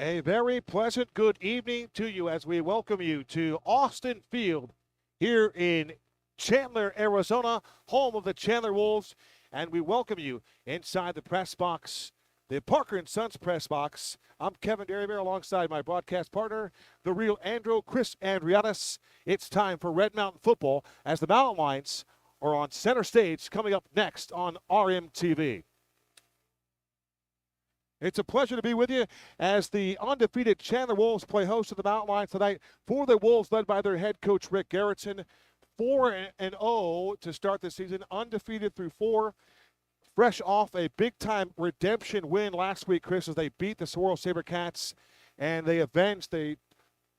A very pleasant good evening to you as we welcome you to Austin Field here in Chandler, Arizona, home of the Chandler Wolves. And we welcome you inside the press box, the Parker & Sons press box. I'm Kevin Derrybear alongside my broadcast partner, the real Chris Andriatis. It's time for Red Mountain football as the Mountain Lions are on center stage coming up next on RMTV. It's a pleasure to be with you as the undefeated Chandler Wolves play host to the Mountain Lions tonight. For the Wolves, led by their head coach, Rick Garrettson, 4-0 to start the season, undefeated through 4. Fresh off a big-time redemption win last week, Chris, as they beat the Saguaro SaberCats, and they avenged the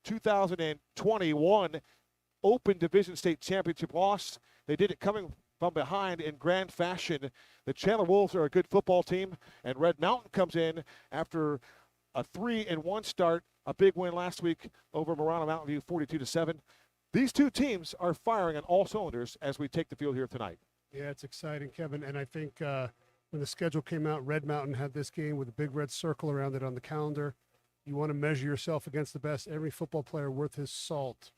2021 Open Division State Championship loss. They did it coming from behind in grand fashion. The Chandler Wolves are a good football team, and Red Mountain comes in after a 3-1 start, a big win last week over Marana Mountain View, 42-7. These two teams are firing on all cylinders as we take the field here tonight. Yeah, it's exciting, Kevin, and I think when the schedule came out, Red Mountain had this game with a big red circle around it on the calendar. You want to measure yourself against the best. Every football player worth his salt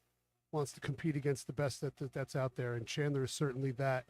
wants to compete against the best that's out there, and Chandler is certainly that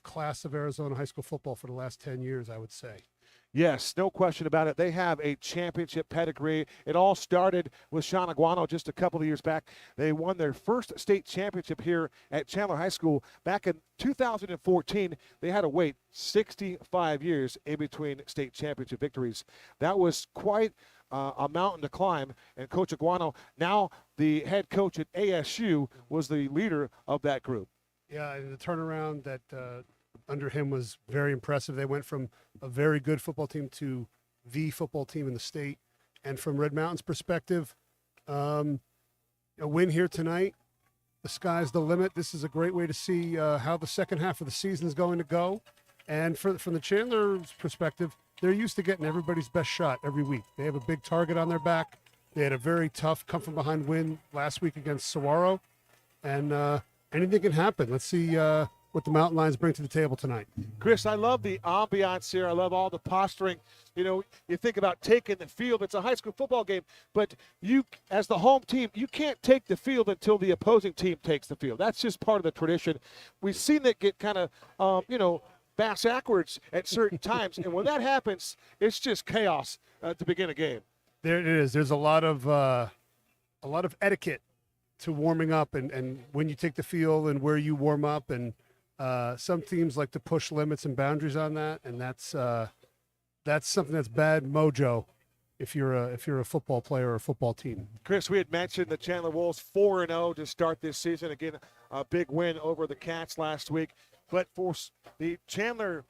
class of Arizona high school football for the last 10 years, I would say. Yes, no question about it. They have a championship pedigree. It all started with Sean Aguano just a couple of years back. They won their first state championship here at Chandler High School back in 2014. They had to wait 65 years in between state championship victories. That was quite a mountain to climb, and Coach Aguano, now the head coach at ASU, was the leader of that group. Yeah, and the turnaround that under him was very impressive. They went from a very good football team to the football team in the state. And from Red Mountain's perspective, a win here tonight, the sky's the limit. This is a great way to see how the second half of the season is going to go. And from the Chandler's perspective, they're used to getting everybody's best shot every week. They have a big target on their back. They had a very tough come-from-behind win last week against Saguaro. And anything can happen. Let's see what the Mountain Lions bring to the table tonight. Chris, I love the ambiance here. I love all the posturing. You know, you think about taking the field. It's a high school football game, but you, as the home team, you can't take the field until the opposing team takes the field. That's just part of the tradition. We've seen it get kind of, bass backwards at certain times, and when that happens, it's just chaos to begin a game. There it is. There's a lot of etiquette to warming up and when you take the field and where you warm up, and some teams like to push limits and boundaries on that, and that's something that's bad mojo if you're a football player or a football team. Chris, we had mentioned the Chandler Wolves 4-0 to start this season. Again, a big win over the Cats last week. But for the Chandler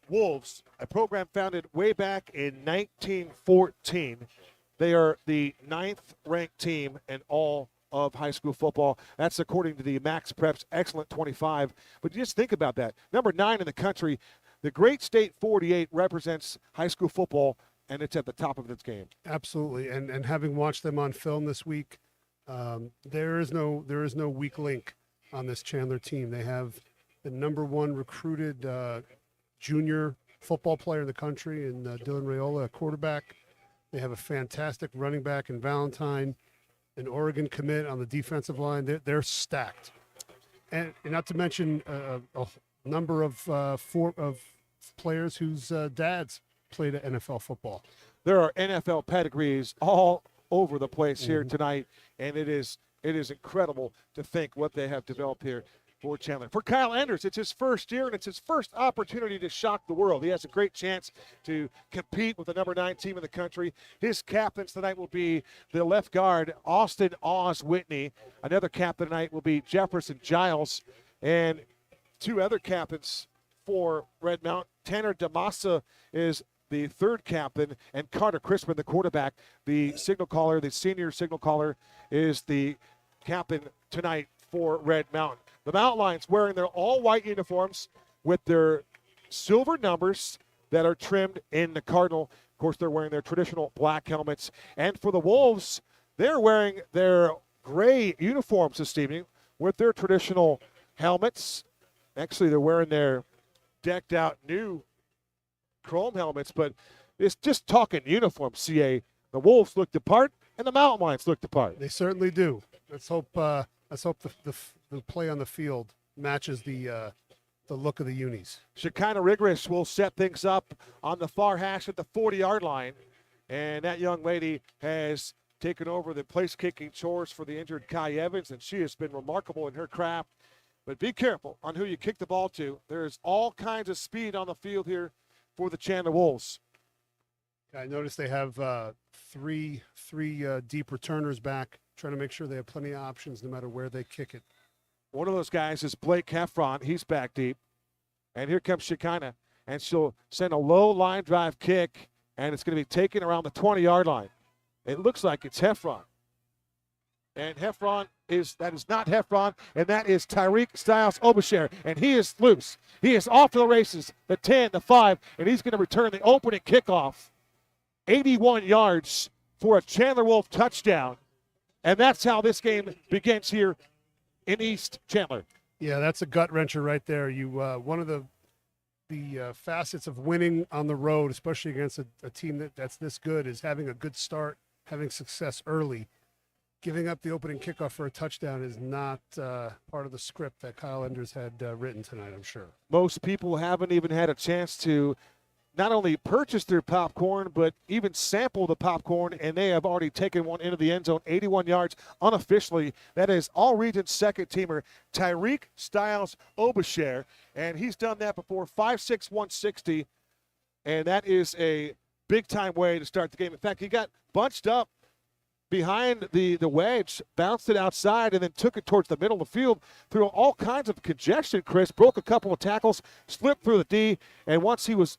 Wolves, a program founded way back in 1914, they are the 9th-ranked team in all of high school football. That's according to the Max Preps Excellent 25. But just think about that. Number 9 in the country, the Great State 48 represents high school football, and it's at the top of its game. Absolutely. And having watched them on film this week, there is no weak link on this Chandler team. They have the number 1 recruited junior football player in the country in Dylan Rayola, a quarterback. They have a fantastic running back in Valentine, an Oregon commit on the defensive line. They're stacked, and not to mention a number of players whose dads played NFL football. There are NFL pedigrees all over the place here tonight, and it is incredible to think what they have developed here for Chandler. For Kyle Enders, it's his first year, and it's his first opportunity to shock the world. He has a great chance to compete with the number 9 team in the country. His captains tonight will be the left guard, Austin Oz Whitney. Another captain tonight will be Jefferson Giles. And 2 other captains for Red Mountain. Tanner DeMassa is the 3rd captain, and Carter Crispin, the quarterback, the signal caller, the senior signal caller, is the captain tonight for Red Mountain. The Mountain Lions wearing their all-white uniforms with their silver numbers that are trimmed in the cardinal. Of course, they're wearing their traditional black helmets. And for the Wolves, they're wearing their gray uniforms this evening with their traditional helmets. Actually, they're wearing their decked-out new chrome helmets, but it's just talking uniform, CA. The Wolves look the part, and the Mountain Lions look the part. They certainly do. Let's hope the play on the field matches the look of the unis. Shekinah Rigorous will set things up on the far hash at the 40-yard line. And that young lady has taken over the place-kicking chores for the injured Kai Evans, and she has been remarkable in her craft. But be careful on who you kick the ball to. There's all kinds of speed on the field here for the Chandler Wolves. I noticed they have three deep returners back, trying to make sure they have plenty of options no matter where they kick it. One of those guys is Blake Heffron. He's back deep. And here comes Shekinah. And she'll send a low line drive kick, and it's going to be taken around the 20-yard line. It looks like it's Heffron. And that is not Heffron, and that is Tyreek Styles Obasher. And he is loose. He is off to the races, the 10, the 5, and he's going to return the opening kickoff. 81 yards for a Chandler Wolf touchdown. And that's how this game begins here in East Chandler. Yeah, that's a gut wrencher right there. One of the facets of winning on the road, especially against a team that's this good, is having a good start, having success early. Giving up the opening kickoff for a touchdown is not part of the script that Kyle Enders had written tonight, I'm sure. Most people haven't even had a chance to not only purchase their popcorn, but even sample the popcorn, and they have already taken one into the end zone, 81 yards unofficially. That is all-region second-teamer Tyreek Styles Obasher, and he's done that before, 5'6", 160, and that is a big-time way to start the game. In fact, he got bunched up behind the wedge, bounced it outside, and then took it towards the middle of the field through all kinds of congestion, Chris. Broke a couple of tackles, slipped through the D, and once he was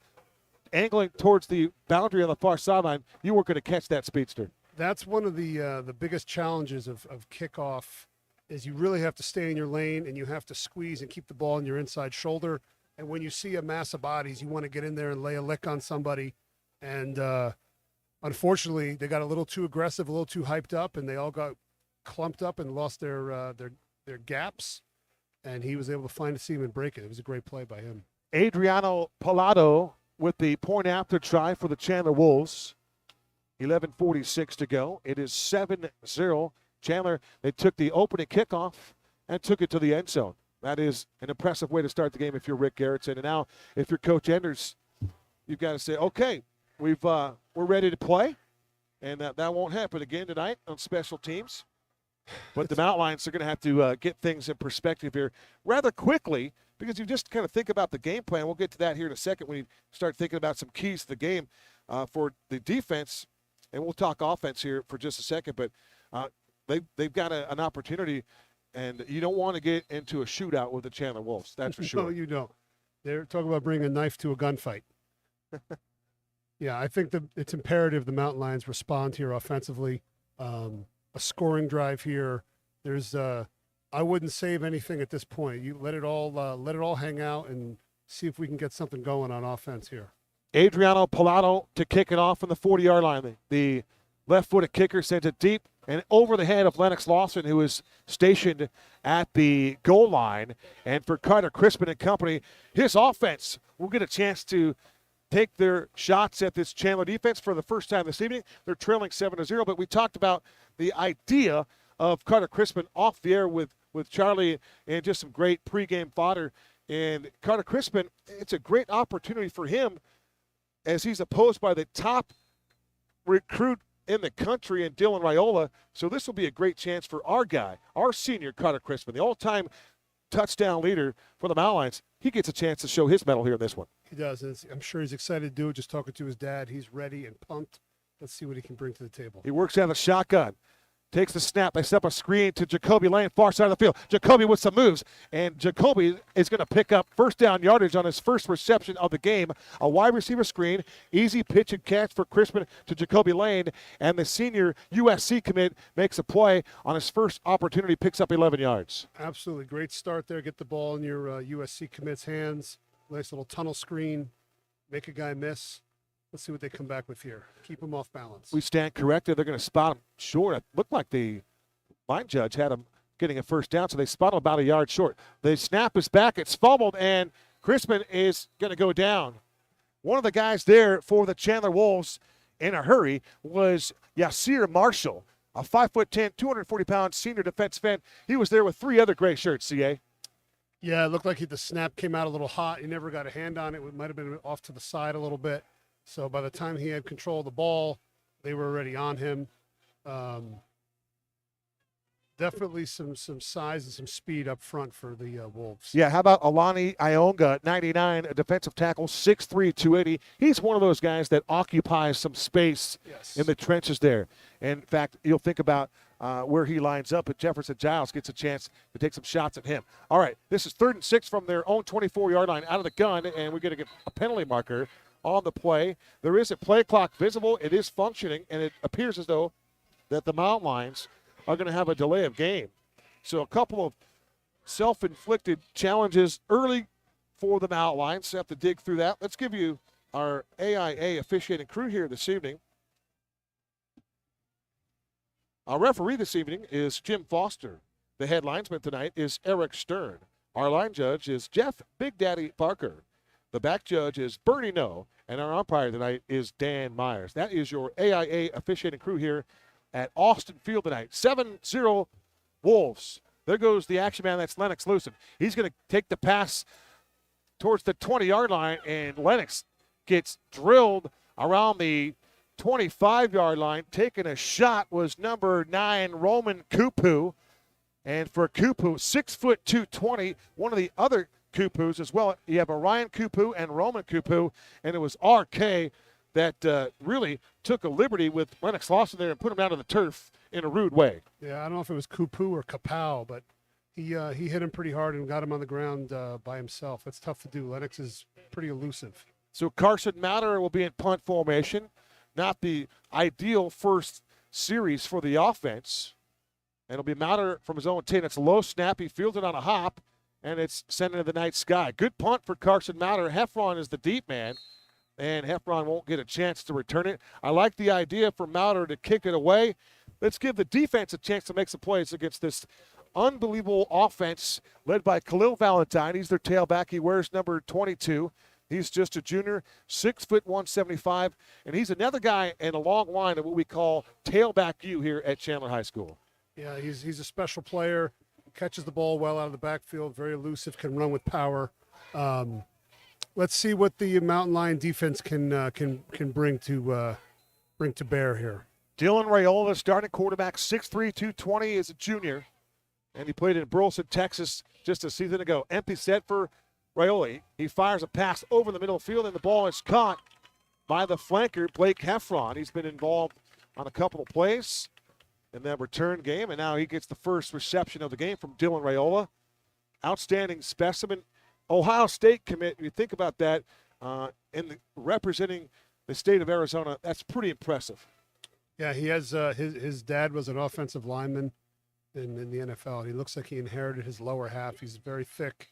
angling towards the boundary on the far sideline, you weren't going to catch that speedster. That's one of the biggest challenges of kickoff is you really have to stay in your lane, and you have to squeeze and keep the ball in your inside shoulder. And when you see a mass of bodies, you want to get in there and lay a lick on somebody. And unfortunately, they got a little too aggressive, a little too hyped up, and they all got clumped up and lost their gaps. And he was able to find a seam and break it. It was a great play by him. Adriano Pallado with the point after try for the Chandler Wolves. 11:46 to go. It is 7-0. Chandler, they took the opening kickoff and took it to the end zone. That is an impressive way to start the game if you're Rick Garrettson. And now, if you're Coach Enders, you've got to say, okay, we're ready to play, and that won't happen again tonight on special teams. But the Mountain Lions are going to have to get things in perspective here rather quickly, because you just kind of think about the game plan. We'll get to that here in a second when you start thinking about some keys to the game for the defense, and we'll talk offense here for just a second. But they've got an opportunity, and you don't want to get into a shootout with the Chandler Wolves. That's for sure. No, you don't. They're talking about bringing a knife to a gunfight. Yeah, I think it's imperative the Mountain Lions respond here offensively. A scoring drive here. There's I wouldn't save anything at this point. You let it all hang out and see if we can get something going on offense here. Adriano Pallado to kick it off on the 40-yard line. The left-footed kicker sends it deep and over the head of Lennox Lawson, who is stationed at the goal line. And for Carter Crispin and company, his offense will get a chance to take their shots at this Chandler defense for the first time this evening. They're trailing 7-0, but we talked about the idea of Carter Crispin off the air with Charlie and just some great pregame fodder. And Carter Crispin, it's a great opportunity for him as he's opposed by the top recruit in the country in Dylan Raiola. So this will be a great chance for our guy, our senior Carter Crispin, the all-time touchdown leader for the Mountain Lions. He gets a chance to show his mettle here in this one. He does. And I'm sure he's excited to do it. Just talking to his dad, he's ready and pumped. Let's see what he can bring to the table. He works out the shotgun. Takes the snap. They step a screen to Jacoby Lane, far side of the field. Jacoby with some moves, and Jacoby is going to pick up first down yardage on his first reception of the game. A wide receiver screen, easy pitch and catch for Crispin to Jacoby Lane, and the senior USC commit makes a play on his first opportunity, picks up 11 yards. Absolutely. Great start there. Get the ball in your USC commit's hands. Nice little tunnel screen. Make a guy miss. Let's see what they come back with here. Keep him off balance. We stand corrected. They're going to spot him short. It looked like the line judge had him getting a first down, so they spot him about a yard short. The snap is back. It's fumbled, and Crispin is going to go down. One of the guys there for the Chandler Wolves in a hurry was Yasir Marshall, a 5'10", 240-pound senior defensive end. He was there with 3 other gray shirts, CA. Yeah, it looked like the snap came out a little hot. He never got a hand on it. It might have been off to the side a little bit. So by the time he had control of the ball, they were already on him. Definitely some size and some speed up front for the Wolves. Yeah, how about Alani Ionga, 99, a defensive tackle, 6'3", 280. He's one of those guys that occupies some space in the trenches there. And in fact, you'll think about where he lines up, and Jefferson Giles gets a chance to take some shots at him. All right, this is 3rd and 6 from their own 24-yard line out of the gun, and we're going to get a penalty marker on the play. There is a play clock visible. It is functioning, and it appears as though that the Mountain Lions are going to have a delay of game. So a couple of self-inflicted challenges early for the Mountain Lions. Have to dig through that. Let's give you our AIA officiating crew here this evening. Our referee this evening is Jim Foster. The head linesman tonight is Eric Stern. Our line judge is Jeff Big Daddy Parker. The back judge is Bernie No. And our umpire tonight is Dan Myers. That is your AIA officiating crew here at Austin Field tonight. 7-0 Wolves. There goes the action man. That's Lennox Lucen. He's going to take the pass towards the 20-yard line, and Lennox gets drilled around the 25-yard line. Taking a shot was number 9, Roman Kupu. And for Kupu, 6'2", 220, one of the other Kupus as well. You have Orion Kupu and Roman Kupu, and it was RK that really took a liberty with Lennox Lawson there and put him down to the turf in a rude way. Yeah, I don't know if it was Kupu or Kapow, but he hit him pretty hard and got him on the ground by himself. That's tough to do. Lennox is pretty elusive. So Carson Matter will be in punt formation. Not the ideal first series for the offense. And it'll be Matter from his own 10. It's a low snap. He fielded on a hop, and it's sent into the night sky. Good punt for Carson Matter. Heffron is the deep man, and Heffron won't get a chance to return it. I like the idea for Matter to kick it away. Let's give the defense a chance to make some plays against this unbelievable offense led by Khalil Valentine. He's their tailback. He wears number 22. He's just a junior, 6', 175, and he's another guy in a long line of what we call tailback U here at Chandler High School. Yeah, he's a special player. Catches the ball well out of the backfield, very elusive, can run with power. Let's see what the Mountain Lion defense can bring to bear here. Dylan Rayola, starting quarterback, 6'3", 220, is a junior, and he played in Burleson, Texas, just a season ago. Empty set for Rayola. He fires a pass over the middle of the field, and the ball is caught by the flanker, Blake Heffron. He's been involved on a couple of plays in that return game, and now he gets the first reception of the game from Dylan Rayola. Outstanding specimen. Ohio State commit, you think about that, representing the state of Arizona, that's pretty impressive. Yeah, he has his dad was an offensive lineman in the NFL. He looks like he inherited his lower half. He's very thick.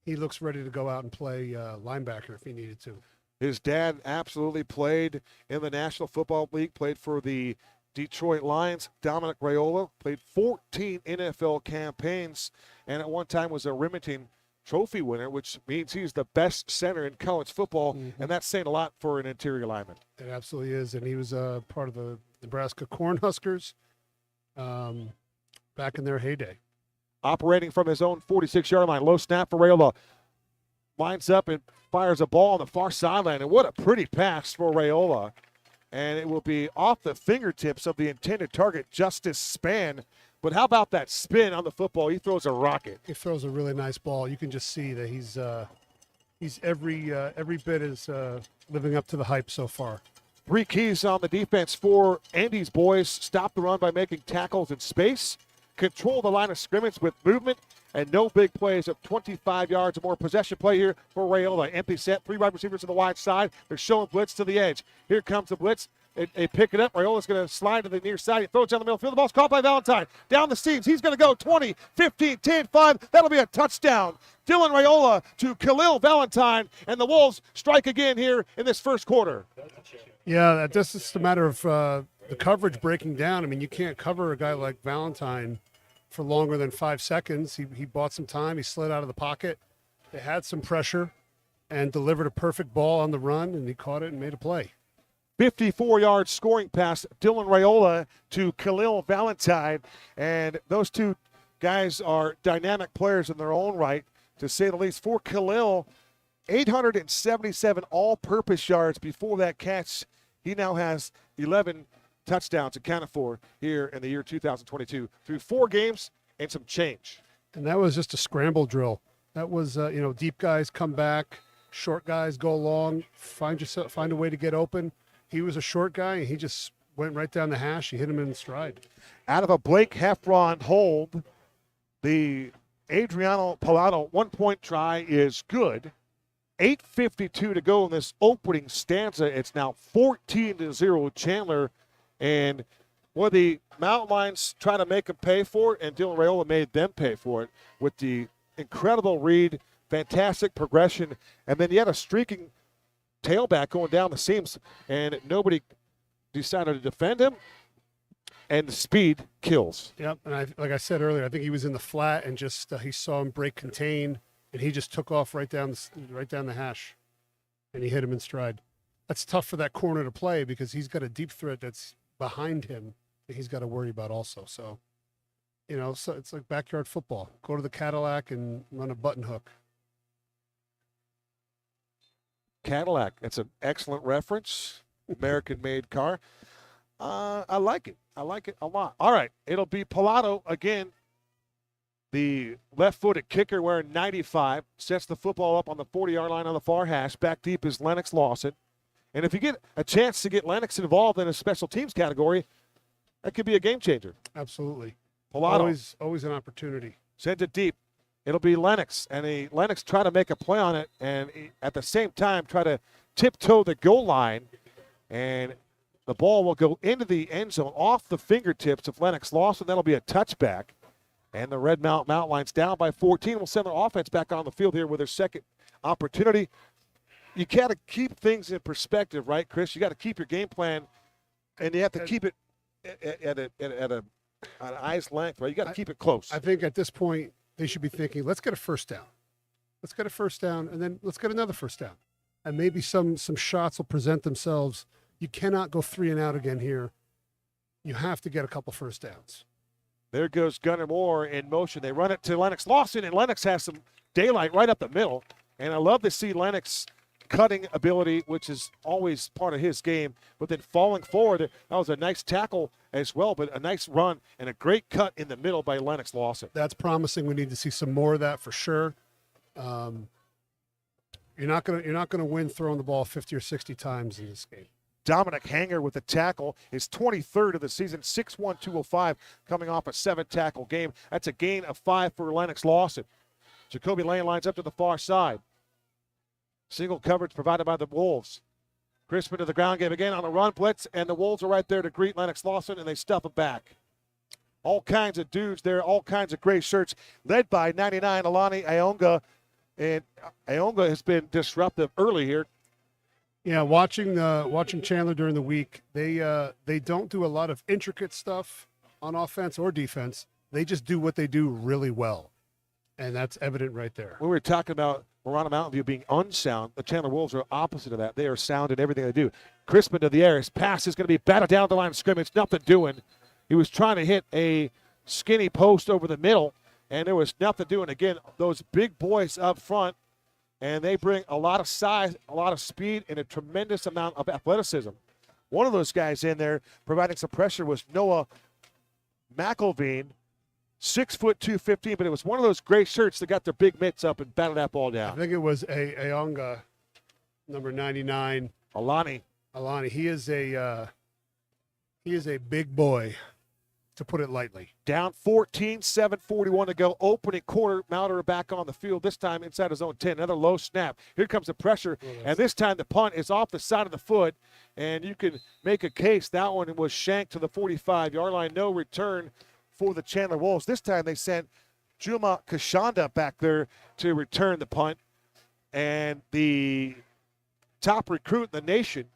He looks ready to go out and play linebacker if he needed to. His dad absolutely played in the National Football League, played for the Detroit Lions. Dominic Rayola played 14 NFL campaigns, and at one time was a Remington Trophy winner, which means he's the best center in college football, and that's saying a lot for an interior lineman. It absolutely is, and he was part of the Nebraska Cornhuskers back in their heyday. Operating from his own 46-yard line, low snap for Rayola. Lines up and fires a ball on the far sideline, and what a pretty pass for Rayola. And it will be off the fingertips of the intended target, Justice Spann. But how about that spin on the football? He throws a rocket. He throws a really nice ball. You can just see that he's every bit is living up to the hype so far. 3 keys on the defense for Andy's boys. Stop the run by making tackles in space. Control the line of scrimmage with movement, and no big plays of 25 yards or more. Possession play here for Rayola. Empty set, 3 wide receivers to the wide side. They're showing blitz to the edge. Here comes the blitz. They pick it up. Rayola's going to slide to the near side. He throws down the middle field. The ball's caught by Valentine. Down the seams. He's going to go 20, 15, 10, 5. That'll be a touchdown. Dylan Rayola to Khalil Valentine, and the Wolves strike again here in this first quarter. Yeah, that's just a matter of the coverage breaking down. I mean, you can't cover a guy like Valentine for longer than 5 seconds. He bought some time. He slid out of the pocket. They had some pressure and delivered a perfect ball on the run, and he caught it and made a play. 54-yard scoring pass, Dylan Raiola to Khalil Valentine. And those two guys are dynamic players in their own right, to say the least. For Khalil, 877 all-purpose yards before that catch. He now has 11 touchdowns accounted for here in the year 2022 through 4 games and some change. And that was just a scramble drill. That was, deep guys come back, short guys go long, find a way to get open. He was a short guy, and he just went right down the hash. He hit him in stride. Out of a Blake Heffron hold, the Adriano Pallado 1-point try is good. 8:52 to go in this opening stanza. It's now 14-0 Chandler. And the Mountain Lions try to make them pay for it, and Dylan Raiola made them pay for it with the incredible read, fantastic progression, and then you had a streaking tailback going down the seams, and nobody decided to defend him, and the speed kills. Yep, and like I said earlier, I think he was in the flat, and just he saw him break contain, and he just took off right down the hash, and he hit him in stride. That's tough for that corner to play because he's got a deep threat that's behind him that he's got to worry about also. So, so it's like backyard football. Go to the Cadillac and run a button hook. Cadillac, it's an excellent reference. American-made car. I like it. I like it a lot. All right, it'll be Pallado again. The left-footed kicker wearing 95 sets the football up on the 40-yard line on the far hash. Back deep is Lennox Lawson. And if you get a chance to get Lennox involved in a special teams category, that could be a game changer. Absolutely. Pallado. Always an opportunity. Sends it deep. It'll be Lennox. And Lennox try to make a play on it and at the same time try to tiptoe the goal line. And the ball will go into the end zone off the fingertips of Lennox Lawson. That'll be a touchback. And the Red Mountain Lions down by 14 will send their offense back on the field here with their second opportunity. You got to keep things in perspective, right, Chris? You got to keep your game plan, and you have to keep it at an eye's length, right? You got to keep it close. I think at this point they should be thinking, let's get a first down. Let's get a first down, and then let's get another first down. And maybe some shots will present themselves. You cannot go 3 and out again here. You have to get a couple first downs. There goes Gunnar Moore in motion. They run it to Lennox Lawson, and Lennox has some daylight right up the middle. And I love to see Lennox cutting ability, which is always part of his game, but then falling forward. That was a nice tackle as well, but a nice run and a great cut in the middle by Lennox Lawson. That's promising. We need to see some more of that for sure. You're not gonna win throwing the ball 50 or 60 times in this game. Dominic Hanger with the tackle, his 23rd of the season, 6'1", 205, coming off a 7-tackle game. That's a gain of 5 for Lennox Lawson. Jacoby Lane lines up to the far side. Single coverage provided by the Wolves. Crispin to the ground game again on a run blitz, and the Wolves are right there to greet Lennox Lawson, and they stuff him back. All kinds of dudes there, all kinds of gray shirts, led by 99 Alani Ayonga. And Ayonga has been disruptive early here. Yeah, watching Chandler during the week, they don't do a lot of intricate stuff on offense or defense. They just do what they do really well, and that's evident right there. We were talking about Marana Mountain View being unsound. The Chandler Wolves are opposite of that. They are sound in everything they do. Crispin to the air. His pass is going to be batted down the line of scrimmage. Nothing doing. He was trying to hit a skinny post over the middle, and there was nothing doing. Again, those big boys up front, and they bring a lot of size, a lot of speed, and a tremendous amount of athleticism. One of those guys in there providing some pressure was Noah McElveen, 6', 215, but it was one of those gray shirts that got their big mitts up and battled that ball down. I think it was Ayonga, number 99. Alani. He is a big boy, to put it lightly. Down 14, 7:41 to go. Opening quarter, Mauder back on the field, this time inside his own 10. Another low snap. Here comes the pressure, and this time the punt is off the side of the foot, and you can make a case that one was shanked to the 45-yard line. No return for the Chandler Wolves. This time they sent Juma Kashanda back there to return the punt, and the top recruit in the nation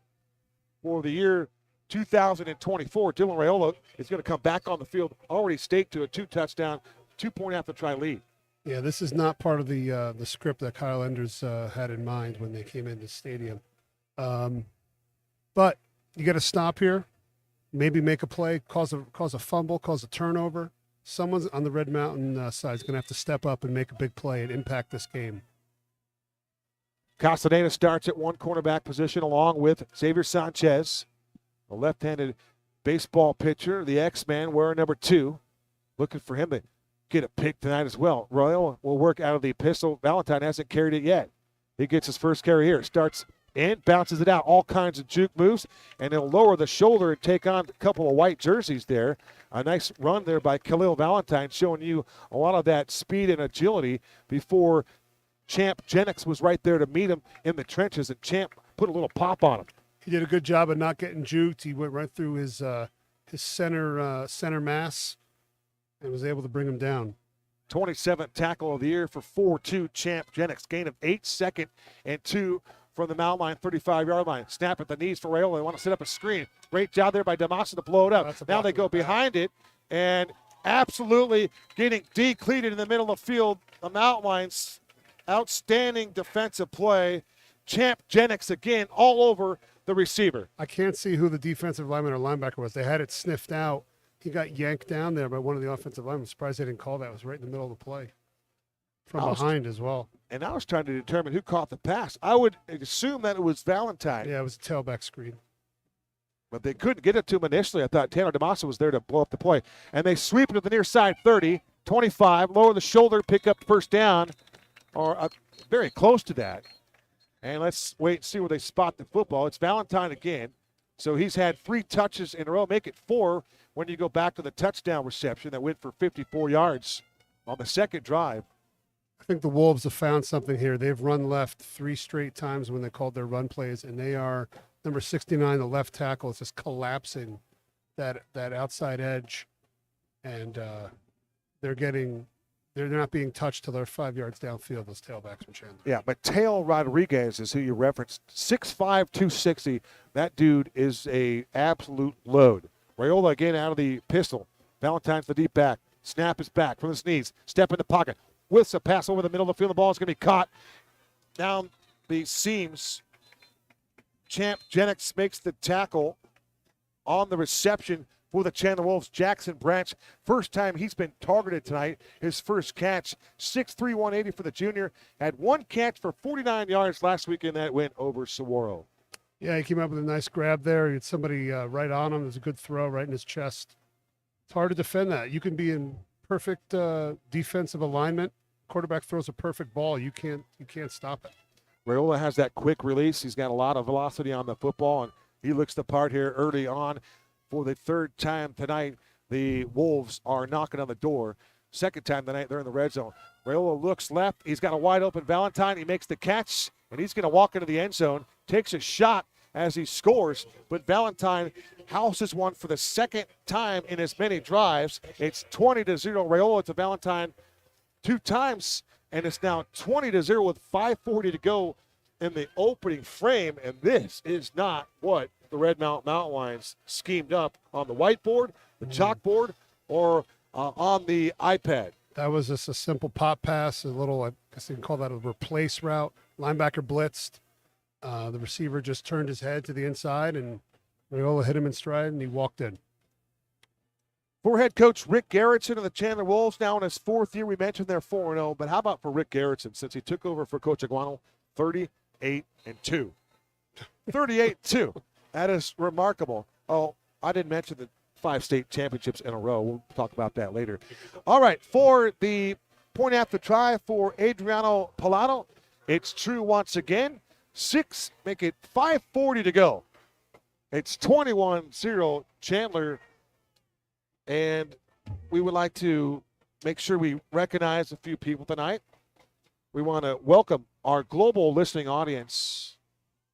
for the year 2024, Dylan Raiola, is going to come back on the field, already staked to a 2-touchdown, 2-point after try lead. Yeah, this is not part of the script that Kyle Enders had in mind when they came into the stadium. But You got to stop here, maybe make a play, cause a fumble, cause a turnover. Someone's on the Red Mountain side is going to have to step up and make a big play and impact this game. Castaneda starts at one cornerback position along with Xavier Sanchez, a left-handed baseball pitcher, the X-Man wearing number 2. Looking for him to get a pick tonight as well. Royal will work out of the pistol. Valentine hasn't carried it yet. He gets his first carry here. Starts in, bounces it out. All kinds of juke moves, and he'll lower the shoulder and take on a couple of white jerseys there. A nice run there by Khalil Valentine, showing you a lot of that speed and agility before Champ Jennings was right there to meet him in the trenches, and Champ put a little pop on him. He did a good job of not getting juked. He went right through his center mass and was able to bring him down. 27th tackle of the year for 4-2 Champ Jennings. Gain of 8, 2nd and 2 from the mound line, 35-yard line. Snap at the knees for Rayola. They want to set up a screen. Great job there by Damaso to blow it up. Now they go behind it and absolutely getting decleated in the middle of the field. The mountain lines, outstanding defensive play. Champ Jennings again all over the receiver. I can't see who the defensive lineman or linebacker was. They had it sniffed out. He got yanked down there by one of the offensive linemen. I'm surprised they didn't call that. It was right in the middle of the play. From behind as well. And I was trying to determine who caught the pass. I would assume that it was Valentine. Yeah, it was a tailback screen. But they couldn't get it to him initially. I thought Tanner Damaso was there to blow up the play. And they sweep it to the near side, 30, 25, lower the shoulder, pick up first down, or very close to that. And let's wait and see where they spot the football. It's Valentine again. So he's had 3 touches in a row, make it 4 when you go back to the touchdown reception that went for 54 yards on the second drive. I think the Wolves have found something here. They've run left 3 straight times when they called their run plays, and they are number 69, the left tackle, is just collapsing that outside edge, and they're not being touched till they're 5 yards downfield, those tailbacks from Chandler. Yeah, Mateo Rodriguez is who you referenced. 6'5", 260. That dude is a absolute load. Rayola again out of the pistol. Valentine's the deep back. Snap is back from his knees. Step in the pocket. With a pass over the middle of the field. The ball is going to be caught down the seams. Champ Jennings makes the tackle on the reception for the Chandler Wolves. Jackson Branch, first time he's been targeted tonight. His first catch, 6'3", 180 for the junior. Had 1 catch for 49 yards last weekend that went over Saguaro. Yeah, he came up with a nice grab there. He had somebody right on him. It was a good throw right in his chest. It's hard to defend that. You can be in perfect defensive alignment. Quarterback throws a perfect ball. You can't stop it. Rayola has that quick release. He's got a lot of velocity on the football, and he looks the part here early on. For the 3rd time tonight, the Wolves are knocking on the door. 2nd time tonight, they're in the red zone. Rayola looks left. He's got a wide open Valentine. He makes the catch, and he's going to walk into the end zone. Takes a shot as he scores, but Valentine houses one for the 2nd time in as many drives. It's 20-0 Rayola to Valentine 2 times, and it's now 20-0 with 5:40 to go in the opening frame, and this is not what the Red Mountain Lions schemed up on the whiteboard, the chalkboard, or on the iPad. That was just a simple pop pass, a little, I guess you can call that a replace route. Linebacker blitzed. The receiver just turned his head to the inside, and Rayola hit him in stride, and he walked in. For head coach Rick Garrettson of the Chandler Wolves, now in his 4th year, we mentioned they're 4-0, but how about for Rick Garrettson since he took over for Coach Aguano? 38-2. 38-2. That is remarkable. Oh, I didn't mention the 5 state championships in a row. We'll talk about that later. All right, for the point after try for Adriano Pallado, it's true once again. 6, make it 5:40 to go. It's 21-0 Chandler. And we would like to make sure we recognize a few people tonight. We want to welcome our global listening audience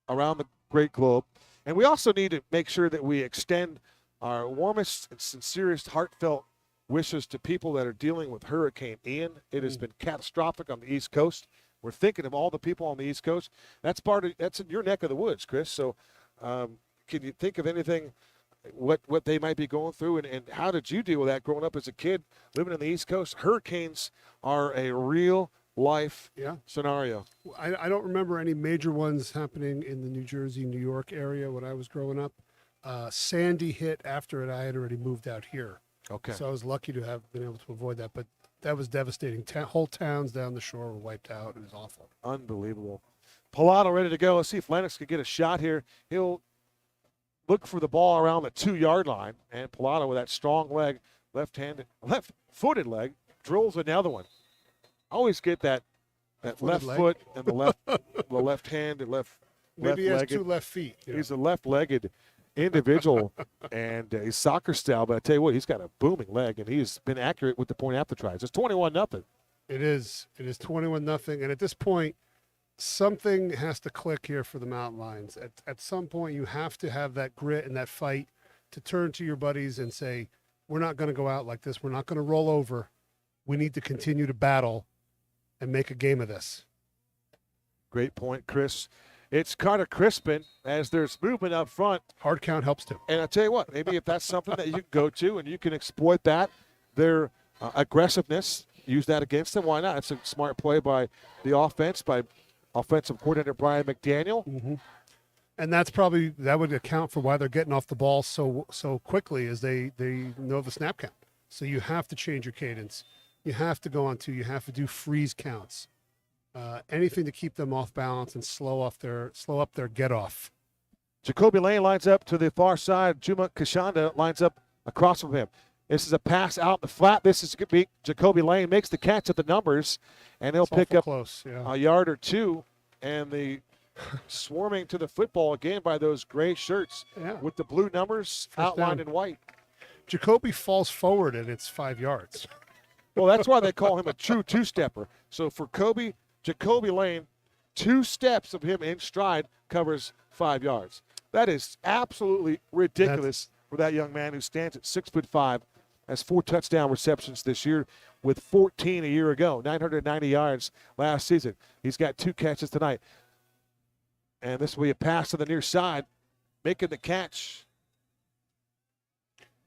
around the great globe. And we also need to make sure that we extend our warmest and sincerest heartfelt wishes to people that are dealing with Hurricane Ian. It has been catastrophic on the East Coast. We're thinking of all the people on the East Coast. That's in your neck of the woods, Chris. So can you think of anything what they might be going through, and how did you deal with that growing up as a kid living in the East Coast? Hurricanes are a real life scenario. I don't remember any major ones happening in the New Jersey, New York area when I was growing up. Sandy hit after it. I had already moved out here. Okay. So I was lucky to have been able to avoid that. But that was devastating. Whole towns down the shore were wiped out. It was awful. Unbelievable. Pilato ready to go. Let's see if Lennox can get a shot here. He'll look for the ball around the 2-yard line. And Pilato with that strong leg, left-footed leg, drills another one. I always get that left leg. foot and the left hand and Maybe he has left-legged. 2 left feet. Yeah. He's a left-legged individual, and he's soccer style. But I tell you what, he's got a booming leg, and he's been accurate with the point after tries. It's 21-0. It is 21-0. And at this point, something has to click here for the Mountain Lions. At some point, you have to have that grit and that fight to turn to your buddies and say, we're not going to go out like this. We're not going to roll over. We need to continue to battle and make a game of this. Great point, Chris. It's Carter Crispin as there's movement up front. Hard count helps too. And I'll tell you what, maybe if that's something that you can go to and you can exploit that, their aggressiveness, use that against them, why not? It's a smart play by the offense, by offensive coordinator Brian McDaniel. Mm-hmm. And that would account for why they're getting off the ball so quickly, as they know the snap count. So you have to change your cadence. You have to go on 2. You have to do freeze counts. Anything to keep them off balance and slow up their get off. Jacoby Lane lines up to the far side. Juma Kashanda lines up across from him. This is a pass out in the flat. This is going to be Jacoby Lane makes the catch at the numbers, and he'll pick up close, yeah. a yard or 2. And the swarming to the football again by those gray shirts with the blue numbers outlined in white. Jacoby falls forward, and it's 5 yards. Well, that's why they call him a true two-stepper. So for Jacoby Lane, 2 steps of him in stride covers 5 yards. That is absolutely ridiculous for that young man who stands at 6'5", has 4 touchdown receptions this year with 14 a year ago, 990 yards last season. He's got 2 catches tonight. And this will be a pass to the near side, making the catch.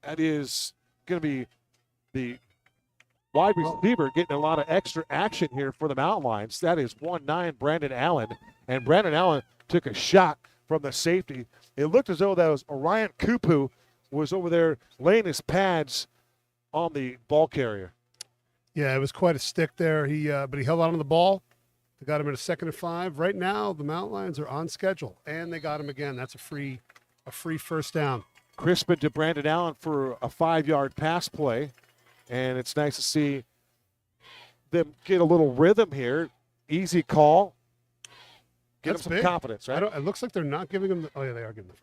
That is going to be the wide receiver getting a lot of extra action here for the Mountain Lions. That is 1'9", Brandon Allen. And Brandon Allen took a shot from the safety. It looked as though that was Orion Kupu was over there laying his pads on the ball carrier. Yeah, it was quite a stick there. But he held on to the ball. They got him at a 2nd and 5. Right now, the Mountain Lions are on schedule, and they got him again. That's a free first down. Crispin to Brandon Allen for a 5-yard pass play. And it's nice to see them get a little rhythm here. Easy call. Get them some big. confidence, right? It looks like they're not giving them – oh, yeah, they are giving them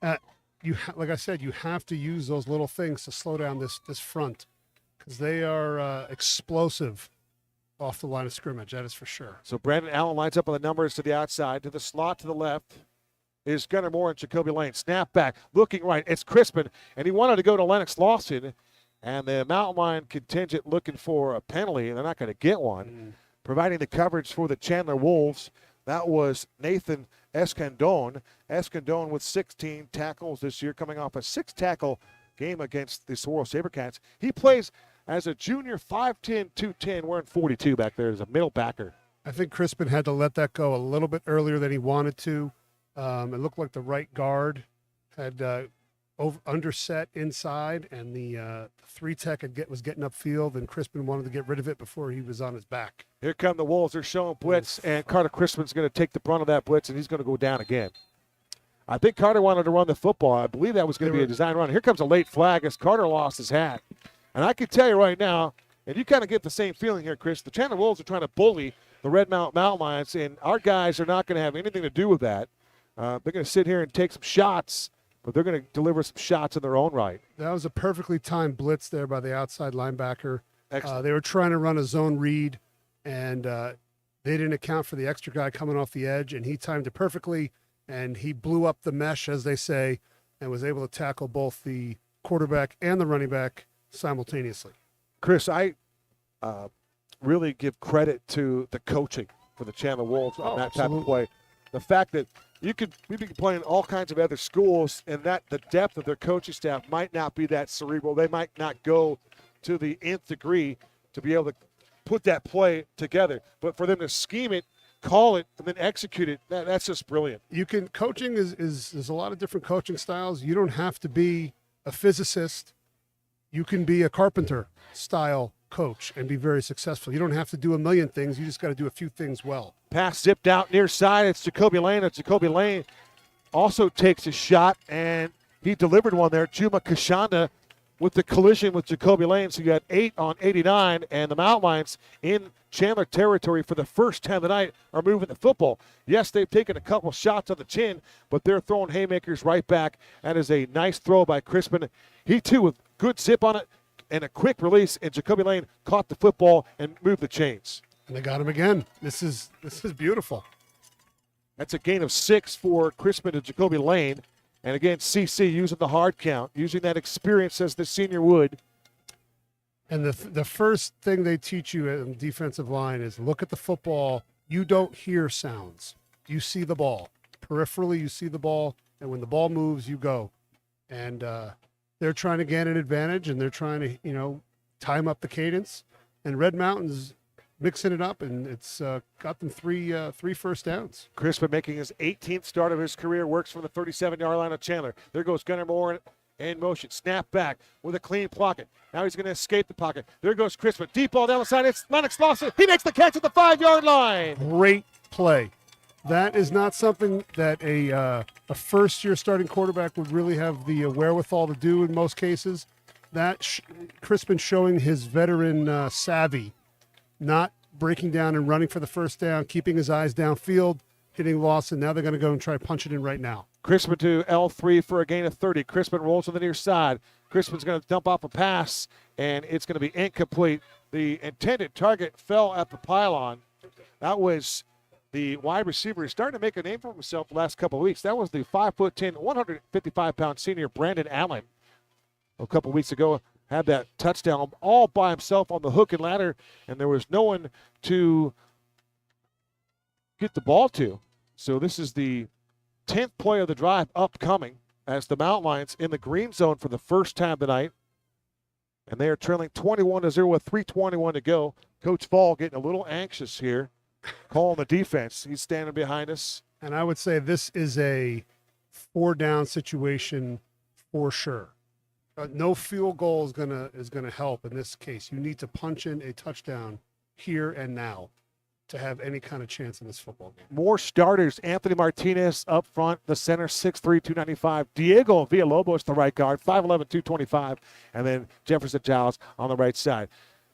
the first. Like I said, you have to use those little things to slow down this front, because they are explosive off the line of scrimmage. That is for sure. So Brandon Allen lines up on the numbers to the outside. To the slot to the left is Gunnar Moore and Jacoby Lane. Snap back, looking right. It's Crispin, and he wanted to go to Lennox Lawson. And the Mountain Lion contingent looking for a penalty, and they're not going to get one. Providing the coverage for the Chandler Wolves, that was Nathan Escandon. Escandon with 16 tackles this year, coming off a 6-tackle game against the Saguaro Sabercats. He plays as a junior, 5'10", 210, wearing 42 back there as a middle backer. I think Crispin had to let that go a little bit earlier than he wanted to. It looked like the right guard had underset inside, and the 3-tech was getting upfield, and Crispin wanted to get rid of it before he was on his back. Here come the Wolves. They're showing blitz, and Carter Crispin's going to take the brunt of that blitz, and he's going to go down again. I think Carter wanted to run the football. I believe that was going to be a design run. Here comes a late flag as Carter lost his hat. And I can tell you right now, and you kind of get the same feeling here, Chris, the Chandler Wolves are trying to bully the Red Mountain Lions, and our guys are not going to have anything to do with that. They're going to sit here and take some shots, but they're going to deliver some shots in their own right. That was a perfectly timed blitz there by the outside linebacker. Excellent. They were trying to run a zone read, and they didn't account for the extra guy coming off the edge, and he timed it perfectly, and he blew up the mesh, as they say, and was able to tackle both the quarterback and the running back simultaneously. Chris, I really give credit to the coaching for the Chandler Wolves on that type of play. The fact that we've been playing all kinds of other schools, and that the depth of their coaching staff might not be that cerebral. They might not go to the nth degree to be able to put that play together. But for them to scheme it call it and then execute it. That's just brilliant. Coaching is there's a lot of different coaching styles. You don't have to be a physicist. You can be a carpenter style coach and be very successful. You don't have to do a million things. You just got to do a few things well. Pass zipped out near side. It's Jacoby Lane. And Jacoby Lane also takes a shot, and he delivered one there. Juma Kashanda with the collision with Jacoby Lane. So you got 8 on 89, and the Mountain Lions in Chandler territory for the first time tonight are moving the football. Yes, they've taken a couple shots on the chin, but they're throwing haymakers right back. That is a nice throw by Crispin. He, too, with good zip on it and a quick release, and Jacoby Lane caught the football and moved the chains. And they got him again. This is beautiful. That's a gain of 6 for Crispin and Jacoby Lane. And again, CC using the hard count, using that experience as the senior would. And the first thing they teach you in defensive line is look at the football. You don't hear sounds. You see the ball. Peripherally, you see the ball. And when the ball moves, you go. And they're trying to gain an advantage, and they're trying to, time up the cadence. And Red Mountain's mixing it up, and it's got them three first downs. Crispin making his 18th start of his career, works from the 37-yard line of Chandler. There goes Gunnar Moore in motion. Snap back with a clean pocket. Now he's going to escape the pocket. There goes Crispin. Deep ball down the side. It's Lennox Lawson. He makes the catch at the 5-yard line. Great play. That is not something that a first-year starting quarterback would really have the wherewithal to do in most cases. Crispin showing his veteran savvy, not breaking down and running for the first down, keeping his eyes downfield, hitting Lawson. Now they're going to go and try to punch it in right now. Crispin to L3 for a gain of 30. Crispin rolls to the near side. Crispin's going to dump off a pass, and it's going to be incomplete. The intended target fell at the pylon. That was the wide receiver. He's starting to make a name for himself the last couple of weeks. That was the 5'10", 155-pound senior Brandon Allen. A couple of weeks ago, had that touchdown all by himself on the hook and ladder, and there was no one to get the ball to. So this is the 10th play of the drive upcoming as the Mountain Lions in the green zone for the first time tonight. And they are trailing 21-0 with 3:21 to go. Coach Fall getting a little anxious here, calling the defense. He's standing behind us. And I would say this is a 4-down situation for sure. No field goal is gonna help in this case. You need to punch in a touchdown here and now to have any kind of chance in this football game. More starters. Anthony Martinez up front, the center, 6'3", 295. Diego Villalobos, the right guard, 5'11", 225. And then Jefferson Giles on the right side.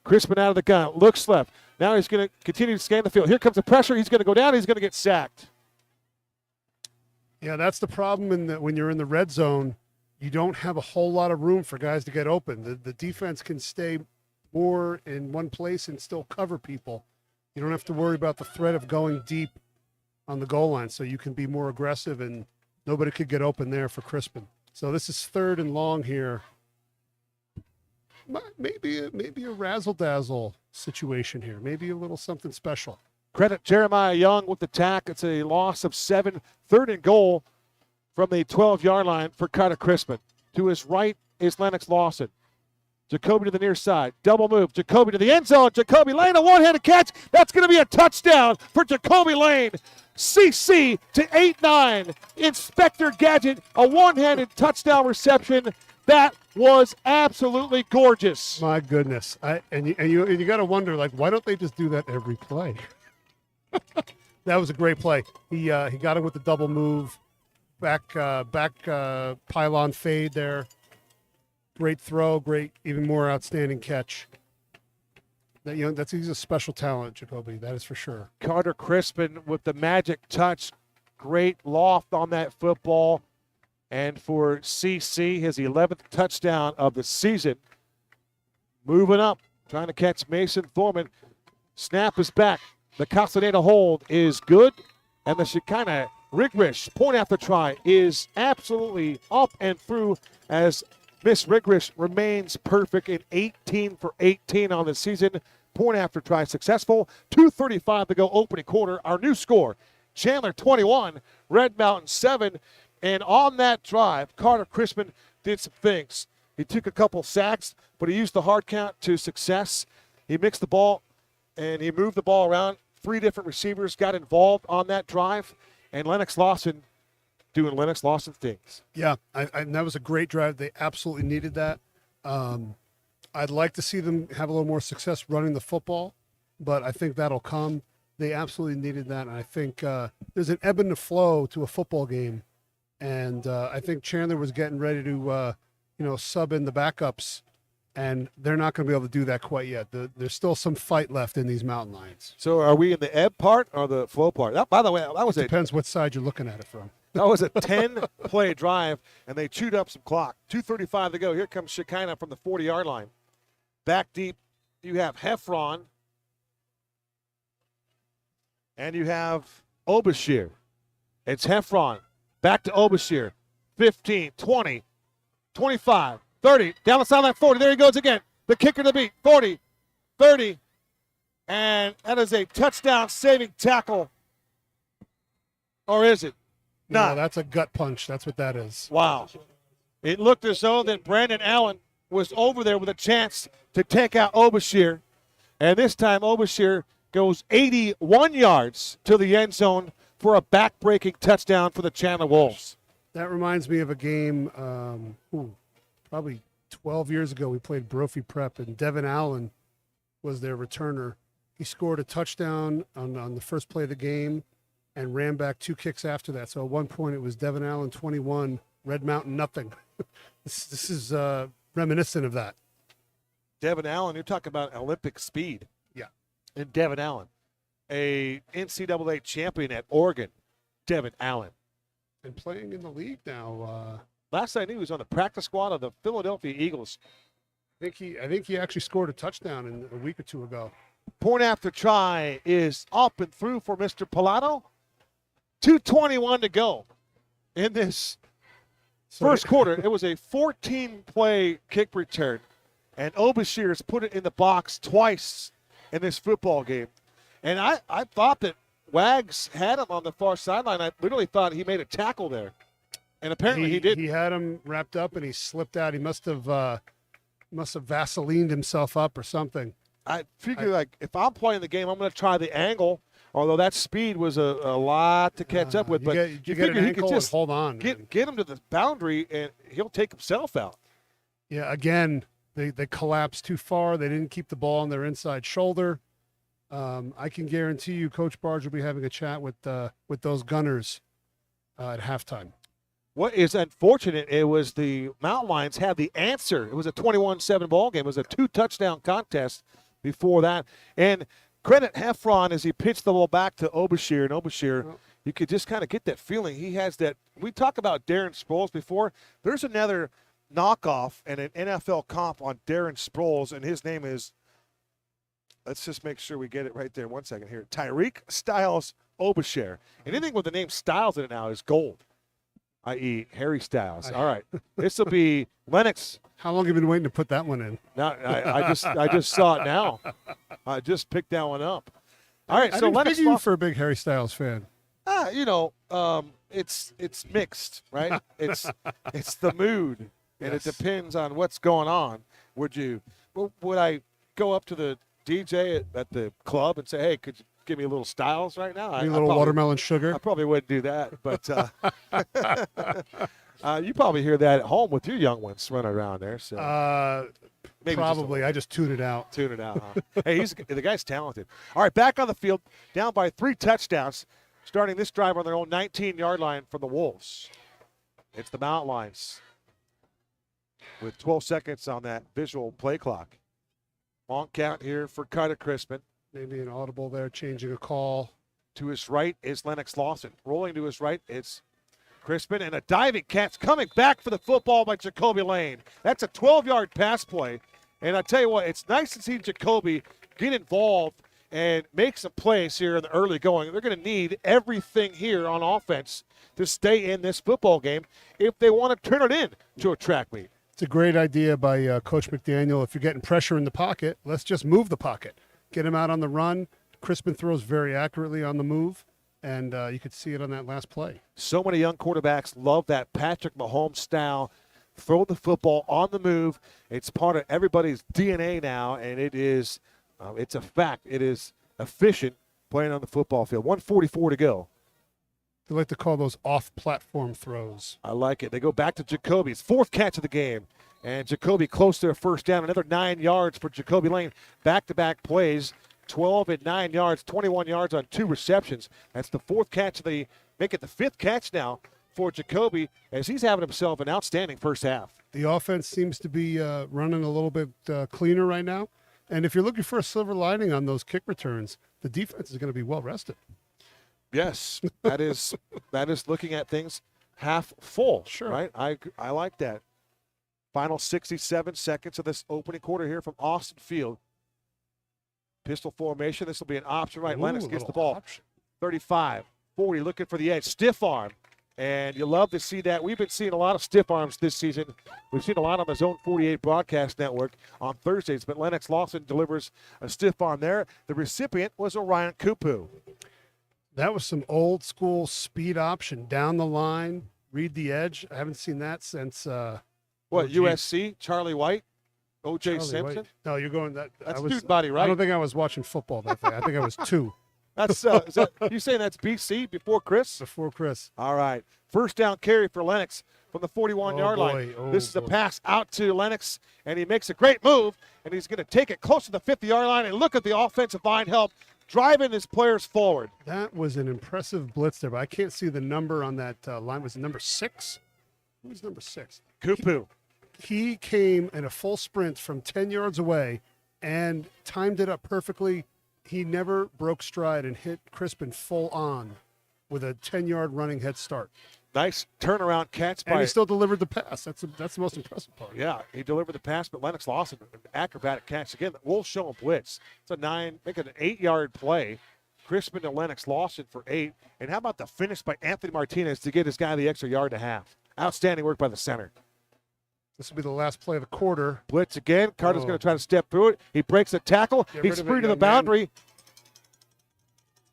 Crispin out of the gun, looks left. Now he's going to continue to scan the field. Here comes the pressure. He's going to go down. He's going to get sacked. Yeah, that's the problem when you're in the red zone. You don't have a whole lot of room for guys to get open. The defense can stay more in one place and still cover people. You don't have to worry about the threat of going deep on the goal line, so you can be more aggressive, and nobody could get open there for Crispin. So this is 3rd and long here. Maybe a razzle-dazzle situation here. Maybe a little something special. Credit Jeremiah Young with the tack. It's a loss of 7. 3rd and goal from the 12-yard line for Carter Crispin. To his right is Lennox Lawson. Jacoby to the near side. Double move. Jacoby to the end zone. Jacoby Lane, a one-handed catch. That's going to be a touchdown for Jacoby Lane. CC to 8-9. Inspector Gadget, a one-handed touchdown reception. That was absolutely gorgeous. My goodness. And you got to wonder, why don't they just do that every play? That was a great play. He got him with the double move. Back pylon fade there. Great throw, great, even more outstanding catch. He's a special talent, Jacoby. That is for sure. Carter Crispin with the magic touch. Great loft on that football. And for CC, his 11th touchdown of the season. Moving up, trying to catch Mason Thorman. Snap is back. The Castaneda hold is good. And the Shekinah Rigrish point after try is absolutely up and through as Miss Rigrish remains perfect in 18 for 18 on the season. Point after try successful. 2:35 to go opening quarter. Our new score, Chandler 21, Red Mountain 7. And on that drive, Carter Crispin did some things. He took a couple sacks, but he used the hard count to success. He mixed the ball, and he moved the ball around 3 different receivers got involved on that drive, and Lennox Lawson doing Lennox Lawson things. Yeah, that was a great drive. They absolutely needed that. I'd like to see them have a little more success running the football, but I think that'll come. They absolutely needed that, and I think there's an ebb and a flow to a football game, and I think Chandler was getting ready to, sub in the backups, and they're not going to be able to do that quite yet. There's still some fight left in these Mountain Lions. So are we in the ebb part or the flow part? That, by the way, that was Depends what side you're looking at it from. That was a 10-play drive, and they chewed up some clock. 2:35 to go. Here comes Shekinah from the 40-yard line. Back deep, you have Heffron, and you have Obashir. It's Heffron. Back to Obashir. 15, 20, 25, 30. Down the sideline, 40. There he goes again. The kicker to beat. 40, 30. And that is a touchdown-saving tackle. Or is it? No, that's a gut punch. That's what that is. Wow. It looked as though that Brandon Allen was over there with a chance to take out Obashir. And this time Obashir goes 81 yards to the end zone for a back-breaking touchdown for the Chandler Wolves. That reminds me of a game probably 12 years ago. We played Brophy Prep, and Devin Allen was their returner. He scored a touchdown on the first play of the game and ran back 2 kicks after that. So at one point it was Devin Allen 21, Red Mountain nothing. This is reminiscent of that. Devin Allen, you're talking about Olympic speed. Yeah. And Devin Allen, a NCAA champion at Oregon, Devin Allen. And playing in the league now. Last I knew he was on the practice squad of the Philadelphia Eagles. I think he actually scored a touchdown a week or 2 ago. Point after try is up and through for Mr. Pilato. 2:21 to go in this first quarter. It was a 14-play kick return, and Obashir has put it in the box twice in this football game. And I thought that Wags had him on the far sideline. I literally thought he made a tackle there, and apparently he didn't. He had him wrapped up, and he slipped out. He must have Vaselined himself up or something. I figure, like, if I'm playing the game, I'm going to try the angle, although that speed was a lot to catch up with. But you figure he could just hold on. Get him to the boundary, and he'll take himself out. Yeah, again, they collapsed too far. They didn't keep the ball on their inside shoulder. I can guarantee you Coach Barge will be having a chat with those Gunners at halftime. What is unfortunate, it was the Mountain Lions had the answer. It was a 21-7 ball game. It was a 2-touchdown contest before that. And credit Heffron as he pitched the ball back to Obashir. And Obashir, you could just kind of get that feeling. He has that. We talked about Darren Sproles before. There's another knockoff and an NFL comp on Darren Sproles, and his name is, let's just make sure we get it right there. 1 second here. Tyreek Styles Obashir. Anything with the name Styles in it now is gold, i.e. Harry Styles. All right. This will be Lennox. How long have you been waiting to put that one in? Now, I just saw it now. I just picked that one up. All right, so Lennox. You for a big Harry Styles fan. It's mixed, right? It's the mood, and Yes. it depends on what's going on. Would I go up to the DJ at the club and say, hey, could you give me a little Styles right now? A little watermelon sugar. I probably wouldn't do that, but you probably hear that at home with your young ones running around there. So maybe Probably. I just tuned it out. Tune it out, huh? Hey, the guy's talented. All right, back on the field, down by 3 touchdowns, starting this drive on their own 19-yard line from the Wolves. It's the Mountain Lions with 12 seconds on that visual play clock. Long count here for Carter Crispin. Maybe an audible there, changing a call. To his right is Lennox Lawson. Rolling to his right is Crispin, and a diving catch coming back for the football by Jacoby Lane. That's a 12-yard pass play. And I tell you what, it's nice to see Jacoby get involved and make some plays here in the early going. They're going to need everything here on offense to stay in this football game if they want to turn it in to a track meet. It's a great idea by Coach McDaniel. If you're getting pressure in the pocket, let's just move the pocket. Get him out on the run. Crispin throws very accurately on the move, and you could see it on that last play. So many young quarterbacks love that Patrick Mahomes style. Throw the football on the move. It's part of everybody's DNA now, and it is it's a fact. It is efficient playing on the football field. 1:44 to go. They like to call those off-platform throws. I like it. They go back to Jacoby's fourth catch of the game. And Jacoby close to a first down. Another 9 yards for Jacoby Lane. Back-to-back plays. 12 and 9 yards, 21 yards on 2 receptions. That's the fourth catch of the – make it the fifth catch now for Jacoby as he's having himself an outstanding first half. The offense seems to be running a little bit cleaner right now. And if you're looking for a silver lining on those kick returns, the defense is going to be well rested. Yes, that is looking at things half full. Sure. Right? I like that. Final 67 seconds of this opening quarter here from Austin Field. Pistol formation. This will be an option right. Ooh, Lennox gets the ball. option. 35, 40, looking for the edge. Stiff arm. And you love to see that. We've been seeing a lot of stiff arms this season. We've seen a lot on the Zone 48 broadcast network on Thursdays, but Lennox Lawson delivers a stiff arm there. The recipient was Orion Kupu. That was some old school speed option down the line, read the edge. I haven't seen that since What, OG. USC, Charlie White, O.J. Charlie Simpson? White. No, you're going that. That's I was, student body, right? I don't think I was watching football that day. I think I was 2 That's is that, you saying that's BC before Chris? before Chris. All right. First down carry for Lennox from the 41-yard line. Oh, This is a boy. pass out to Lennox, and he makes a great move, and he's going to take it close to the 50-yard line. And look at the offensive line help driving his players forward. That was an impressive blitz there, but I can't see the number on that line. Was it number 6? Who was number 6? Kupu. He came in a full sprint from 10 yards away and timed it up perfectly. He never broke stride and hit Crispin full on with a 10-yard running head start. Nice turnaround catch And by he still delivered the pass. That's the most impressive part. Yeah, he delivered the pass, but Lennox Lawson, an acrobatic catch. Again, the Wolves show him blitz. It's a 9, make it an 8-yard play. Crispin to Lennox Lawson for 8. And how about the finish by Anthony Martinez to get his guy the extra yard and a half? Outstanding work by the center. This will be the last play of the quarter. Blitz again. Carter's Oh. going to try to step through it. He breaks a tackle. Get He's rid of free it, to the young man. boundary.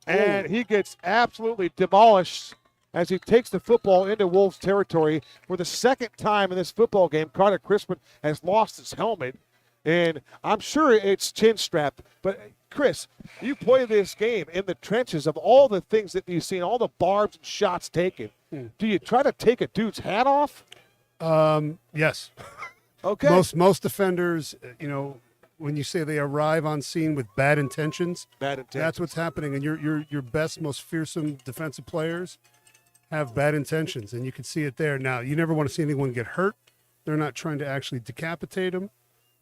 And he gets absolutely demolished as he takes the football into Wolves territory. For the second time in this football game, Carter Crispin has lost his helmet. And I'm sure it's chin strap. But, Chris, you play this game in the trenches of all the things that you've seen, all the barbs and shots taken. Do you try to take a dude's hat off? Yes. Okay. Most defenders, when you say they arrive on scene with bad intentions, Bad intent. that's what's happening. And your best, most fearsome defensive players have bad intentions, and you can see it there. Now, you never want to see anyone get hurt. They're not trying to actually decapitate him,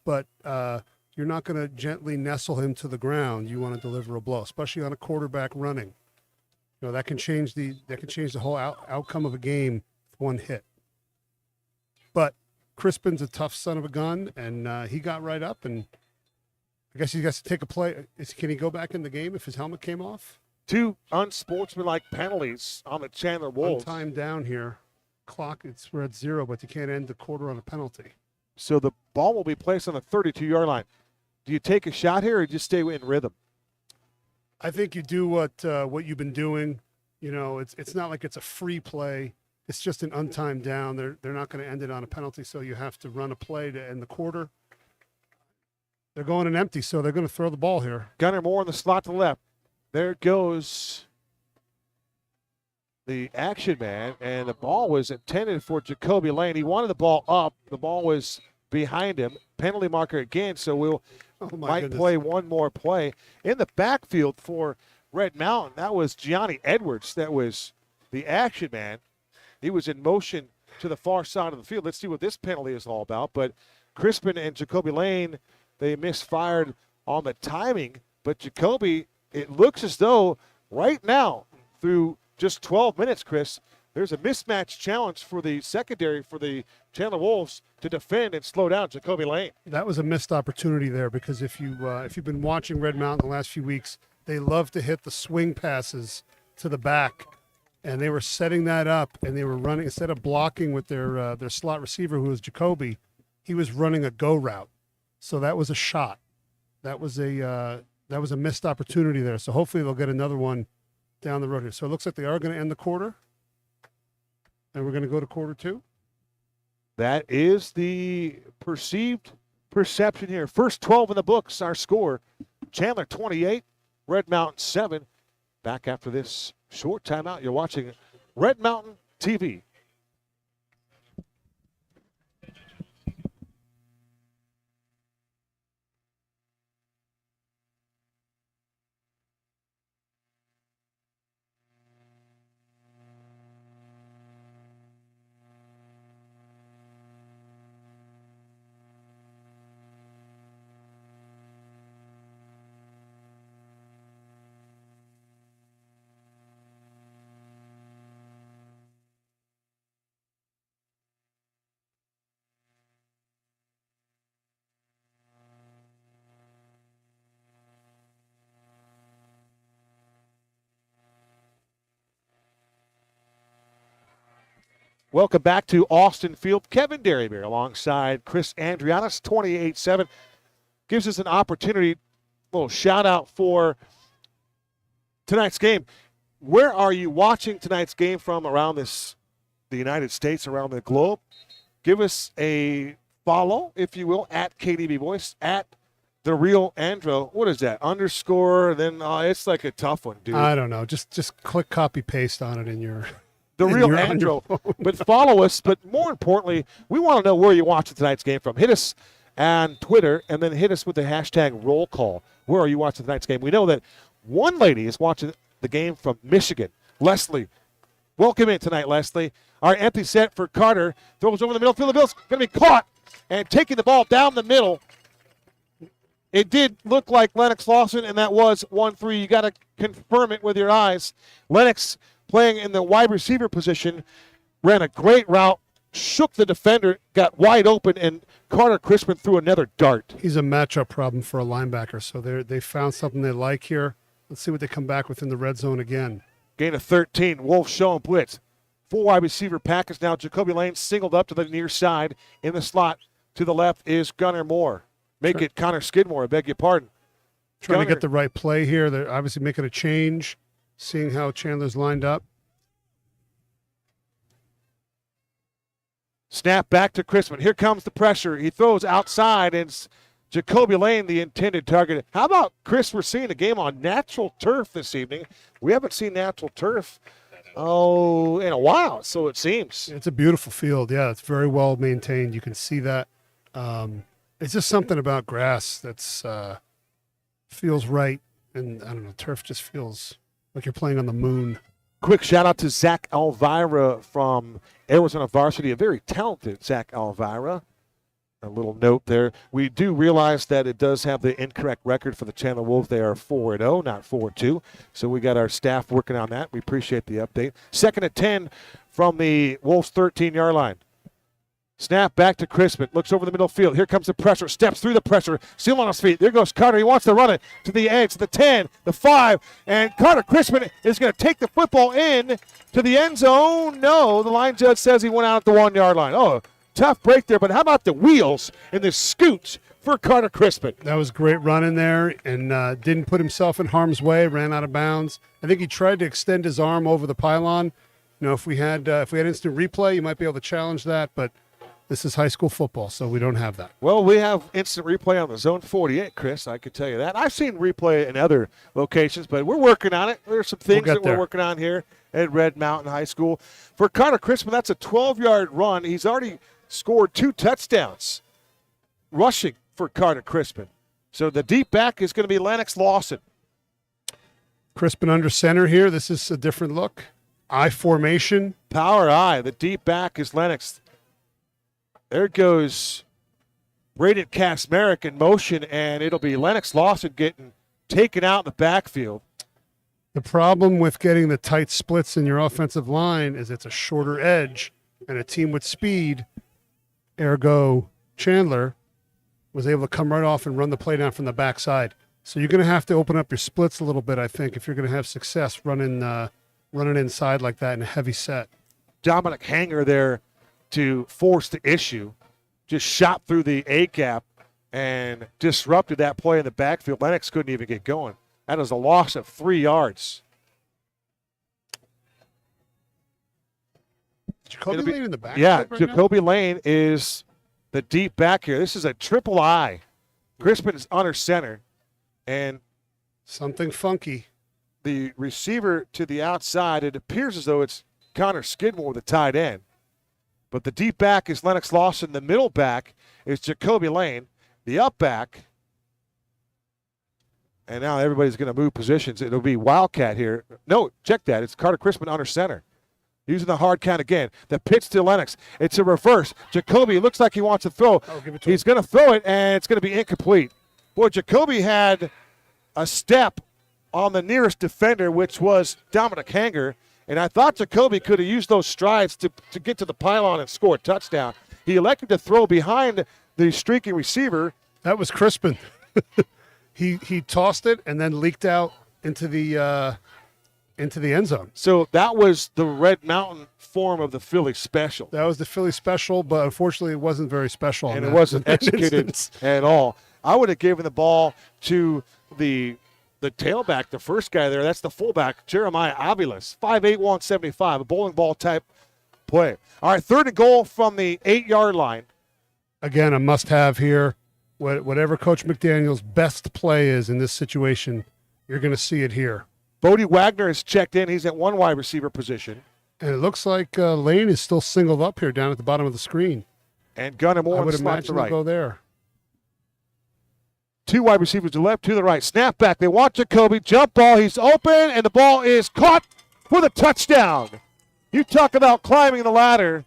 but you're not going to gently nestle him to the ground. You want to deliver a blow, especially on a quarterback running. That can change the whole outcome of a game with one hit. But Crispin's a tough son of a gun, and he got right up, and I guess he has to take a play. Can he go back in the game if his helmet came off? 2 unsportsmanlike penalties on the Chandler Wolves. One time down here. Clock, we're at 0, but you can't end the quarter on a penalty. So the ball will be placed on the 32-yard line. Do you take a shot here or just stay in rhythm? I think you do what you've been doing. It's not like it's a free play. It's just an untimed down. They're not going to end it on a penalty, so you have to run a play to end the quarter. They're going in empty, so they're going to throw the ball here. Gunnar Moore in the slot to the left. There goes the action man, and the ball was intended for Jacoby Lane. He wanted the ball up. The ball was behind him. Penalty marker again, so we'll might goodness. play one more play. In the backfield for Red Mountain, that was Gianni Edwards. That was the action man. He was in motion to the far side of the field. Let's see what this penalty is all about. But Crispin and Jacoby Lane, they misfired on the timing. But Jacoby, it looks as though right now, through just 12 minutes, Chris, there's a mismatch challenge for the secondary for the Chandler Wolves to defend and slow down Jacoby Lane. That was a missed opportunity there, because if you've been watching Red Mountain the last few weeks, they love to hit the swing passes to the back, and they were setting that up, and they were running, instead of blocking with their slot receiver, who was Jacoby, he was running a go route. So that was a shot. That was a missed opportunity there. So hopefully they'll get another one down the road here. So it looks like they are going to end the quarter, and we're going to go to quarter 2. That is the perceived perception here. First 12 in the books, our score. Chandler 28, Red Mountain 7. Back after this short timeout. You're watching Red Mountain TV. Welcome back to Austin Field. Kevin Derryberry alongside Chris Andrianis, 28-7. Gives us an opportunity, a little shout out for tonight's game. Where are you watching tonight's game from around the United States, around the globe? Give us a follow, if you will, at KDB Voice, at The Real Andro. What is that? Underscore, then it's like a tough one, dude. I don't know. Just click copy paste on it in your The Real Andro. But follow us. But more importantly, we want to know where you're watching tonight's game from. Hit us on Twitter and then hit us with the hashtag roll call. Where are you watching tonight's game? We know that one lady is watching the game from Michigan. Leslie, welcome in tonight, Leslie. Our empty set for Carter. Throws over the middle field. The Bills going to be caught and taking the ball down the middle. It did look like Lennox Lawson, and that was 1-3. You got to confirm it with your eyes. Lennox, playing in the wide receiver position, ran a great route, shook the defender, got wide open, and Carter Crispin threw another dart. He's a matchup problem for a linebacker, so they found something they like here. Let's see what they come back with in the red zone again. Gain of 13. Wolf showing blitz. 4 wide receiver package now. Jacoby Lane singled up to the near side. In the slot to the left is Gunnar Moore. Make it Connor Skidmore, I beg your pardon. Trying to get the right play here. They're obviously making a change, seeing how Chandler's lined up. Snap back to Crispin. Here comes the pressure. He throws outside, and it's Jacoby Lane, the intended target. How about, Chris, we're seeing a game on natural turf this evening. We haven't seen natural turf, in a while, so it seems. It's a beautiful field. Yeah, it's very well maintained. You can see that. It's just something about grass that's feels right. And, I don't know, turf just feels like you're playing on the moon. Quick shout out to Zach Elvira from Arizona Varsity, a very talented Zach Elvira. A little note there. We do realize that it does have the incorrect record for the Chandler Wolves. They are 4-0, not 4-2. So we got our staff working on that. We appreciate the update. 2nd and 10 from the Wolves' 13-yard line. Snap back to Crispin. Looks over the middle field. Here comes the pressure. Steps through the pressure. Still on his feet. There goes Carter. He wants to run it to the edge, the 10, the 5. And Carter Crispin is going to take the football in to the end zone. No, the line judge says he went out at the 1-yard line. Oh, tough break there. But how about the wheels and the scoots for Carter Crispin? That was a great run in there and didn't put himself in harm's way, ran out of bounds. I think he tried to extend his arm over the pylon. You know, if we had instant replay, you might be able to challenge that, but this is high school football, so we don't have that. Well, we have instant replay on the Zone 48, Chris. I can tell you that. I've seen replay in other locations, but we're working on it. There's some things that we're working on here at Red Mountain High School. For Carter Crispin, that's a 12-yard run. He's already scored 2 touchdowns rushing for Carter Crispin. So the deep back is going to be Lennox Lawson. Crispin under center here. This is a different look. I formation. Power I. The deep back is Lennox. There goes Braden Kasmerick in motion, and it'll be Lennox Lawson getting taken out in the backfield. The problem with getting the tight splits in your offensive line is it's a shorter edge, and a team with speed, ergo Chandler, was able to come right off and run the play down from the backside. So you're going to have to open up your splits a little bit, I think, if you're going to have success running inside like that in a heavy set. Dominic Hanger there to force the issue, just shot through the A-gap and disrupted that play in the backfield. Lennox couldn't even get going. That is a loss of 3 yards. Jacoby Lane in the back. Yeah, Jacoby Lane is the deep back here. This is a triple I. Crispin is under center. And something funky. the receiver to the outside. It appears as though it's Connor Skidmore, the tight end. But the deep back is Lennox Lawson. The middle back is Jacoby Lane. The up back, and now everybody's going to move positions. It'll be Wildcat here. No, check that. It's Carter Crispin under center. Using the hard count again. The pitch to Lennox. It's a reverse. Jacoby looks like he wants to throw. He's going to throw it, and it's going to be incomplete. Boy, Jacoby had a step on the nearest defender, which was Dominic Hanger, and I thought Jacoby could have used those strides to get to the pylon and score a touchdown. He elected to throw behind the streaking receiver. That was Crispin. He tossed it and then leaked out into the end zone. So that was the Red Mountain form of the Philly special. That was the Philly special, but unfortunately it wasn't very special. And it wasn't executed at all. I would have given the ball to the tailback, the first guy there. That's the fullback, Jeremiah Aviles, 5'8", 175, a bowling ball type play. All right, 3rd and goal from the 8-yard line. Again, a must-have here. Whatever Coach McDaniel's best play is in this situation, you're going to see it here. Bodie Wagner is checked in. He's at one wide receiver position. And it looks like Lane is still singled up here down at the bottom of the screen. And Gunnar Moore I would slot to imagine right. he'll go there. 2 wide receivers to the left, to the right. Snap back. They want Jacoby. Jump ball. He's open, and the ball is caught for the touchdown. You talk about climbing the ladder.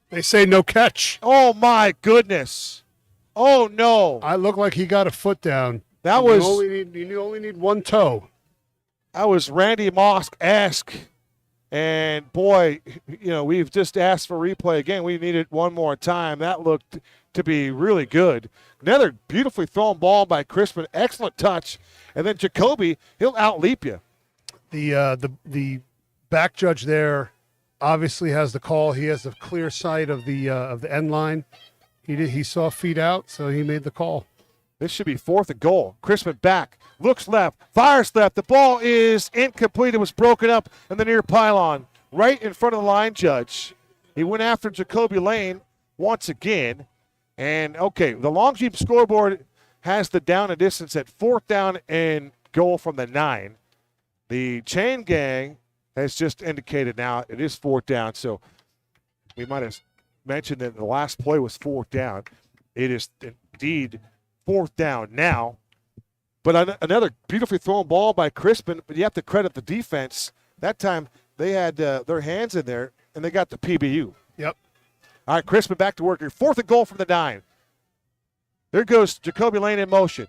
They say no catch. Oh, my goodness. Oh, no. I look like he got a foot down. That you was only need one toe. That was Randy Moss-esque. And, boy, we've just asked for replay again. We need it one more time. That looked to be really good. Another beautifully thrown ball by Crispin. Excellent touch. And then Jacoby, he'll outleap you. The back judge there obviously has the call. He has a clear sight of the end line. He saw feet out, so he made the call. This should be 4th and goal. Crispin back, looks left, fires left. The ball is incomplete. It was broken up in the near pylon, right in front of the line judge. He went after Jacoby Lane once again. And, okay, the Longview scoreboard has the down and distance at 4th down and goal from the 9. The chain gang has just indicated now it is 4th down, so we might have mentioned that the last play was 4th down. It is indeed 4th down now. But another beautifully thrown ball by Crispin, but you have to credit the defense. That time they had their hands in there, and they got the PBU. Yep. All right, Crispin back to work here. 4th and goal from the 9. There goes Jacoby Lane in motion.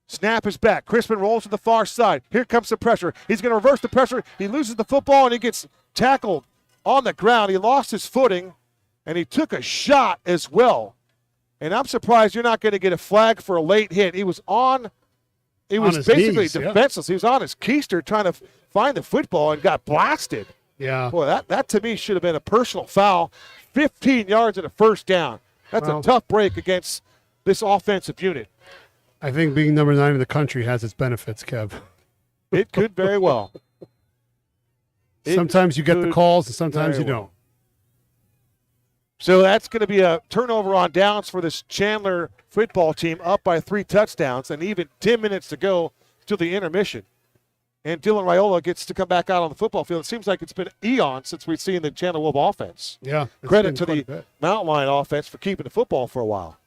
Snap is back. Crispin rolls to the far side. Here comes the pressure. He's going to reverse the pressure. He loses the football, and he gets tackled on the ground. He lost his footing, and he took a shot as well. And I'm surprised you're not going to get a flag for a late hit. He was basically knees, defenseless. Yeah. He was on his keister trying to find the football and got blasted. Yeah. Boy, that to me should have been a personal foul. 15 yards and a 1st down. That's a tough break against this offensive unit. I think being number 9 in the country has its benefits, Kev. It could very well. Sometimes you get the calls and sometimes you don't. So that's going to be a turnover on downs for this Chandler football team, up by 3 touchdowns, and even 10 minutes to go to the intermission. And Dylan Raiola gets to come back out on the football field. It seems like it's been eons since we've seen the Chandler Wolf offense. Yeah. Credit to the Mountain Lion offense for keeping the football for a while.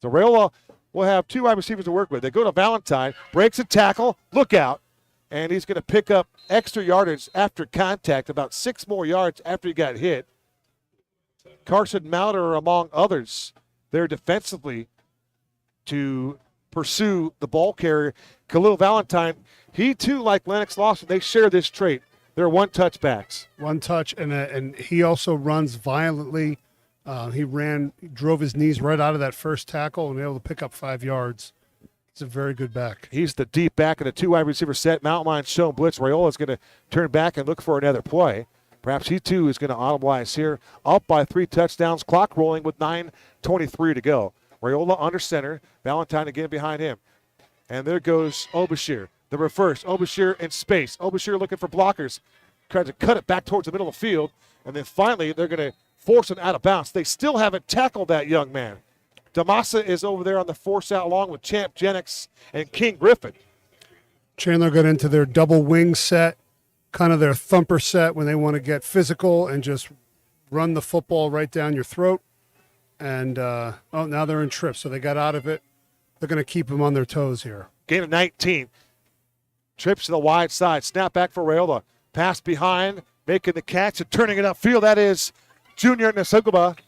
So Raiola will have 2 wide receivers to work with. They go to Valentine, breaks a tackle, look out, and he's going to pick up extra yardage after contact, about 6 more yards after he got hit. Carson Mauder, among others, there defensively to pursue the ball carrier. Khalil Valentine, he too, like Lennox Lawson, they share this trait. They're one-touch backs. One touch, and he also runs violently. He drove his knees right out of that first tackle and able to pick up 5 yards. He's a very good back. He's the deep back in a 2 wide receiver set. Mountain Lions show blitz. Raiola's going to turn back and look for another play. Perhaps he, too, is going to audibilize here. Up by 3 touchdowns. Clock rolling with 9:23 to go. Raiola under center. Valentine again behind him. And there goes Obashir. The reverse. Obashir in space. Obashir looking for blockers. Tries to cut it back towards the middle of the field. And then finally they're going to force him out of bounds. They still haven't tackled that young man. Damasa is over there on the force out along with Champ Jennings and King Griffin. Chandler got into their double wing set, kind of their thumper set when they want to get physical and just run the football right down your throat. And, now they're in trip, so they got out of it. They're going to keep them on their toes here. Gain of 19. Trips to the wide side. Snap back for Rayola. Pass behind, making the catch and turning it upfield. That is Junior Nasukuba.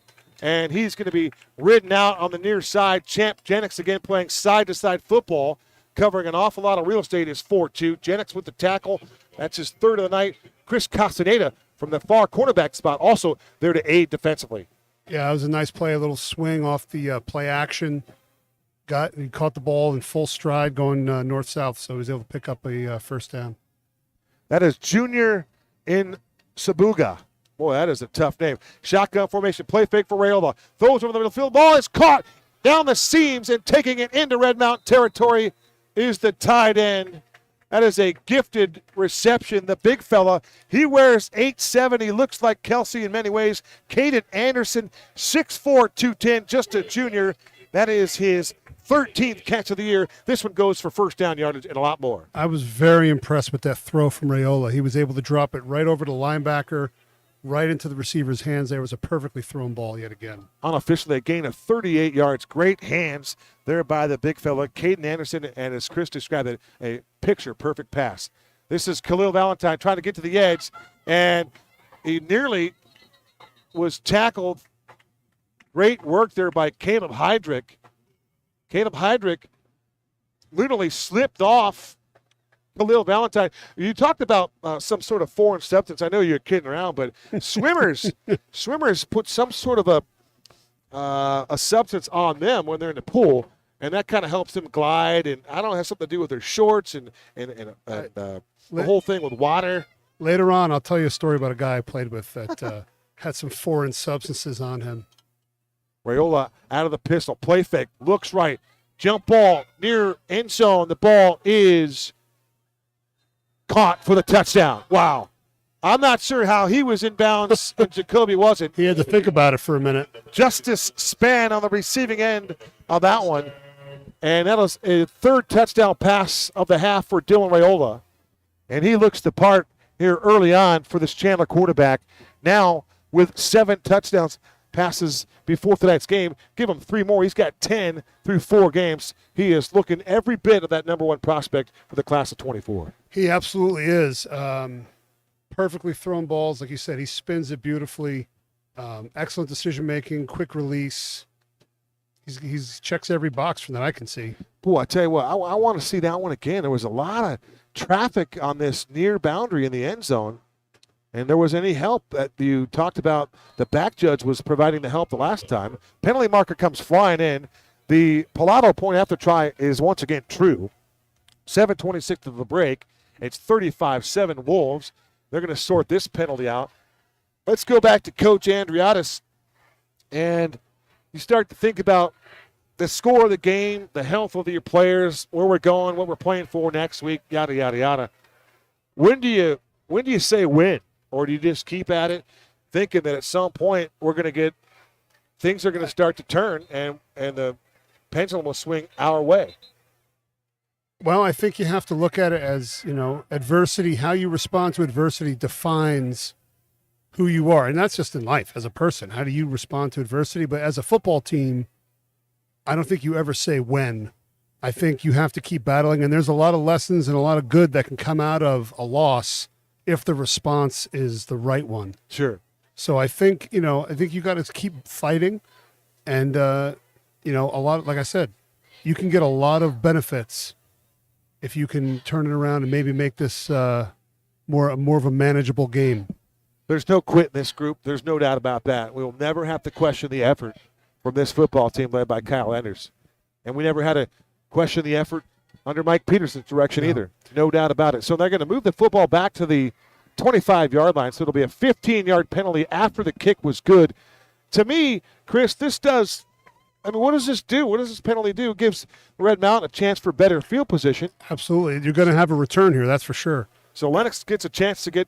And he's going to be ridden out on the near side. Champ Jennings again playing side-to-side football, covering an awful lot of real estate is 4-2. Jennings with the tackle. That's his third of the night. Chris Castaneda from the far cornerback spot also there to aid defensively. Yeah, it was a nice play, a little swing off the play action. He caught the ball in full stride going north-south, so he was able to pick up a first down. That is Junior in Sabuga. Boy, that is a tough name. Shotgun formation, play fake for Rayola. Throws over the middle field. Ball is caught down the seams and taking it into Red Mountain territory is the tight end. That is a gifted reception. The big fella, he wears 8'7". He looks like Kelsey in many ways. Caden Anderson, 6'4", 210, just a junior. That is his 13th catch of the year. This one goes for first down yardage and a lot more. I was very impressed with that throw from Rayola. He was able to drop it right over the linebacker, right into the receiver's hands. There was a perfectly thrown ball yet again. Unofficially, a gain of 38 yards. Great hands there by the big fella, Caden Anderson, and as Chris described it, a picture-perfect pass. This is Khalil Valentine trying to get to the edge, and he nearly was tackled. Great work there by Caleb Heydrich. Caleb Heydrich literally slipped off Khalil Valentine. You talked about some sort of foreign substance. I know you're kidding around, but swimmers put some sort of a substance on them when they're in the pool, and that kind of helps them glide. And I don't know, it has something to do with their shorts and the whole thing with water. Later on, I'll tell you a story about a guy I played with that had some foreign substances on him. Rayola out of the pistol, play fake, looks right, jump ball near end zone. The ball is caught for the touchdown. Wow. I'm not sure how he was in bounds and Jacoby wasn't. He had to think about it for a minute. Justice Span on the receiving end of that one. And that was a third touchdown pass of the half for Dylan Rayola. And he looks the part here early on for this Chandler quarterback. Now with 7 touchdowns passes before tonight's game. Give him 3 more. He's got 10 through 4 games. He is looking every bit of that number 1 prospect for the class of 24. He absolutely is. Perfectly thrown balls. Like you said, he spins it beautifully. Excellent decision-making, quick release. He's checks every box from that I can see. Boy, I tell you what, I want to see that one again. There was a lot of traffic on this near boundary in the end zone. And there was any help that you talked about. The back judge was providing the help the last time. Penalty marker comes flying in. The Pilato point after try is once again true. 7:26 to the break. It's 35-7 Wolves. They're going to sort this penalty out. Let's go back to Coach Andriotis. And you start to think about the score of the game, the health of your players, where we're going, what we're playing for next week, yada, yada, yada. When do you say win? Or do you just keep at it, thinking that at some point we're going to get things are going to start to turn and the pendulum will swing our way? Well, I think you have to look at it as, adversity. How you respond to adversity defines who you are. And that's just in life as a person. How do you respond to adversity? But as a football team, I don't think you ever say when. I think you have to keep battling. And there's a lot of lessons and a lot of good that can come out of a loss if the response is the right one. Sure. So I think you got to keep fighting. And, a lot, like I said, you can get a lot of benefits if you can turn it around and maybe make this more of a manageable game. There's no quit in this group. There's no doubt about that. We will never have to question the effort from this football team led by Kyle Enders. And we never had to question the effort under Mike Peterson's direction either. No doubt about it. So they're going to move the football back to the 25-yard line. So it'll be a 15-yard penalty after the kick was good. To me, Chris, what does this do? What does this penalty do? It gives Red Mountain a chance for better field position. Absolutely. You're going to have a return here, that's for sure. So Lennox gets a chance to get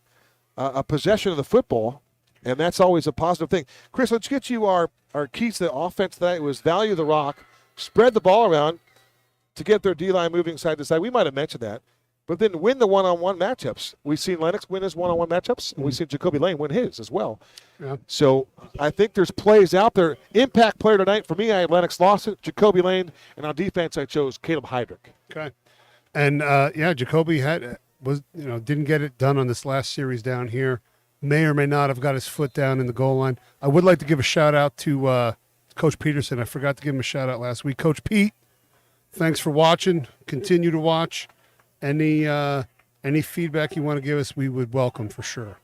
a possession of the football, and that's always a positive thing. Chris, let's get you our keys to the offense tonight. It was value the rock, spread the ball around to get their D-line moving side to side. We might have mentioned that. but then win the one-on-one matchups. We've seen Lennox win his one-on-one matchups, and we've seen Jacoby Lane win his as well. Yeah. So I think there's plays out there. Impact player tonight, for me, I had Lennox Lawson, Jacoby Lane, and on defense I chose Caleb Heydrich. Okay. And, Jacoby didn't get it done on this last series down here. May or may not have got his foot down in the goal line. I would like to give a shout-out to Coach Peterson. I forgot to give him a shout-out last week. Coach Pete, thanks for watching. Continue to watch. Any feedback you want to give us, we would welcome for sure.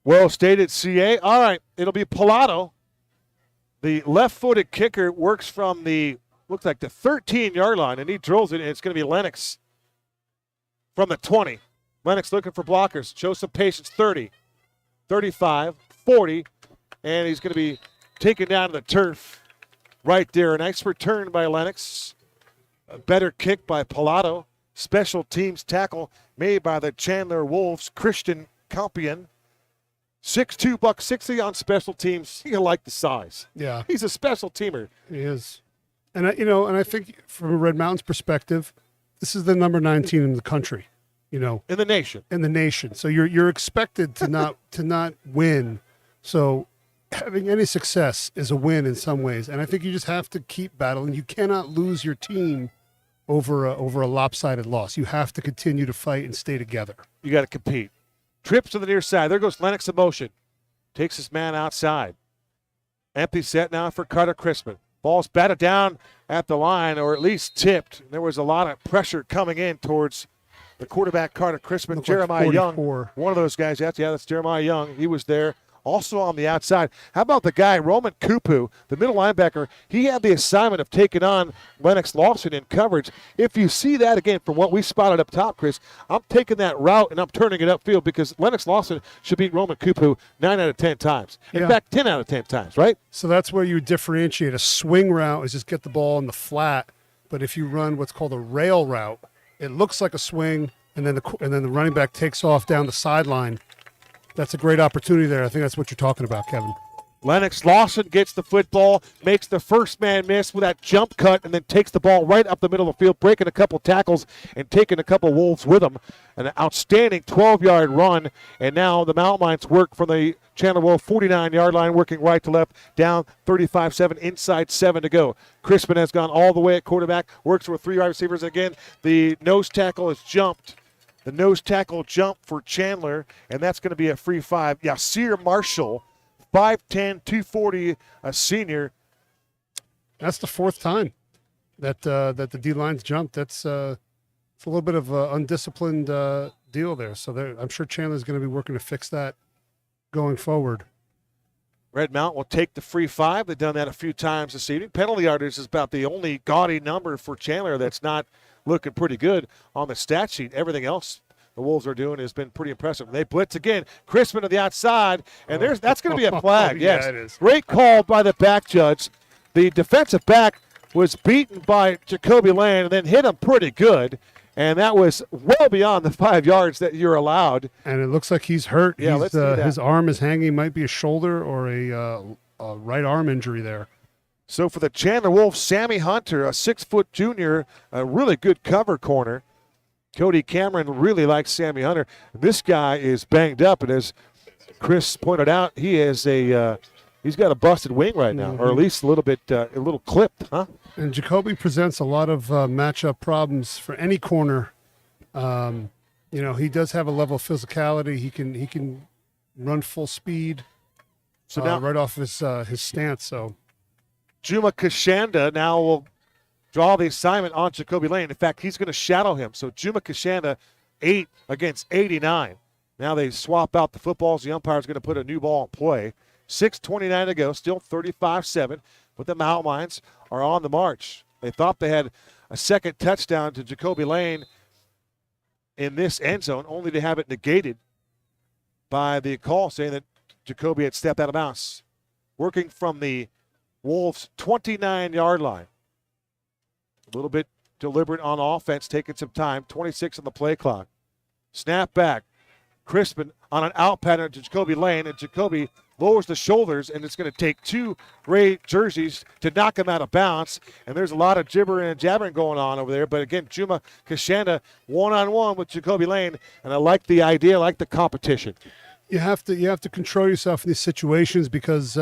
Well stated, CA. All right, it'll be Pilato. The left-footed kicker works from looks like the 13-yard line, and he drills it, and it's going to be Lennox from the 20. Lennox looking for blockers. Show some patience. 30, 35, 40, and he's going to be taken down to the turf right there. A nice return by Lennox. A better kick by Pilato. Special teams tackle made by the Chandler Wolves, Christian Campion. 6'2", $160 on special teams. You like the size. Yeah. He's a special teamer. He is. And I think from a Red Mountains perspective, this is the number 19 in the country, In the nation. In the nation. So you're expected to not win. So having any success is a win in some ways. And I think you just have to keep battling. You cannot lose your team over a lopsided loss. You have to continue to fight and stay together. You got to compete. Trips to the near side. There goes Lennox in motion. Takes his man outside. Empty set now for Carter Crispin. Ball's batted down at the line, or at least tipped. There was a lot of pressure coming in towards the quarterback, Carter Crispin. Jeremiah Young, one of those guys. That's Jeremiah Young. He was there. Also on the outside. How about the guy, Roman Kupu, the middle linebacker? He had the assignment of taking on Lennox Lawson in coverage. If you see that again from what we spotted up top, Chris, I'm taking that route and I'm turning it upfield because Lennox Lawson should beat Roman Kupu 9 out of 10 times. In fact, 10 out of 10 times, right? So that's where you differentiate. A swing route is just get the ball in the flat. But if you run what's called a rail route, it looks like a swing, and then the running back takes off down the sideline. That's a great opportunity there. I think that's what you're talking about, Kevin. Lennox Lawson gets the football, makes the first man miss with that jump cut, and then takes the ball right up the middle of the field, breaking a couple tackles and taking a couple Wolves with him. An outstanding 12-yard run, and now the Mountain Lions work from the Chandler Wolf 49-yard line, working right to left, down 35-7, inside 7 to go. Crispin has gone all the way at quarterback, works with 3 wide receivers again. The nose tackle has jumped. The nose tackle jump for Chandler, and that's going to be a free 5. Yasir Marshall, 5'10", 240, a senior. That's the 4th time that the D-line's jumped. It's a little bit of an undisciplined deal there. So I'm sure Chandler's going to be working to fix that going forward. Red Mountain will take the free 5. They've done that a few times this evening. Penalty yardage is about the only gaudy number for Chandler that's not looking pretty good on the stat sheet. Everything else the Wolves are doing has been pretty impressive. They blitz again. Crispin to the outside, and that's going to be a flag. Yes, it is. Great call by the back judge. The defensive back was beaten by Jacoby Lane and then hit him pretty good, and that was well beyond the 5 yards that you're allowed. And it looks like he's hurt. Yeah, let's see that. His arm is hanging. Might be a shoulder or a right arm injury there. So for the Chandler Wolves, Sammy Hunter, a 6-foot junior, a really good cover corner. Cody Cameron really likes Sammy Hunter. This guy is banged up, and as Chris pointed out, he's got a busted wing right now, or at least a little clipped, huh? And Jacoby presents a lot of matchup problems for any corner. He does have a level of physicality. He can run full speed. So now, right off his stance. So Juma Kashanda now will draw the assignment on Jacoby Lane. In fact, he's going to shadow him. So Juma Kashanda, 8 against 89. Now they swap out the footballs. The umpire's going to put a new ball in play. 6:29 to go, still 35-7, but the Mountain Lions are on the march. They thought they had a second touchdown to Jacoby Lane in this end zone, only to have it negated by the call saying that Jacoby had stepped out of bounds. Working from the Wolves' 29-yard line. A little bit deliberate on offense, taking some time. 26 on the play clock. Snap back. Crispin on an out pattern to Jacoby Lane, and Jacoby lowers the shoulders, and it's going to take two Ray jerseys to knock him out of bounds. And there's a lot of gibbering and jabbering going on over there. But again, Juma Kashanda one-on-one with Jacoby Lane, and I like the idea, I like the competition. You have to control yourself in these situations because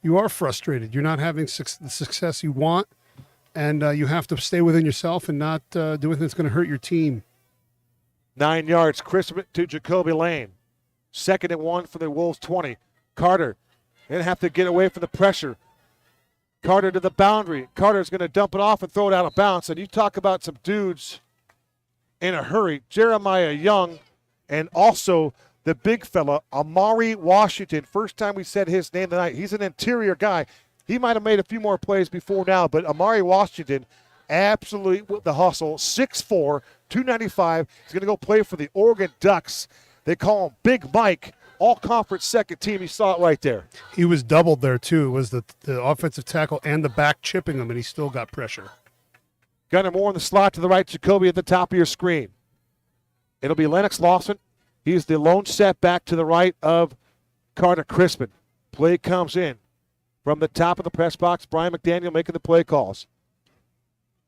you are frustrated. You're not having the success you want, and you have to stay within yourself and not do anything that's going to hurt your team. 9 yards, Crispin to Jacoby Lane. 2nd and 1 for the Wolves 20. Carter didn't have to get away from the pressure. Carter to the boundary. Carter's going to dump it off and throw it out of bounds. And you talk about some dudes in a hurry. Jeremiah Young and also the big fella, Amari Washington. First time we said his name tonight. He's an interior guy. He might have made a few more plays before now, but Amari Washington, absolutely with the hustle. 6'4", 295. He's going to go play for the Oregon Ducks. They call him Big Mike. All-conference second team. You saw it right there. He was doubled there, too. It was the offensive tackle and the back chipping him, and he still got pressure. Gunnar Moore in the slot to the right. Jacoby at the top of your screen. It'll be Lennox Lawson. He's the lone setback to the right of Carter Crispin. Play comes in from the top of the press box. Brian McDaniel making the play calls.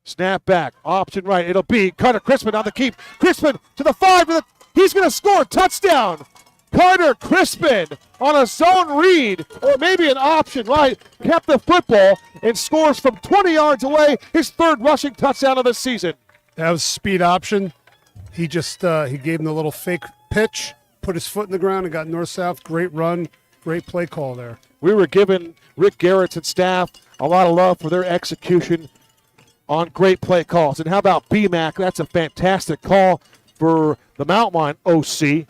Snap back. Option right. It'll be Carter Crispin on the keep. Crispin to the 5. He's going to score. Touchdown. Carter Crispin on a zone read, or maybe an option right, kept the football and scores from 20 yards away, his 3rd rushing touchdown of the season. That was speed option. He just he gave him the little fake pitch, put his foot in the ground, and got north-south. Great run, great play call there. We were giving Rick Garrett's and staff a lot of love for their execution on great play calls. And how about BMAC? That's a fantastic call for the Mountain Lion OC.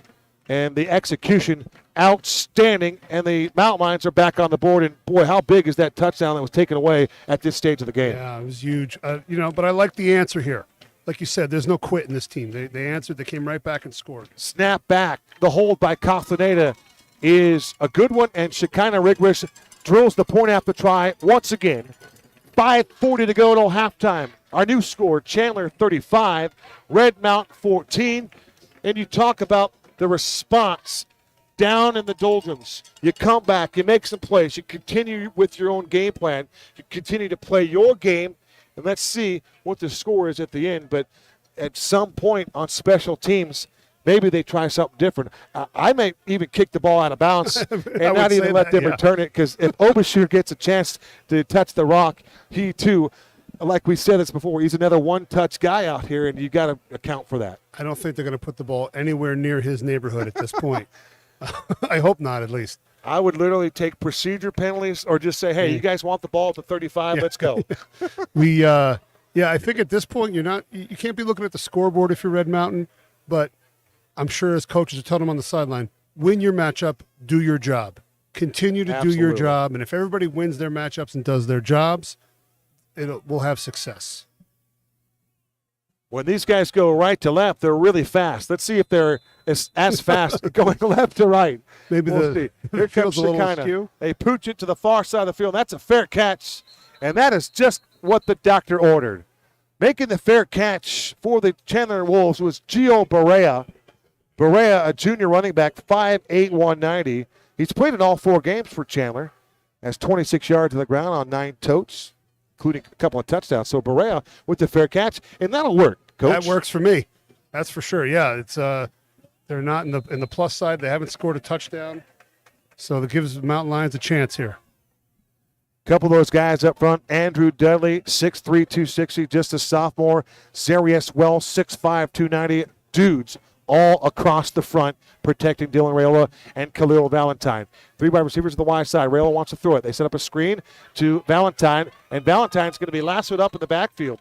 And the execution, outstanding. And the Mountain Lions are back on the board. And, boy, how big is that touchdown that was taken away at this stage of the game? Yeah, it was huge. But I like the answer here. Like you said, there's no quit in this team. They answered. They came right back and scored. Snap back. The hold by Castaneda is a good one. And Shekinah Rigwish drills the point after try once again. 5:40 to go till halftime. Our new score, Chandler 35, Red Mount 14. And you talk about the response down in the doldrums. You come back, you make some plays, you continue with your own game plan, you continue to play your game, and let's see what the score is at the end. But at some point on special teams, maybe they try something different. I may even kick the ball out of bounds and not even let them return it, because if Obasher gets a chance to touch the rock, he too, like we said this before, he's another one-touch guy out here, and you got to account for that. I don't think they're going to put the ball anywhere near his neighborhood at this point. I hope not, at least. I would literally take procedure penalties or just say, hey, you guys want the ball at the 35, let's go. I think at this point you can't be looking at the scoreboard if you're Red Mountain, but I'm sure as coaches are telling them on the sideline, win your matchup, do your job. Continue to do your job, and if everybody wins their matchups and does their jobs, we'll have success. When these guys go right to left, they're really fast. Let's see if they're as fast going left to right. Maybe we'll see. Here comes Shekinah. They pooch it to the far side of the field. That's a fair catch, and that is just what the doctor ordered. Making the fair catch for the Chandler Wolves was Gio Barea. Barea, a junior running back, 5'8", 190. He's played in all 4 games for Chandler. Has 26 yards to the ground on 9 totes, including a couple of touchdowns. So Barea with the fair catch, and that'll work, Coach. That works for me. That's for sure. Yeah, it's they're not in the plus side. They haven't scored a touchdown, so that gives the Mountain Lions a chance here. A couple of those guys up front. Andrew Dudley, 6'3", 260, just a sophomore. Zarius Wells, 6'5", 290. Dudes all across the front, protecting Dylan Rayola and Khalil Valentine. 3 wide receivers to the wide side. Rayola wants to throw it. They set up a screen to Valentine, and Valentine's going to be lassoed up in the backfield.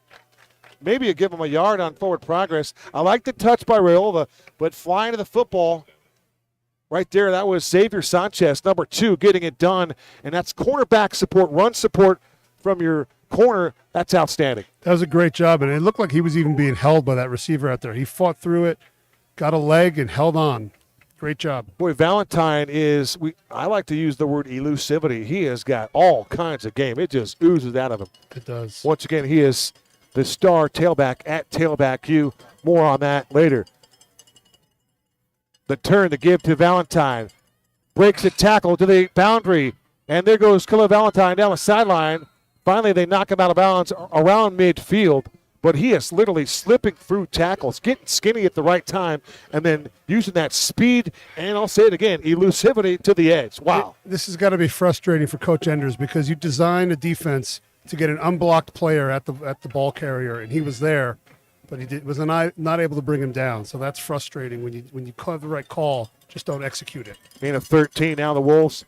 Maybe you give him a yard on forward progress. I like the touch by Rayola, but flying to the football right there, that was Xavier Sanchez, number 2, getting it done, and that's cornerback support, run support from your corner. That's outstanding. That was a great job, and it looked like he was even being held by that receiver out there. He fought through it, got a leg, and held on. Great job. Boy, Valentine is, I like to use the word elusivity. He has got all kinds of game. It just oozes out of him. It does. Once again, he is the star tailback at Tailback U. More on that later. The turn to give to Valentine. breaks a tackle to the boundary, and there goes Khalil Valentine down the sideline. Finally, they knock him out of bounds around midfield, but he is literally slipping through tackles, getting skinny at the right time, and then using that speed, and I'll say it again, elusivity to the edge. Wow. This has got to be frustrating for Coach Enders because you design a defense to get an unblocked player at the ball carrier, and he was there, but was not able to bring him down. So that's frustrating when you have the right call, just don't execute it. Gain of 13 now. The Wolves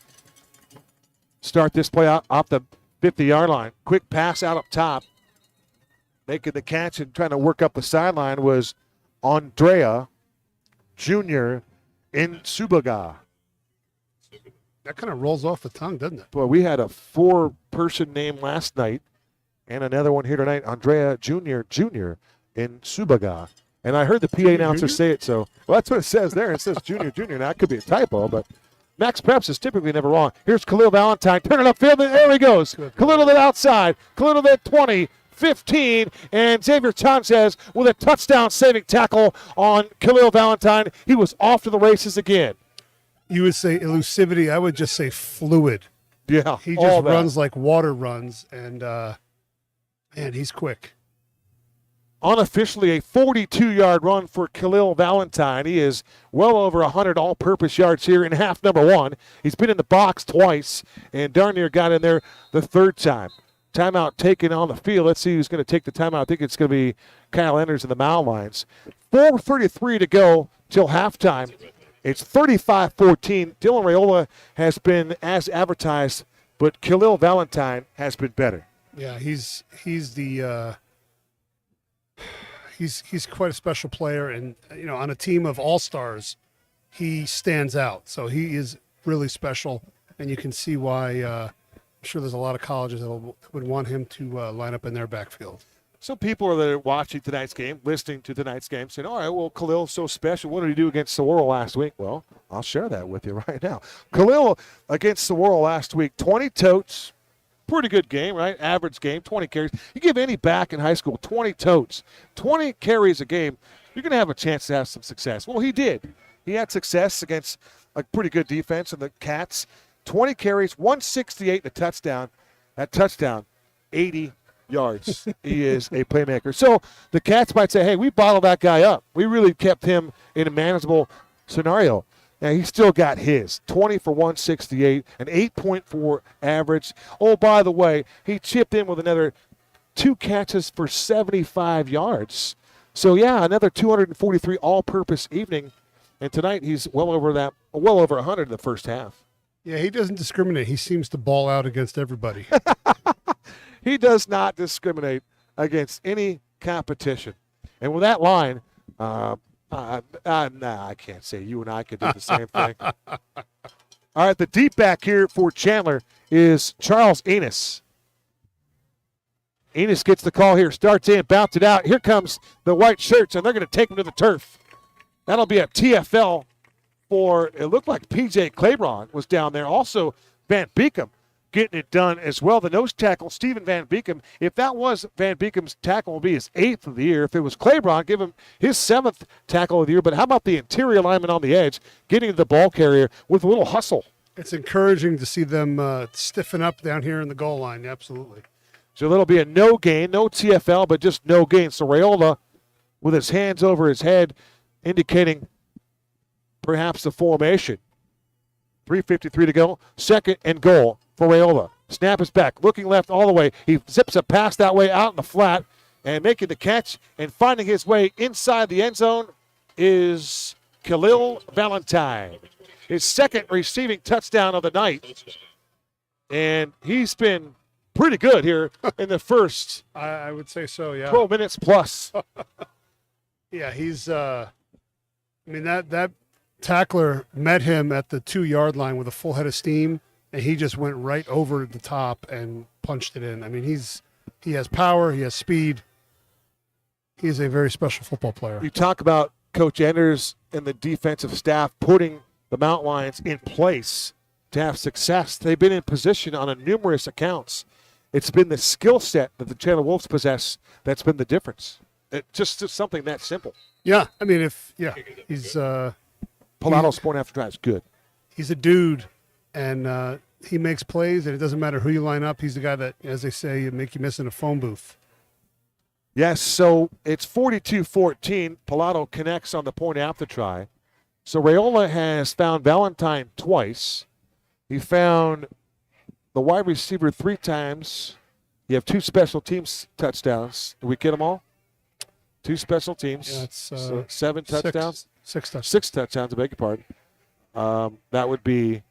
start this play out off the 50-yard line. Quick pass out up top. Making the catch and trying to work up the sideline was Andrea Jr. in Subaga. That kind of rolls off the tongue, doesn't it? Boy, we had a 4-person name last night and another one here tonight, Andrea Jr. in Subaga. And I heard the PA announcer say it, so well, that's what it says there. It says Junior. Now, it could be a typo, but Max Preps is typically never wrong. Here's Khalil Valentine turning upfield, and there he goes. Khalil to the outside. Khalil to the 20, 15, and Xavier Sanchez with a touchdown-saving tackle on Khalil Valentine. He was off to the races again. You would say elusivity. I would just say fluid. Yeah, he just runs like water runs, and man, he's quick. Unofficially a 42-yard run for Khalil Valentine. He is well over 100 all-purpose yards here in half number one. He's been in the box twice, and darn near got in there the third time. Timeout taken on the field. Let's see who's going to take the timeout. I think it's going to be Kyle Enders in the mound lines. 4:33 to go till halftime. It's 35-14. Dylan Raiola has been as advertised, but Khalil Valentine has been better. Yeah, he's quite a special player, and on a team of all-stars, he stands out. So he is really special, and you can see why. I'm sure there's a lot of colleges that would want him to line up in their backfield. Some people that are watching tonight's game, listening to tonight's game, saying, all right, well, Khalil's so special. What did he do against Saguaro last week? Well, I'll share that with you right now. Khalil against Saguaro last week, 20 totes. Pretty good game, right? Average game, 20 carries. You give any back in high school 20 totes, 20 carries a game, you're going to have a chance to have some success. Well, he did. He had success against a pretty good defense in the Cats. 20 carries, 168 and a touchdown. That touchdown, 80 yards. He is a playmaker. So the Cats might say, hey, we bottled that guy up. We really kept him in a manageable scenario. Now, he still got his 20 for 168, an 8.4 average. Oh, by the way, he chipped in with another 2 catches for 75 yards. So, yeah, another 243 all-purpose evening. And tonight he's well over 100 in the first half. Yeah, he doesn't discriminate. He seems to ball out against everybody. He does not discriminate against any competition. And with that line, nah, I can't say you and I could do the same thing. All right, the deep back here for Chandler is Charles Enos. Enos gets the call here, starts in, bounced it out. Here comes the white shirts, and they're going to take him to the turf. That'll be a TFL for, it looked like P.J. Claybron was down there. Also, Van Beekem getting it done as well. The nose tackle, Stephen Van Beekem. If that was Van Beekem's tackle, it would be his 8th of the year. If it was Claybron, give him his 7th tackle of the year. But how about the interior lineman on the edge, getting to the ball carrier with a little hustle? It's encouraging to see them stiffen up down here in the goal line. Absolutely. So that'll be a no gain, no TFL, but just no gain. So Raiola with his hands over his head, indicating perhaps the formation. 3:53 to go. 2nd and goal for Raiola. Snap is back, looking left all the way. He zips a pass that way out in the flat, and making the catch and finding his way inside the end zone is Khalil Valentine. His 2nd receiving touchdown of the night. And he's been pretty good here in the first I would say so, yeah. 12 minutes plus. Yeah, he's that tackler met him at the 2-yard line with a full head of steam, and he just went right over the top and punched it in. I mean, he has power, he has speed. He is a very special football player. You talk about Coach Enders and the defensive staff putting the Mountain Lions in place to have success. They've been in position on numerous accounts. It's been the skill set that the Chandler Wolves possess that's been the difference. It's just something that simple. Yeah, I mean, he's Pilato's 4.5 drives, good. he's a dude, and he makes plays, and it doesn't matter who you line up. He's the guy that, as they say, make you miss in a phone booth. Yes, so it's 42-14. Pilato connects on the point after try. So Raiola has found Valentine twice. He found the wide receiver 3 times. You have 2 special teams touchdowns. Did we get them all? 2 special teams. Yeah, it's, so 7 touchdowns? 6 touchdowns. 6 touchdowns, I beg your pardon. That would be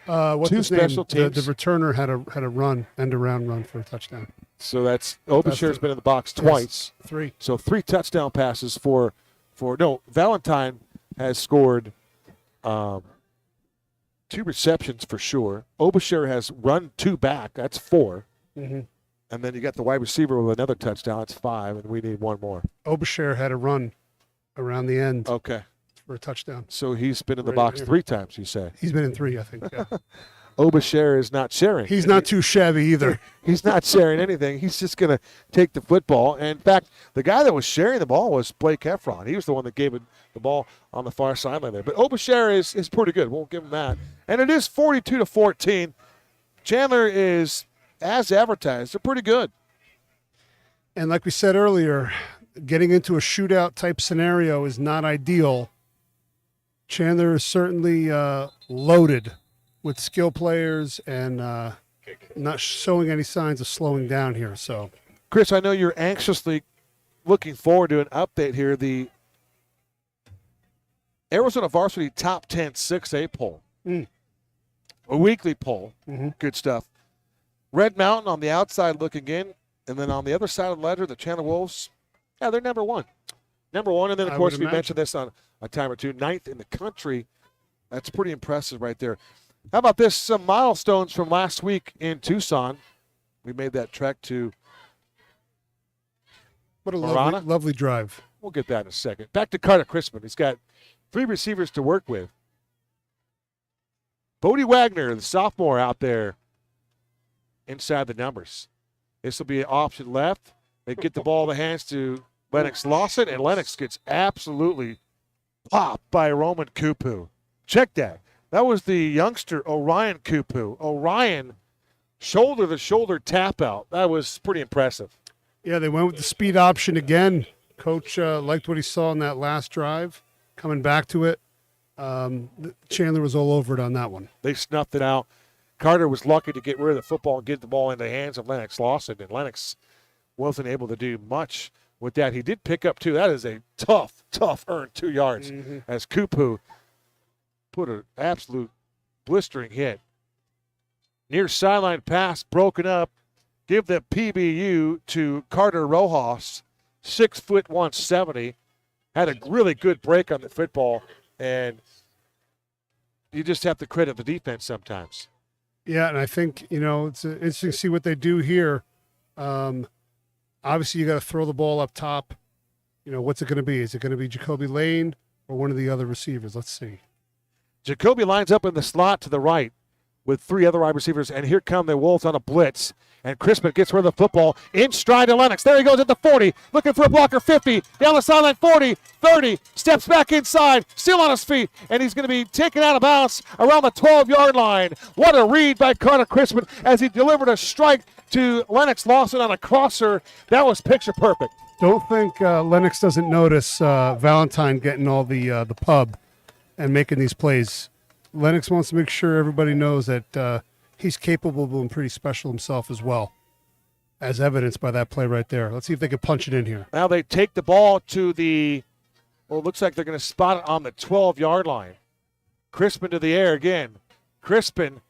what's 2 his special name? teams. The returner had a run, end-around run for a touchdown. So that's Obasher's been in the box twice. Yes, 3. So 3 touchdown passes for Valentine has scored 2 receptions for sure. Obasher has run 2 back. That's 4. Mm-hmm. And then you got the wide receiver with another touchdown. That's 5, and we need 1 more. Obasher had a run around the end Okay. for a touchdown. So he's been in the Right box here. 3 times, you say. He's been in 3, I think. Yeah. Obasher is not sharing. He's not too shabby either. He's not sharing anything. He's just going to take the football. And in fact, the guy that was sharing the ball was Blake Heffron. He was the one that gave it the ball on the far sideline there. But Obasher is pretty good. We'll give him that. And it is 42-14. Chandler is, as advertised, they're pretty good. And like we said earlier, getting into a shootout type scenario is not ideal. Chandler is certainly loaded with skill players and not showing any signs of slowing down here. So, Chris, I know you're anxiously looking forward to an update here. The Arizona Varsity Top 10 6A poll. A weekly poll. Mm-hmm. Good stuff. Red Mountain on the outside looking in, and then on the other side of the ledger, the Chandler Wolves, yeah, they're number 1. Number 1, and then, of course, we mentioned this on a time or two, 9th in the country. That's pretty impressive right there. How about this? Some milestones from last week in Tucson. We made that trek to what a Marana. lovely drive. We'll get that in a second. Back to Carter Crispin. He's got 3 receivers to work with. Bodie Wagner, the sophomore, out there inside the numbers. This will be an option left. They get the ball in the hands to Lennox Lawson, and Lennox gets absolutely popped by Roman Kupu. Check that. That was the youngster Orion Kupu. Orion, shoulder-to-shoulder tap out. That was pretty impressive. Yeah, they went with the speed option again. Coach liked what he saw on that last drive. Coming back to it, Chandler was all over it on that one. They snuffed it out. Carter was lucky to get rid of the football and get the ball in the hands of Lennox Lawson, and Lennox wasn't able to do much with that. He did pick up 2. That is a tough earned 2 yards as Kupu put an absolute blistering hit. Near sideline pass broken up. Give the PBU to Carter Rojas, 6', 170. Had a really good break on the football, and you just have to credit the defense sometimes. Yeah, and I think, it's interesting to see what they do here. Obviously, you got to throw the ball up top. What's it going to be? Is it going to be Jacoby Lane or one of the other receivers? Let's see. Jacoby lines up in the slot to the right with 3 other wide receivers, and here come the Wolves on a blitz. And Crispin gets rid of the football in stride to Lennox. There he goes at the 40, looking for a blocker, 50, down the sideline, 40, 30, steps back inside, still on his feet, and he's going to be taken out of bounds around the 12-yard line. What a read by Carter Crispin as he delivered a strike to Lennox Lawson on a crosser. That was picture perfect. Don't think Lennox doesn't notice Valentine getting all the pub and making these plays. Lennox wants to make sure everybody knows that he's capable of being pretty special himself as well, as evidenced by that play right there. Let's see if they can punch it in here. Now they take the ball to it looks like they're going to spot it on the 12-yard line. Crispin to the air again. Crispin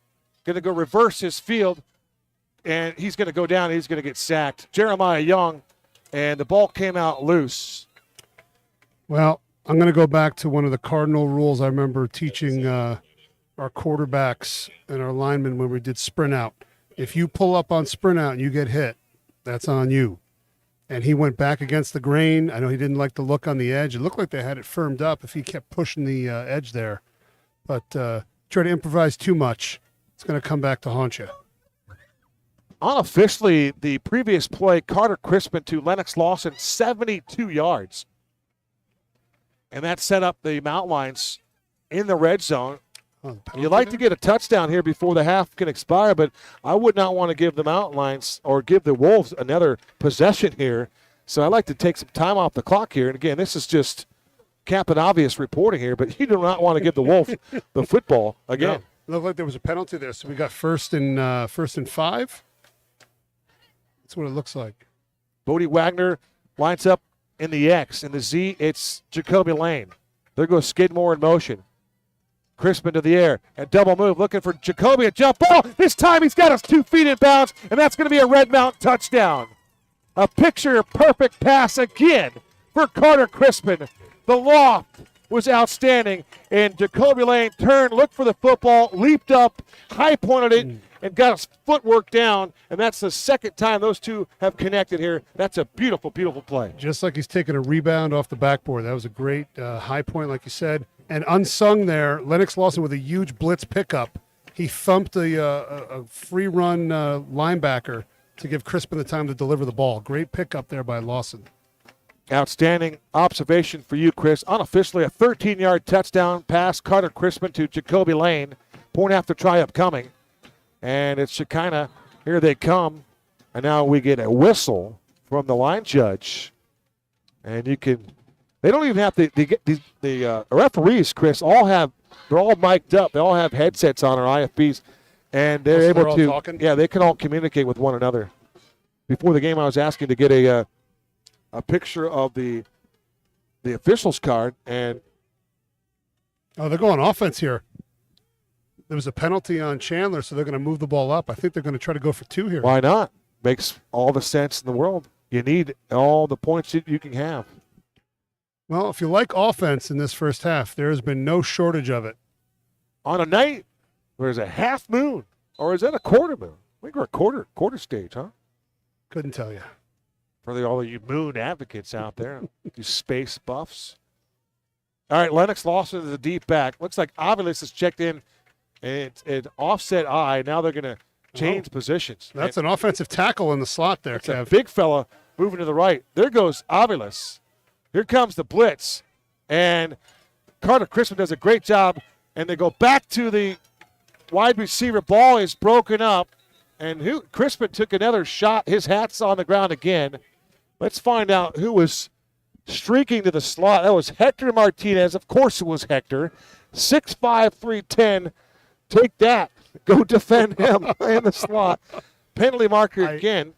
going to go reverse his field, and he's going to go down. He's going to get sacked. Jeremiah Young, and the ball came out loose. Well, I'm going to go back to one of the cardinal rules I remember teaching our quarterbacks and our linemen when we did sprint out. If you pull up on sprint out and you get hit, that's on you. And he went back against the grain. I know he didn't like the look on the edge. It looked like they had it firmed up if he kept pushing the edge there. But try to improvise too much, it's going to come back to haunt you. Unofficially, the previous play, Carter Crispin to Lennox Lawson, 72 yards. And that set up the Mountain Lions in the red zone. Oh, You like to get a touchdown here before the half can expire, but I would not want to give the Mountain Lions or give the Wolves another possession here. So I like to take some time off the clock here. And again, this is just Captain Obvious reporting here, but you do not want to give the Wolves the football again. No, it looked like there was a penalty there, so we got first and 5. That's what it looks like. Bodie Wagner lines up in the X. In the Z, it's Jacoby Lane. There goes Skidmore in motion. Crispin to the air. A double move looking for Jacoby. A jump ball. This time he's got us 2 feet in bounds, and that's going to be a Red Mountain touchdown. A picture-perfect pass again for Carter Crispin. The loft was outstanding, and Jacoby Lane turned, looked for the football, leaped up, high-pointed it, and got his footwork down, and that's the second time those two have connected here. That's a beautiful, beautiful play. Just like he's taking a rebound off the backboard. That was a great high point, like you said. And unsung there, Lennox Lawson with a huge blitz pickup. He thumped a free run linebacker to give Crispin the time to deliver the ball. Great pickup there by Lawson. Outstanding observation for you, Chris. Unofficially, a 13-yard touchdown pass, Carter Crispin to Jacoby Lane. Point after try upcoming. And it's Shekinah. Here they come. And now we get a whistle from the line judge. And you can, they don't even have to, the referees, Chris, they're all mic'd up. They all have headsets on, our IFBs. And they're able to, talking? Yeah, they can all communicate with one another. Before the game, I was asking to get a picture of the officials card. And oh, they're going offense here. There was a penalty on Chandler, so they're going to move the ball up. I think they're going to try to go for 2 here. why not? Makes all the sense in the world. You need all the points that you can have. Well, if you like offense in this first half, there has been no shortage of it. On a night where there's a half moon, or is that a quarter moon? I think we're a quarter stage, huh? Couldn't tell you. For all of you moon advocates out there, you space buffs. All right, Lennox Lawson is a deep back. Looks like Aviles is checked in. It's an offset eye. Now they're going to change positions. That's an offensive tackle in the slot there, It's Kev. a big fella moving to the right. There goes Aviles. Here comes the blitz. And Carter Crispin does a great job. And they go back to the wide receiver. Ball is broken up. And Crispin took another shot. His hat's on the ground again. Let's find out who was streaking to the slot. That was Hector Martinez. Of course it was Hector. 6'5", 310. Take that. Go defend him in the slot. Penalty marker again.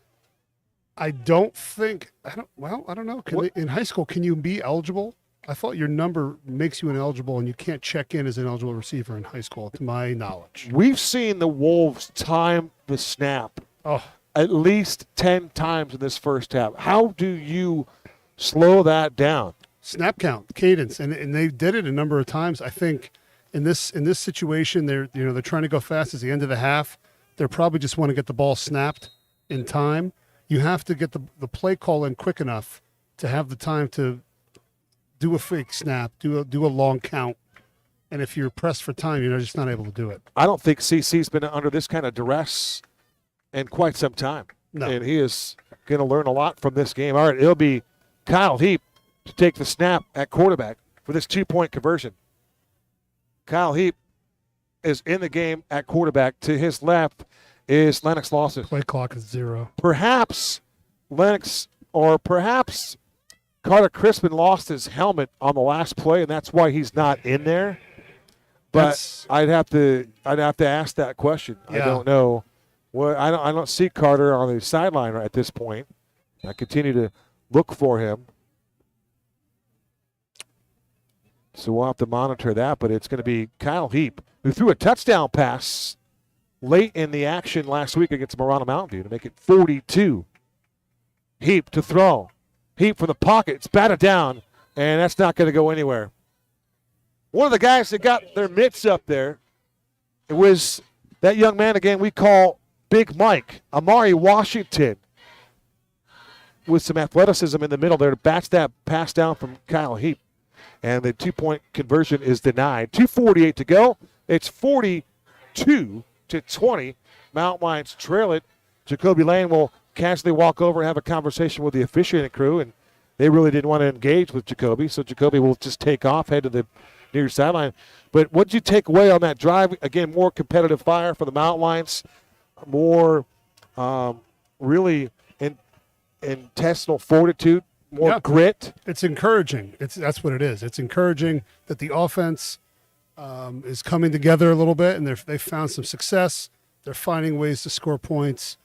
I don't know. In high school, can you be eligible? I thought your number makes you ineligible, and you can't check in as an eligible receiver in high school, to my knowledge. We've seen the Wolves time the snap at least 10 times in this first half. How do you slow that down? Snap count, cadence, and they did it a number of times. I think in this situation, they're trying to go fast at the end of the half. They probably just want to get the ball snapped in time. You have to get the play call in quick enough to have the time to do a fake snap, do a long count. And if you're pressed for time, you're just not able to do it. I don't think CC's been under this kind of duress in quite some time. No. And he is going to learn a lot from this game. All right, it'll be Kyle Heap to take the snap at quarterback for this 2-point conversion. Kyle Heap is in the game at quarterback. To his left is Lennox Lawson. Play clock is 0. Perhaps Lennox or perhaps Carter Crispin lost his helmet on the last play, and that's why he's not in there. But I'd have to ask that question. Yeah. I don't know. Well, I don't see Carter on the sideline at this point. I continue to look for him. So we'll have to monitor that, but it's going to be Kyle Heap, who threw a touchdown pass late in the action last week against Marana Mountain View to make it 42. Heap to throw. Heap from the pocket. It's batted down, and that's not going to go anywhere. One of the guys that got their mitts up there, it was that young man, again, we call Big Mike, Amari Washington, with some athleticism in the middle there to batch that pass down from Kyle Heap. And the 2-point conversion is denied. 2:48 to go. It's 42-20. Mountain Lions trail it. Jacoby Lane will casually walk over and have a conversation with the officiating crew, and they really didn't want to engage with Jacoby, so Jacoby will just take off, head to the near sideline. But what did you take away on that drive? Again, more competitive fire for the Mountain Lions, more really intestinal fortitude, more grit. It's encouraging. That's what it is. It's encouraging that the offense is coming together a little bit, and they've found some success. They're finding ways to score points.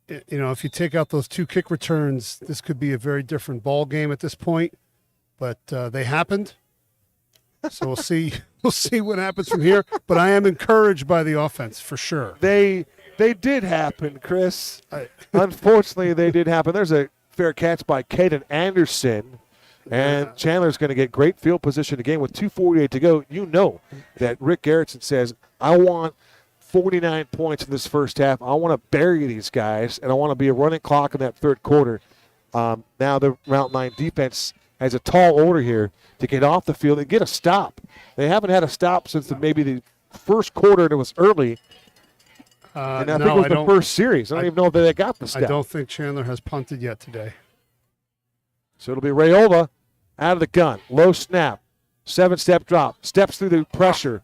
If you take out those 2 kick returns, this could be a very different ball game at this point. But they happened, so we'll see. We'll see what happens from here. But I am encouraged by the offense for sure. They did happen, Chris. Unfortunately, they did happen. There's a fair catch by Caden Anderson, and Chandler's going to get great field position again with 2:48 to go. You know that Rick Garrettson says, I want 49 points in this first half. I want to bury these guys, and I want to be a running clock in that third quarter. Now the Mountain Lion defense has a tall order here to get off the field and get a stop. They haven't had a stop since maybe the first quarter, and it was early. And I think it was the first series. I don't even know if they got the stop. I don't think Chandler has punted yet today. So it'll be Rayola out of the gun. Low snap. 7-step drop. Steps through the pressure.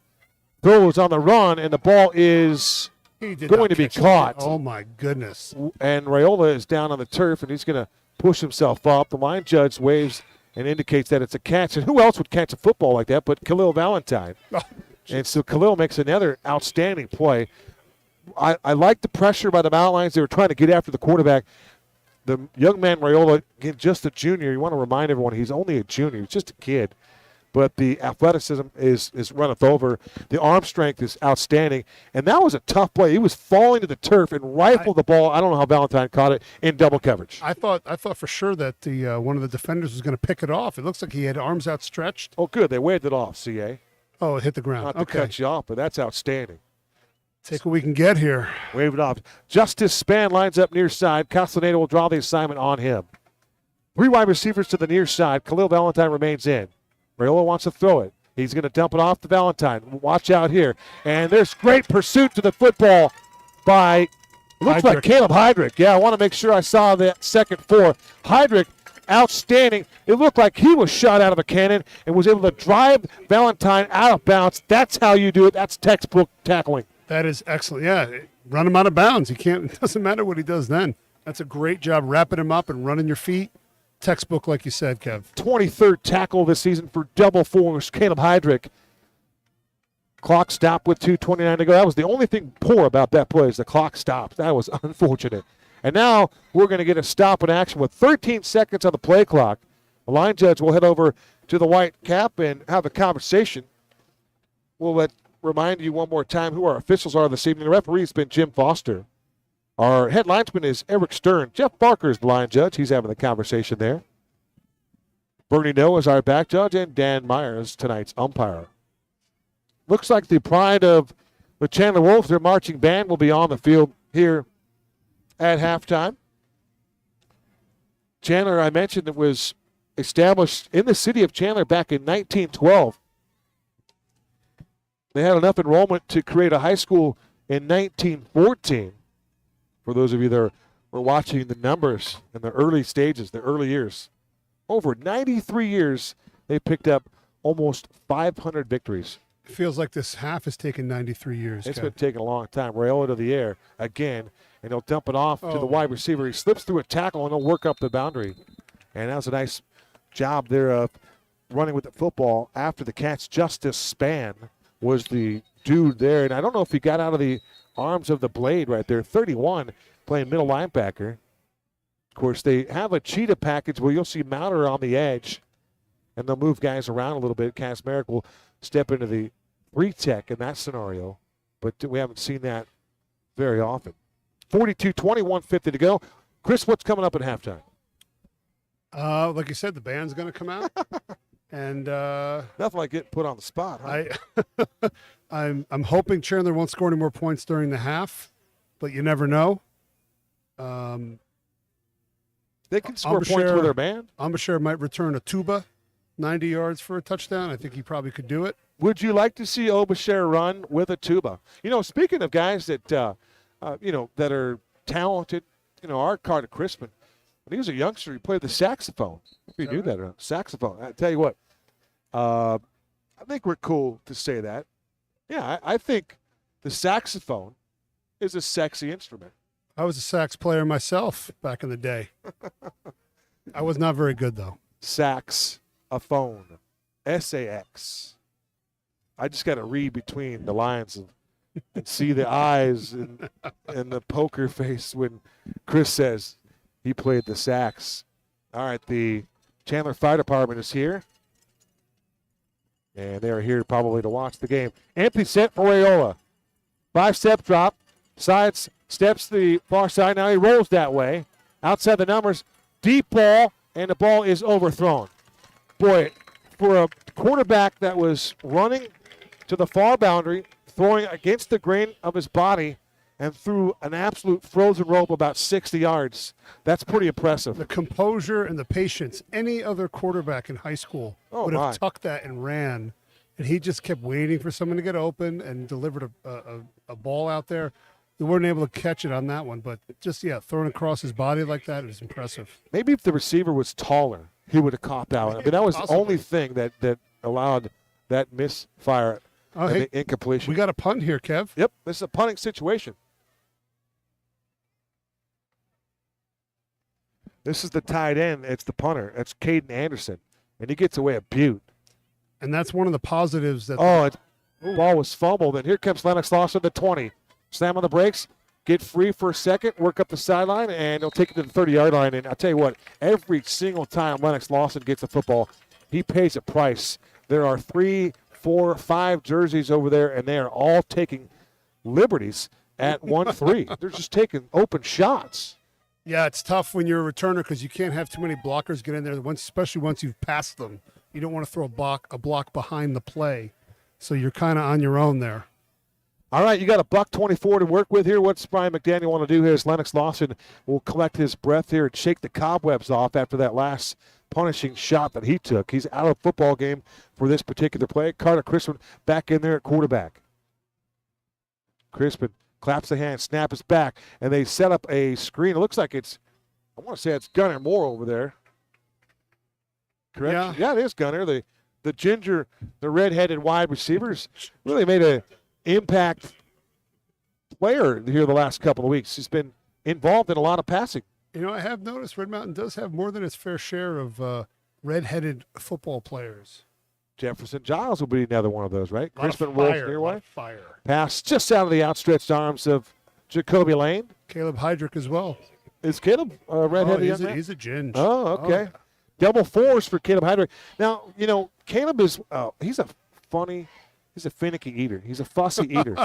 Throws on the run, and the ball is going to be caught. Oh, my goodness. And Rayola is down on the turf, and he's going to push himself up. The line judge waves and indicates that it's a catch. And who else would catch a football like that but Khalil Valentine? Oh, and so Khalil makes another outstanding play. I like the pressure by the Mountain Lions. They were trying to get after the quarterback. The young man, Rayola, again, just a junior. You want to remind everyone he's only a junior. He's just a kid. But the athleticism is runneth over. The arm strength is outstanding. And that was a tough play. He was falling to the turf and rifled the ball. I don't know how Valentine caught it in double coverage. I thought for sure that the one of the defenders was going to pick it off. It looks like he had arms outstretched. Oh, good. They waved it off, CA. Oh, it hit the ground. Not to cut you off, but that's outstanding. Take what we can get here. Wave it off. Justice Spann lines up near side. Castellaneta will draw the assignment on him. 3 wide receivers to the near side. Khalil Valentine remains in. Rayola wants to throw it. He's going to dump it off to Valentine. Watch out here. And there's great pursuit to the football by, looks like Caleb Heydrich. Yeah, I want to make sure I saw that second 4. Heydrich, outstanding. It looked like he was shot out of a cannon and was able to drive Valentine out of bounds. That's how you do it. That's textbook tackling. That is excellent. Yeah, run him out of bounds. It doesn't matter what he does then. That's a great job wrapping him up and running your feet. Textbook, like you said, Kev. 23rd tackle this season for double force, Caleb Heydrich. Clock stopped with 2:29 to go. That was the only thing poor about that play is the clock stopped. That was unfortunate. And now we're going to get a stop in action with 13 seconds on the play clock. The line judge will head over to the white cap and have a conversation. We'll remind you one more time who our officials are this evening. The referee has been Jim Foster. Our head linesman is Eric Stern. Jeff Barker is the line judge. He's having the conversation there. Bernie Noah is our back judge, and Dan Myers, tonight's umpire. Looks like the pride of the Chandler Wolves, their marching band, will be on the field here at halftime. Chandler, I mentioned, it was established in the city of Chandler back in 1912. They had enough enrollment to create a high school in 1914. For those of you that were watching the numbers in the early stages, the early years, over 93 years, they picked up almost 500 victories. It feels like this half has taken 93 years. It's been taking a long time. Rayola to the air again, and he'll dump it off to the wide receiver. He slips through a tackle, and he'll work up the boundary. And that was a nice job there of running with the football after the catch. Justice Spann was the dude there, and I don't know if he got out of the arms of the blade right there. 31, playing middle linebacker. Of course, they have a cheetah package where you'll see Mouter on the edge, and they'll move guys around a little bit. Cass Merrick will step into the 3-tech in that scenario, but we haven't seen that very often. 42-20, 150 to go. Chris, what's coming up at halftime? Like you said, the band's going to come out. And nothing like getting put on the spot. Huh? I'm hoping Chandler won't score any more points during the half, but you never know. They can score points with their band. Ambasher might return a tuba, 90 yards for a touchdown. I think he probably could do it. Would you like to see Obasher run with a tuba? You know, speaking of guys that that are talented, our Carter Crispin, when he was a youngster, he played the saxophone. If you knew that, saxophone. I tell you what, I think we're cool to say that. Yeah, I think the saxophone is a sexy instrument. I was a sax player myself back in the day. I was not very good, though. Sax-a-phone. S-A-X. I just got to read between the lines and see the eyes and the poker face when Chris says he played the sax. All right, the Chandler Fire Department is here. And they are here probably to watch the game. Anthony set for Rayola. 5-step drop. Sides, steps to the far side. Now he rolls that way. Outside the numbers. Deep ball, and the ball is overthrown. Boy, for a quarterback that was running to the far boundary, throwing against the grain of his body, and threw an absolute frozen rope about 60 yards. That's pretty impressive. The composure and the patience. Any other quarterback in high school would have tucked that and ran, and he just kept waiting for someone to get open and delivered a ball out there. They weren't able to catch it on that one, but just, throwing across his body like that is impressive. Maybe if the receiver was taller, he would have caught that one. I mean, that was the only thing that allowed that misfire and the incompletion. We got a punt here, Kev. Yep, this is a punting situation. This is the tight end. It's the punter. That's Caden Anderson. And he gets away a beaut. And that's one of the positives that the ball was fumbled. And here comes Lennox Lawson, the 20. Slam on the brakes. Get free for a second. Work up the sideline. And he'll take it to the 30-yard line. And I'll tell you what, every single time Lennox Lawson gets the football, he pays a price. There are 3, 4, 5 jerseys over there, and they are all taking liberties at 1-3. They're just taking open shots. Yeah, it's tough when you're a returner because you can't have too many blockers get in there, especially once you've passed them. You don't want to throw a block behind the play, so you're kind of on your own there. All right, you got a $1.24 to work with here. What's Brian McDaniel want to do here is Lennox Lawson will collect his breath here and shake the cobwebs off after that last punishing shot that he took. He's out of the football game for this particular play. Carter Crispin back in there at quarterback. Crispin claps the hand, snap is back, and they set up a screen. It looks like I want to say it's Gunnar Moore over there. Correct? Yeah, it is Gunnar. The ginger, the red-headed wide receivers really made an impact player here the last couple of weeks. He's been involved in a lot of passing. You know, I have noticed Red Mountain does have more than its fair share of red-headed football players. Jefferson Giles will be another one of those, right? Crispin rolls nearby. Fire. Pass just out of the outstretched arms of Jacoby Lane. Caleb Heydrich as well. Is Caleb red-headed? He's a ginge. Oh, okay. Oh. Double fours for Caleb Heydrich. Now, Caleb is he's a finicky eater. He's a fussy eater.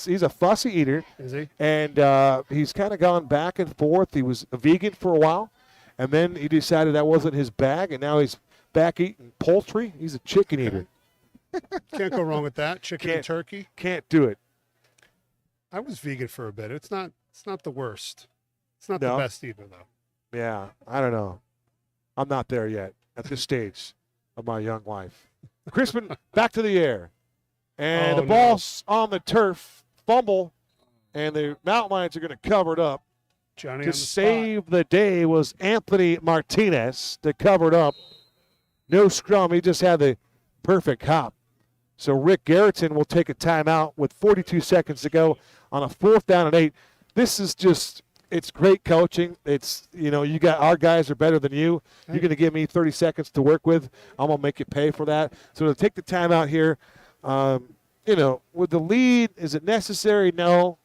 He's a fussy eater. Is he? And he's kind of gone back and forth. He was a vegan for a while, and then he decided that wasn't his bag, and now he's back eating poultry. He's a chicken eater. Can't go wrong with that. Chicken and turkey. Can't do it. I was vegan for a bit. It's not the worst. It's not the best either, though. Yeah, I don't know. I'm not there yet at this stage of my young life. Crispin back to the air. And the ball's on the turf. Fumble. And the Mountain Lions are going to cover it up. Johnny to save the day was Anthony Martinez to cover it up. No scrum. He just had the perfect hop. So Rick Garrettson will take a timeout with 42 seconds to go on a 4th down and 8. This is just, it's great coaching. It's, you got our guys are better than you. You're going to give me 30 seconds to work with. I'm going to make you pay for that. So to take the timeout here, with the lead, is it necessary? No.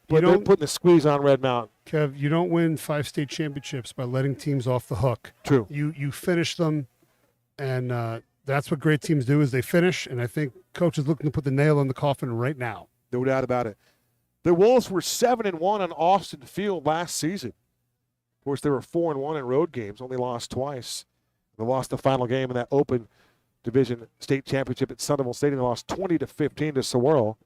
But they're putting the squeeze on Red Mountain. Kev, you don't win 5 state championships by letting teams off the hook. True. You finish them, and that's what great teams do is they finish, and I think Coach is looking to put the nail in the coffin right now. No doubt about it. The Wolves were 7-1 on Austin Field last season. Of course, they were 4-1 in road games, only lost twice. They lost the final game in that open division state championship at Sunderville Stadium. They lost 20-15 to Saguaro.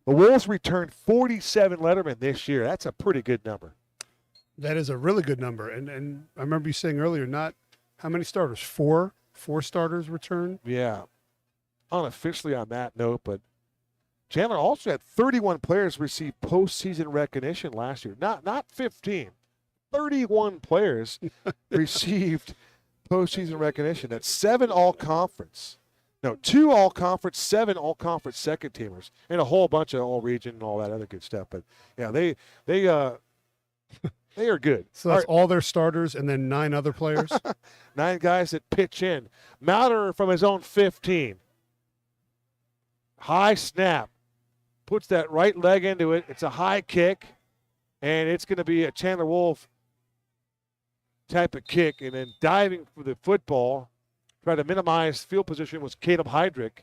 The Wolves returned 47 lettermen this year. That's a pretty good number. That is a really good number. And I remember you saying earlier, not how many starters? 4 starters returned? Yeah. Unofficially on that note, but Chandler also had 31 players receive postseason recognition last year. Not 15. 31 players received postseason recognition. That's 7 all-conference. No, 2 all-conference, 7 all-conference second-teamers, and a whole bunch of all-region and all that other good stuff. But, yeah, they are good. So that's all their starters and then 9 other players? 9 guys that pitch in. Mauder from his own 15. High snap. Puts that right leg into it. It's a high kick, and it's going to be a Chandler Wolf type of kick. And then diving for the football, try to minimize field position, was Caleb Heydrich.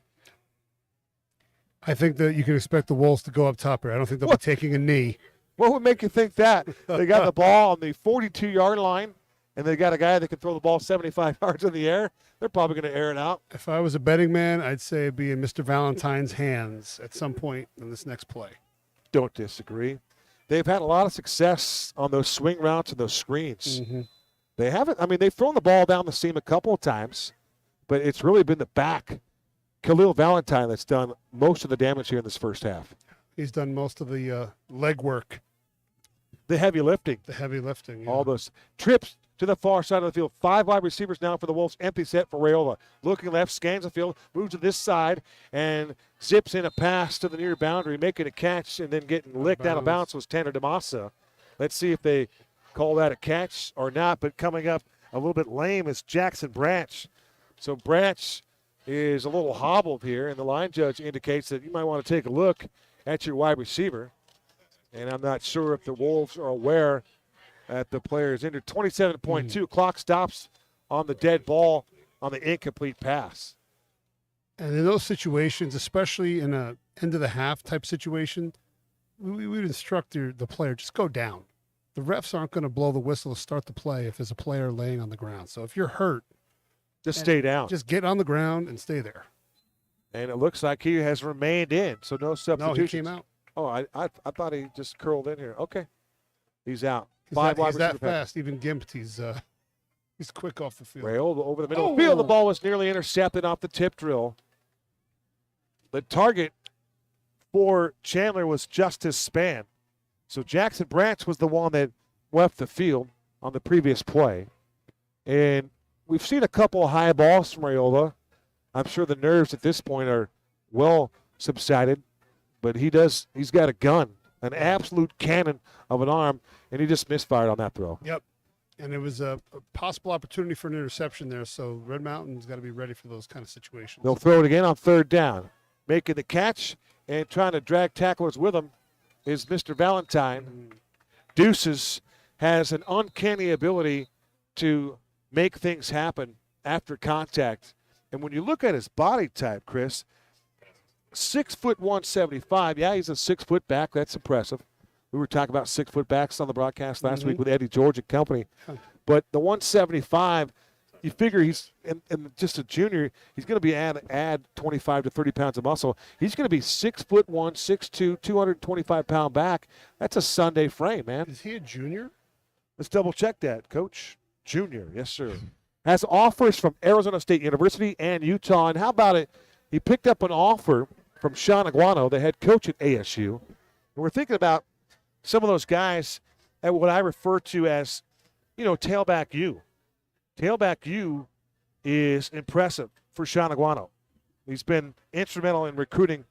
I think that you can expect the Wolves to go up top here. I don't think they'll be taking a knee. What would make you think that? They got the ball on the 42-yard line, and they got a guy that can throw the ball 75 yards in the air. They're probably going to air it out. If I was a betting man, I'd say it'd be in Mr. Valentine's hands at some point in this next play. Don't disagree. They've had a lot of success on those swing routes and those screens. Mm-hmm. They haven't. I mean, they've thrown the ball down the seam a couple of times, but it's really been the back, Khalil Valentine, that's done most of the damage here in this first half. He's done most of the leg work. The heavy lifting. The heavy lifting. Yeah. All those trips to the far side of the field. 5 wide receivers now for the Wolves. Empty set for Rayola. Looking left, scans the field, moves to this side, and zips in a pass to the near boundary, making a catch, and then getting licked out of bounds was Tanner DeMassa. Let's see if they call that a catch or not, but coming up a little bit lame is Jackson Branch. So Branch is a little hobbled here, and the line judge indicates that you might want to take a look at your wide receiver. And I'm not sure if the Wolves are aware that the player is injured. 27.2. Clock stops on the dead ball on the incomplete pass. And in those situations, especially in a end of the half type situation, we would instruct the player, just go down. The refs aren't going to blow the whistle to start the play if there's a player laying on the ground. So if you're hurt, just stay down. Just get on the ground and stay there. And it looks like he has remained in, so no substitutions. No, he came out. Oh, I thought he just curled in here. Okay. He's out. He's that fast. Even gimped, he's quick off the field. Rayola over the middle of the field. The ball was nearly intercepted off the tip drill. The target for Chandler was Justice Spann. So Jackson Branch was the one that left the field on the previous play. And we've seen a couple of high balls from Rayola. I'm sure the nerves at this point are well subsided. But he's got a gun, an absolute cannon of an arm, and he just misfired on that throw. Yep. And it was a possible opportunity for an interception there, so Red Mountain's got to be ready for those kind of situations. They'll throw it again on 3rd down. Making the catch and trying to drag tacklers with him is Mr. Valentine. Deuces has an uncanny ability to make things happen after contact. And when you look at his body type, Chris, 6 foot 175. Yeah, he's a 6 foot back. That's impressive. We were talking about 6 foot backs on the broadcast last week with Eddie George and company. But the 175, you figure he's and just a junior. He's going to be add 25 to 30 pounds of muscle. He's going to be 6 foot 1, 6'2", 225-pound back. That's a Sunday frame, man. Is he a junior? Let's double check that, Coach. Junior, yes, sir. Has offers from Arizona State University and Utah. And how about it? He picked up an offer from Sean Aguano, the head coach at ASU. And we're thinking about some of those guys at what I refer to as, tailback U. Tailback U is impressive for Sean Aguano. He's been instrumental in recruiting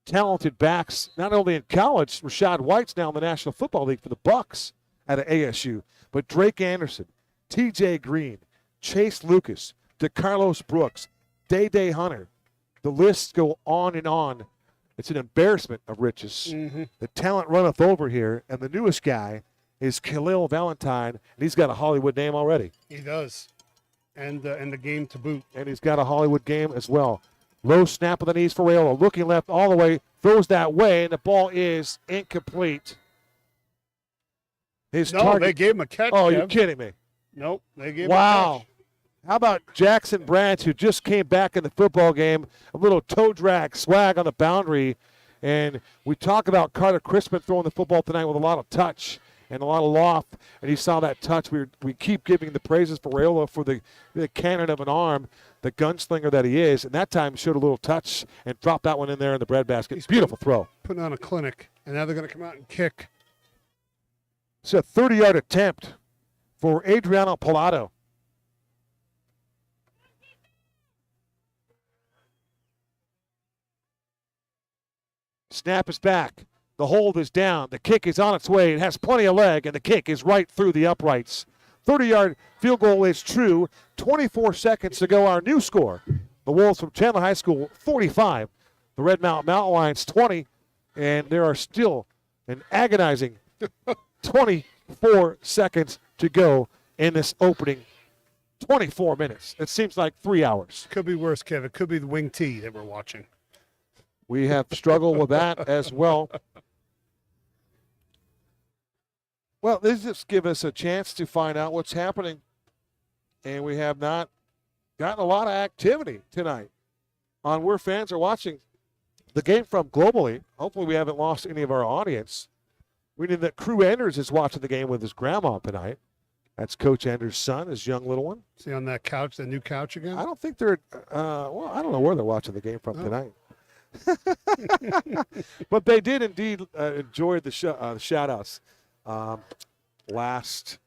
talented backs, not only in college. Rashad White's now in the National Football League for the Bucks out of ASU. But Drake Anderson, TJ Green, Chase Lucas, DeCarlos Brooks, Day Hunter. The lists go on and on. It's an embarrassment of riches. The talent runneth over here, and the newest guy is Khalil Valentine, and he's got a Hollywood name already. He does, and the game to boot. And he's got a Hollywood game as well. Low snap of the knees for Rayola, looking left all the way, throws that way, and the ball is incomplete. They gave him a catch. Oh, Kev. you're kidding me. Nope, they gave him a catch. How about Jackson Branch, who just came back in the football game, a little toe drag swag on the boundary. And we talk about Carter Crispin throwing the football tonight with a lot of touch and a lot of loft. And he saw that touch. We keep giving the praises for Rayola for the cannon of an arm, the gunslinger that he is. And that time showed a little touch and dropped that one in there in the breadbasket. He's beautiful throw. Putting on a clinic, and now they're going to come out and kick. It's a 30-yard attempt for Adriano Pilato. Snap is back. The hold is down. The kick is on its way. It has plenty of leg, and the kick is right through the uprights. 30-yard field goal is true. 24 seconds to go. Our new score. The Wolves from Chandler High School, 45. The Red Mountain Lions, 20. And there are still an agonizing 24 seconds to go in this opening 24 minutes. It seems like 3 hours. Could be worse, Kevin. It could be the wing tee that we're watching. We have struggled with that as well. Well, this just gives us a chance to find out what's happening. And we have not gotten a lot of activity tonight on where fans are watching the game from globally. Hopefully we haven't lost any of our audience. We know that Crew Anders is watching the game with his grandma tonight. That's Coach Anders' son, his young little one. See on that couch, that new couch again? I don't think they're, well, I don't know where they're watching the game from tonight. But they did indeed enjoy the shout-outs last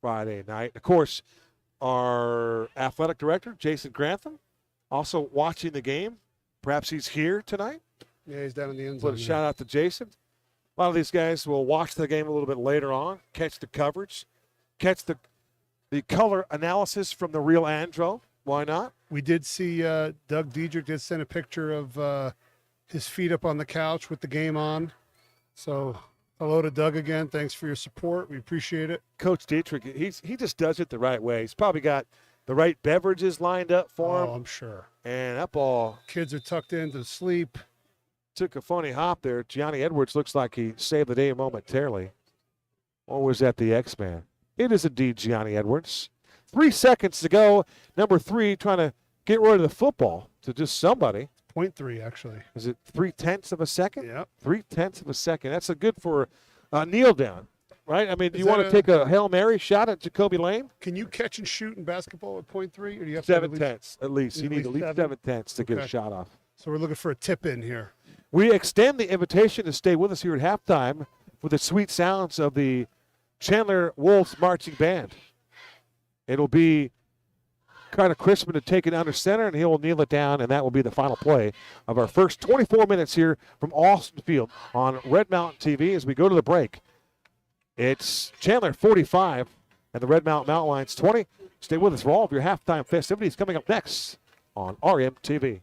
Friday night. Of course, our athletic director, Jason Grantham, also watching the game. Perhaps he's here tonight. Yeah, he's down in the end zone. Put a shout-out to Jason. A lot of these guys will watch the game a little bit later on, catch the coverage, catch the color analysis from the real Andro. Why not? We did see Doug Diedrich did send a picture of his feet up on the couch with the game on. So hello to Doug again. Thanks for your support. We appreciate it. Coach Dietrich, he just does it the right way. He's probably got the right beverages lined up for him. Oh, I'm sure. And that ball Kids are tucked in to sleep. took a funny hop there. Gianni Edwards looks like he saved the day momentarily. Or was that the X-Man? It is indeed Gianni Edwards. 3 seconds to go. Number 3 trying to get rid of the football to just somebody. 0.3, actually. Is it 0.3 of a second? Yep. 0.3 of a second. That's a good for kneel down, right? I mean, do you want to that take a Hail Mary shot at Jacoby Lane? Can you catch and shoot in basketball at 0.3? Or do you have 7/10 at least. You at need least at least 7? 7/10 to get a Okay. shot off. So we're looking for a tip in here. We extend the invitation to stay with us here at halftime with the sweet sounds of the Chandler Wolves Marching Band. It'll be Carter Crispin to take it under center, and he'll kneel it down, and that will be the final play of our first 24 minutes here from Austin Field on Red Mountain TV as we go to the break. It's Chandler 45 and the Red Mountain Lions 20. Stay with us for all of your halftime festivities coming up next on RMTV.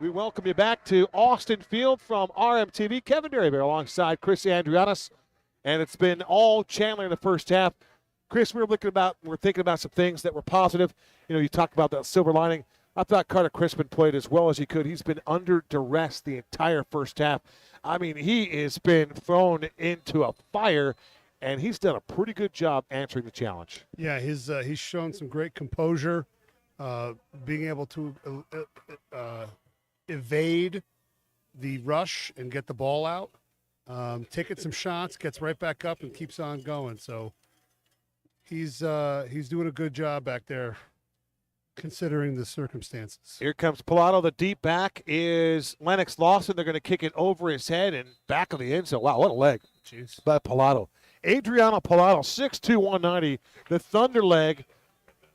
We welcome you back to Austin Field from RMTV. Kevin Derryberry alongside Chris Andrianis. And it's been all Chandler in the first half. Chris, we're thinking about some things that were positive. You know, you talked about that silver lining. I thought Carter Crispin played as well as he could. He's been under duress the entire first half. I mean, he has been thrown into a fire, and he's done a pretty good job answering the challenge. Yeah, he's shown some great composure, being able to evade the rush and get the ball out, taking some shots, gets right back up and keeps on going. So he's doing a good job back there, considering the circumstances. Here comes Pilato. The deep back is Lennox Lawson. They're going to kick it over his head and back of the end zone. Wow, what a leg. Jeez. By Pilato. Adriano Pilato, 6'2", 190, the thunder leg,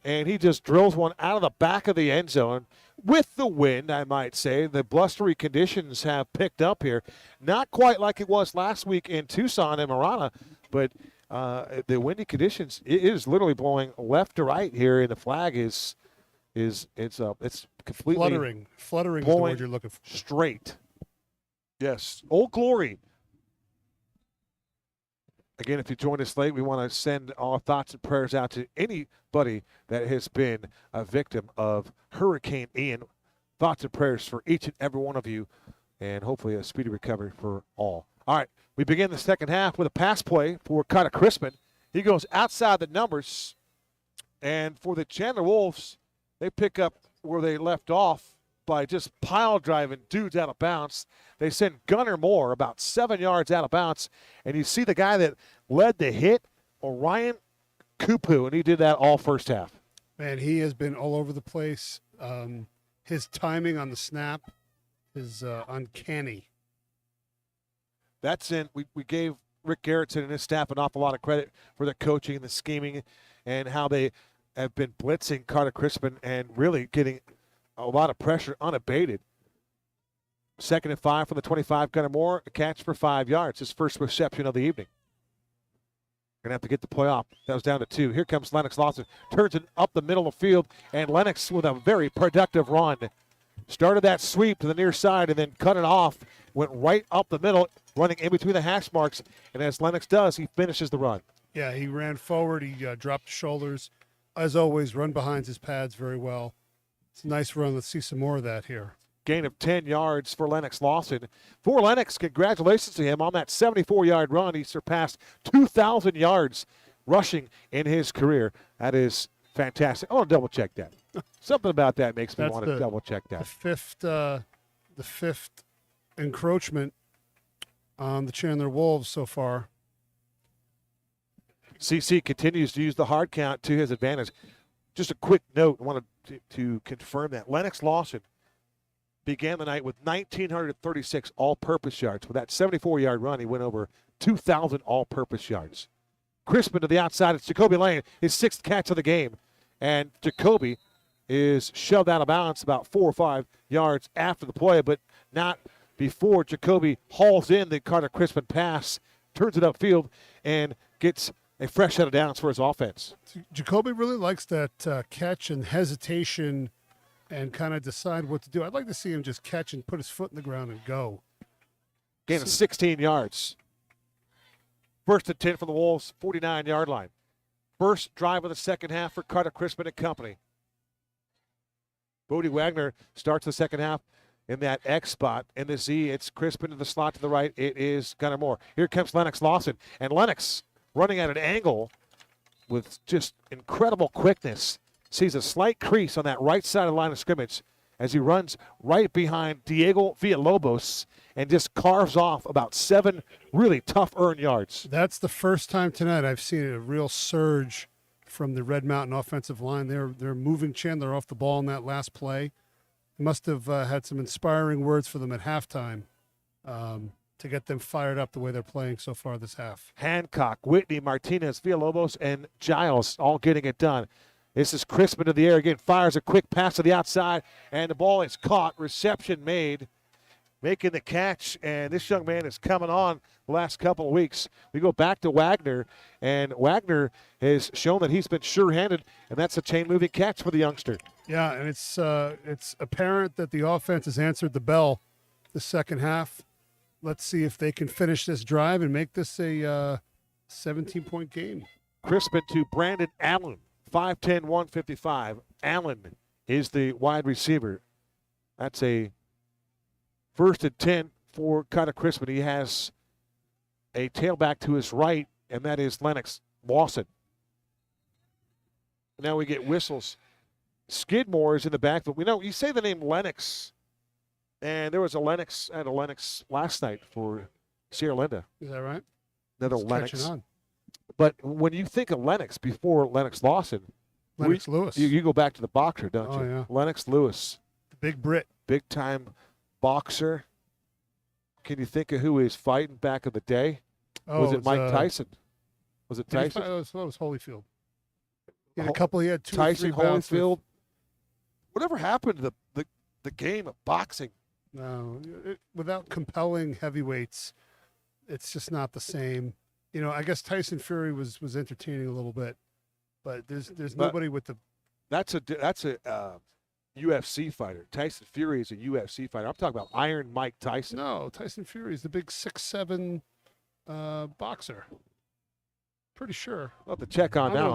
and he just drills one out of the back of the end zone. With the wind, I might say, the blustery conditions have picked up here. Not quite like it was last week in Tucson and Marana, but the windy conditions, it is literally blowing left to right here, and the flag it's completely fluttering is the word you're looking for. Straight. Yes. Old Glory. Again, if you join us late, we want to send our thoughts and prayers out to anybody that has been a victim of Hurricane Ian. Thoughts and prayers for each and every one of you, and hopefully a speedy recovery for all. All right, we begin the second half with a pass play for Carter Crispin. He goes outside the numbers, and for the Chandler Wolves, they pick up where they left off by just pile driving dudes out of bounds. They send Gunnar Moore about 7 yards out of bounds, and you see the guy that led the hit, Orion Kupu, and he did that all first half. Man, he has been all over the place. His timing on the snap is uncanny. That's in. We gave Rick Garrettson and his staff an awful lot of credit for the coaching and the scheming and how they have been blitzing Carter Crispin and really getting a lot of pressure unabated. 2nd and 5 from the 25. Gunnar Moore, a catch for 5 yards. His first reception of the evening. Going to have to get the play off. That was down to 2. Here comes Lennox Lawson. Turns it up the middle of the field, and Lennox with a very productive run. Started that sweep to the near side and then cut it off. Went right up the middle, running in between the hash marks. And as Lennox does, he finishes the run. Yeah, he ran forward. He dropped shoulders. As always, run behind his pads very well. It's a nice run. Let's see some more of that here. Gain of 10 yards for Lennox Lawson. For Lennox, congratulations to him on that 74-yard run. He surpassed 2,000 yards rushing in his career. That is fantastic. I want to double-check that. Something about that makes me want to double-check that. The fifth encroachment on the Chandler Wolves so far. CC continues to use the hard count to his advantage. Just a quick note, I wanted to confirm that. Lennox Lawson began the night with 1,936 all-purpose yards. With that 74-yard run, he went over 2,000 all-purpose yards. Crispin to the outside. It's Jacoby Lane, his 6th catch of the game. And Jacoby is shoved out of bounds about 4 or 5 yards after the play, but not before Jacoby hauls in the Carter Crispin pass, turns it upfield, and gets a fresh set of downs for his offense. Jacoby really likes that catch and hesitation and kind of decide what to do. I'd like to see him just catch and put his foot in the ground and go. Gain of 16 yards. 1st and 10 for the Wolves, 49-yard line. First drive of the second half for Carter Crispin and company. Bodie Wagner starts the second half in that X spot. In the Z, it's Crispin to the slot to the right. It is Gunnar Moore. Here comes Lennox Lawson. And Lennox, running at an angle with just incredible quickness, sees a slight crease on that right side of the line of scrimmage as he runs right behind Diego Villalobos and just carves off about 7 really tough earned yards. That's the first time tonight I've seen a real surge from the Red Mountain offensive line. They're moving Chandler off the ball in that last play. Must have had some inspiring words for them at halftime to get them fired up the way they're playing so far this half. Hancock, Whitney, Martinez, Villalobos, and Giles all getting it done. This is Crispin to the air again, fires a quick pass to the outside, and the ball is caught. Reception made, making the catch, and this young man is coming on the last couple of weeks. We go back to Wagner, and Wagner has shown that he's been sure-handed, and that's a chain-moving catch for the youngster. Yeah, and it's apparent that the offense has answered the bell the second half. Let's see if they can finish this drive and make this a 17-point game. Crispin to Brandon Allen, 5'10", 155. Allen is the wide receiver. That's a 1st and 10 for Cutter Crispin. He has a tailback to his right, and that is Lennox Lawson. Now we get whistles. Skidmore is in the backfield. We know you say the name Lennox, and there was a Lennox last night for Sierra Linda. Is that right? Another It's Lennox. catching on. But when you think of Lennox before Lennox Lawson, Lennox Lewis, you go back to the boxer, don't Oh, you? yeah. Lennox Lewis, the big Brit. big time boxer. Can you think of who he was fighting back in the day? Oh, Was it Mike Tyson? Was it Did he Tyson? fight? That was Holyfield. He had a Ho- couple. He had 2 Tyson, or 3 bouts with- Holyfield. Whatever happened to the game of boxing? No, without compelling heavyweights, it's just not the same. You know, I guess Tyson Fury was entertaining a little bit, but there's But- nobody with the. That's a UFC fighter. Tyson Fury is a UFC fighter. I'm talking about Iron Mike Tyson. No, Tyson Fury is the big 6'7" boxer. Pretty sure. I'll have to check on I'm that gonna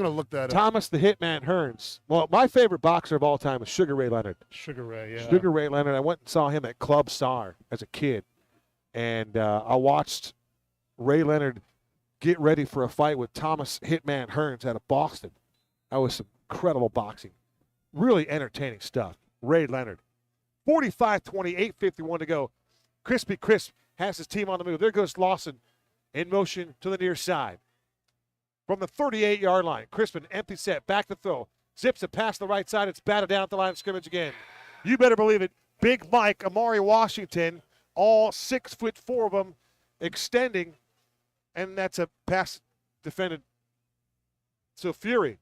one. look that up. Thomas the Hitman Hearns. Well, my favorite boxer of all time is Sugar Ray Leonard. Sugar Ray, yeah. Sugar Ray Leonard. I went and saw him at Club Star as a kid, and I watched Ray Leonard get ready for a fight with Thomas Hitman Hearns out of Boston. That was some incredible boxing. Really entertaining stuff. Ray Leonard. 45-20, 8:51 to go. Crispy Crisp has his team on the move. There goes Lawson in motion to the near side. From the 38-yard line, Crispin, empty set, back to throw. Zips it past the right side. It's batted down at the line of scrimmage again. You better believe it. Big Mike, Amari Washington, all 6'4" of them, extending, and that's a pass defended. So Fury.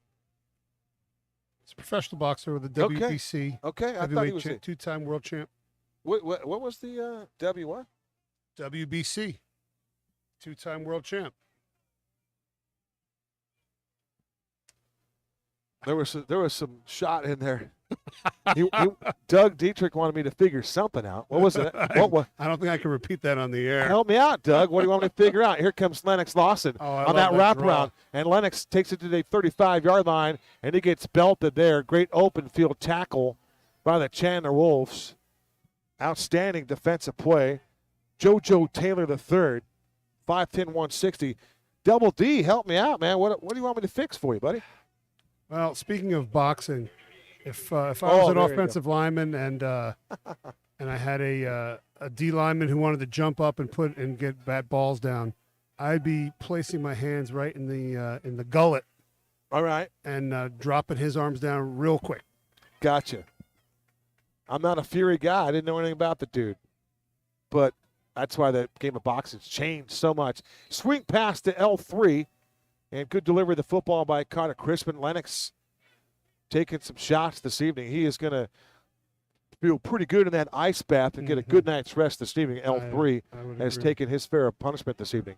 He's a professional boxer with a WBC Okay, I thought he heavyweight was it. 2-time world champ. What was the W what? WBC, 2-time world champ. There was some shot in there. Doug Dietrich wanted me to figure something out. What was it? What? I don't think I can repeat that on the air. Help me out, Doug. What do you want me to figure out? Here comes Lennox Lawson Oh, I on love that that wraparound. And Lennox takes it to the 35-yard line, and he gets belted there. Great open field tackle by the Chandler Wolves. Outstanding defensive play. JoJo Taylor III, 5'10", 160. Double D, help me out, man. What do you want me to fix for you, buddy? Well, speaking of boxing, if I was Oh, an there you offensive lineman and I had a D lineman who wanted to jump up and get bad balls down, I'd be placing my hands right in the gullet All right. and dropping his arms down real quick. Gotcha. I'm not a Fury guy. I didn't know anything about the dude. But that's why the game of boxing's changed so much. Swing pass to L3. And good delivery of the football by Carter Crispin. Lennox taking some shots this evening. He is going to feel pretty good in that ice bath and get a good night's rest this evening. L3 I would has agree. taken his fair of punishment this evening.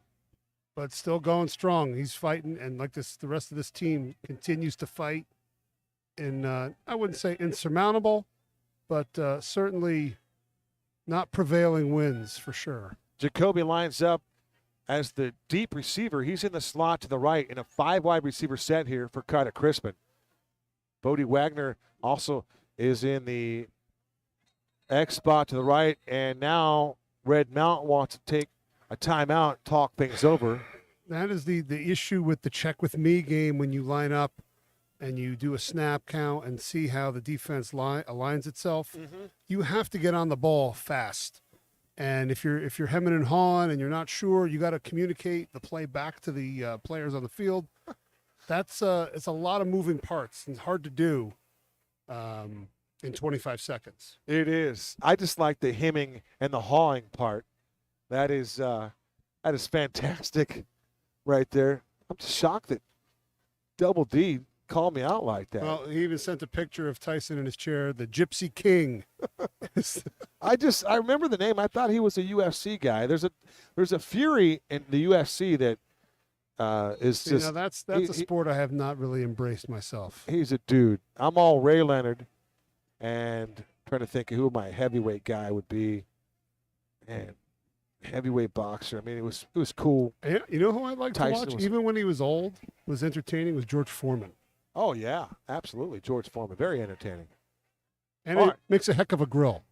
But still going strong. He's fighting, and like this, the rest of this team continues to fight. In I wouldn't say insurmountable, but certainly not prevailing wins for sure. Jacoby lines up as the deep receiver. He's in the slot to the right in a 5-wide receiver set here for Carter Crispin. Bodie Wagner also is in the X spot to the right, and now Red Mountain wants to take a timeout, talk things over. That is the issue with the check with me game when you line up and you do a snap count and see how the defense aligns itself. You have to get on the ball fast. And if you're hemming and hawing and you're not sure, you got to communicate the play back to the players on the field. That's it's a lot of moving parts. It's hard to do in 25 seconds. It is. I just like the hemming and the hawing part. That is fantastic right there. I'm just shocked that Double D called me out like that. Well, he even sent a picture of Tyson in his chair, the Gypsy King. I remember the name. I thought he was a UFC guy. There's a Fury in the UFC that is See, just now that's a sport I have not really embraced myself. he's a dude. I'm all Ray Leonard, and trying to think of who my heavyweight guy would be. Man, heavyweight boxer. I mean, it was cool. And you know who I'd like Tyson to watch, was- even when he was old, was entertaining, was George Foreman. Oh yeah, absolutely. George Foreman, very entertaining. And All it right. makes a heck of a grill.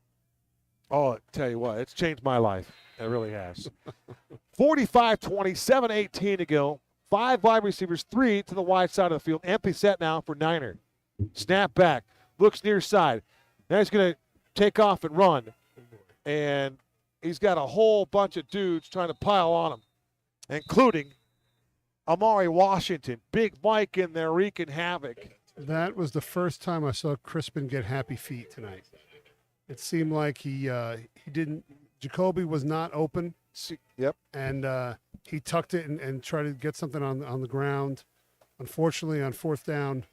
Oh, I tell you what, it's changed my life. It really has. 45-20, 7:18 to go. 5 wide receivers, 3 to the wide side of the field. Empty set now for Niner. Snap back, looks near side. Now he's going to take off and run. And he's got a whole bunch of dudes trying to pile on him, including Amari Washington. Big Mike in there wreaking havoc. That was the first time I saw Crispin get happy feet tonight. It seemed like he didn't. Jacoby was not open, Yep. and he tucked it and tried to get something on the ground. Unfortunately, on fourth down,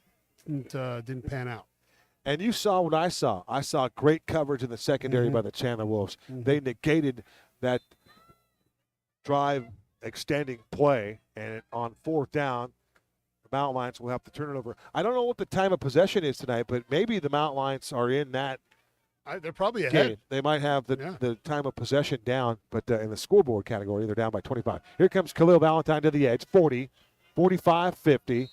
didn't pan out. And you saw what I saw. I saw great coverage in the secondary by the Chandler Wolves. They negated that drive extending play, and on fourth down, the Mountain Lions will have to turn it over. I don't know what the time of possession is tonight, but maybe the Mountain Lions are in that They're probably game. ahead. They might have the time of possession down, but in the scoreboard category, they're down by 25. Here comes Khalil Valentine to the edge, 40, 45, 50.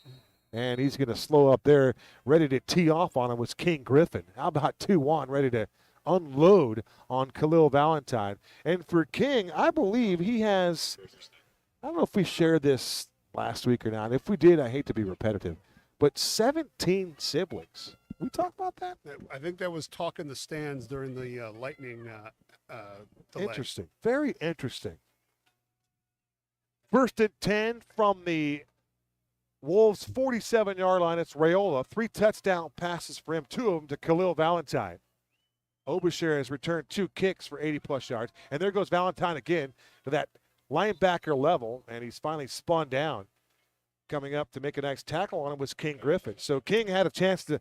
And he's going to slow up there. Ready to tee off on him was King Griffin. How about 2-1, ready to unload on Khalil Valentine. And for King, I believe he has, I don't know if we shared this last week or not. If we did, I hate to be repetitive, but 17 siblings. We talked about that? I think that was talk in the stands during the Lightning delay. Interesting. Very interesting. First and 10 from the Wolves' 47-yard line. It's Raiola. 3 touchdown passes for him, 2 of them to Khalil Valentine. Obasher has returned 2 kicks for 80-plus yards. And there goes Valentine again to that linebacker level, and he's finally spun down. Coming up to make a nice tackle on him was King Griffin. So King had a chance to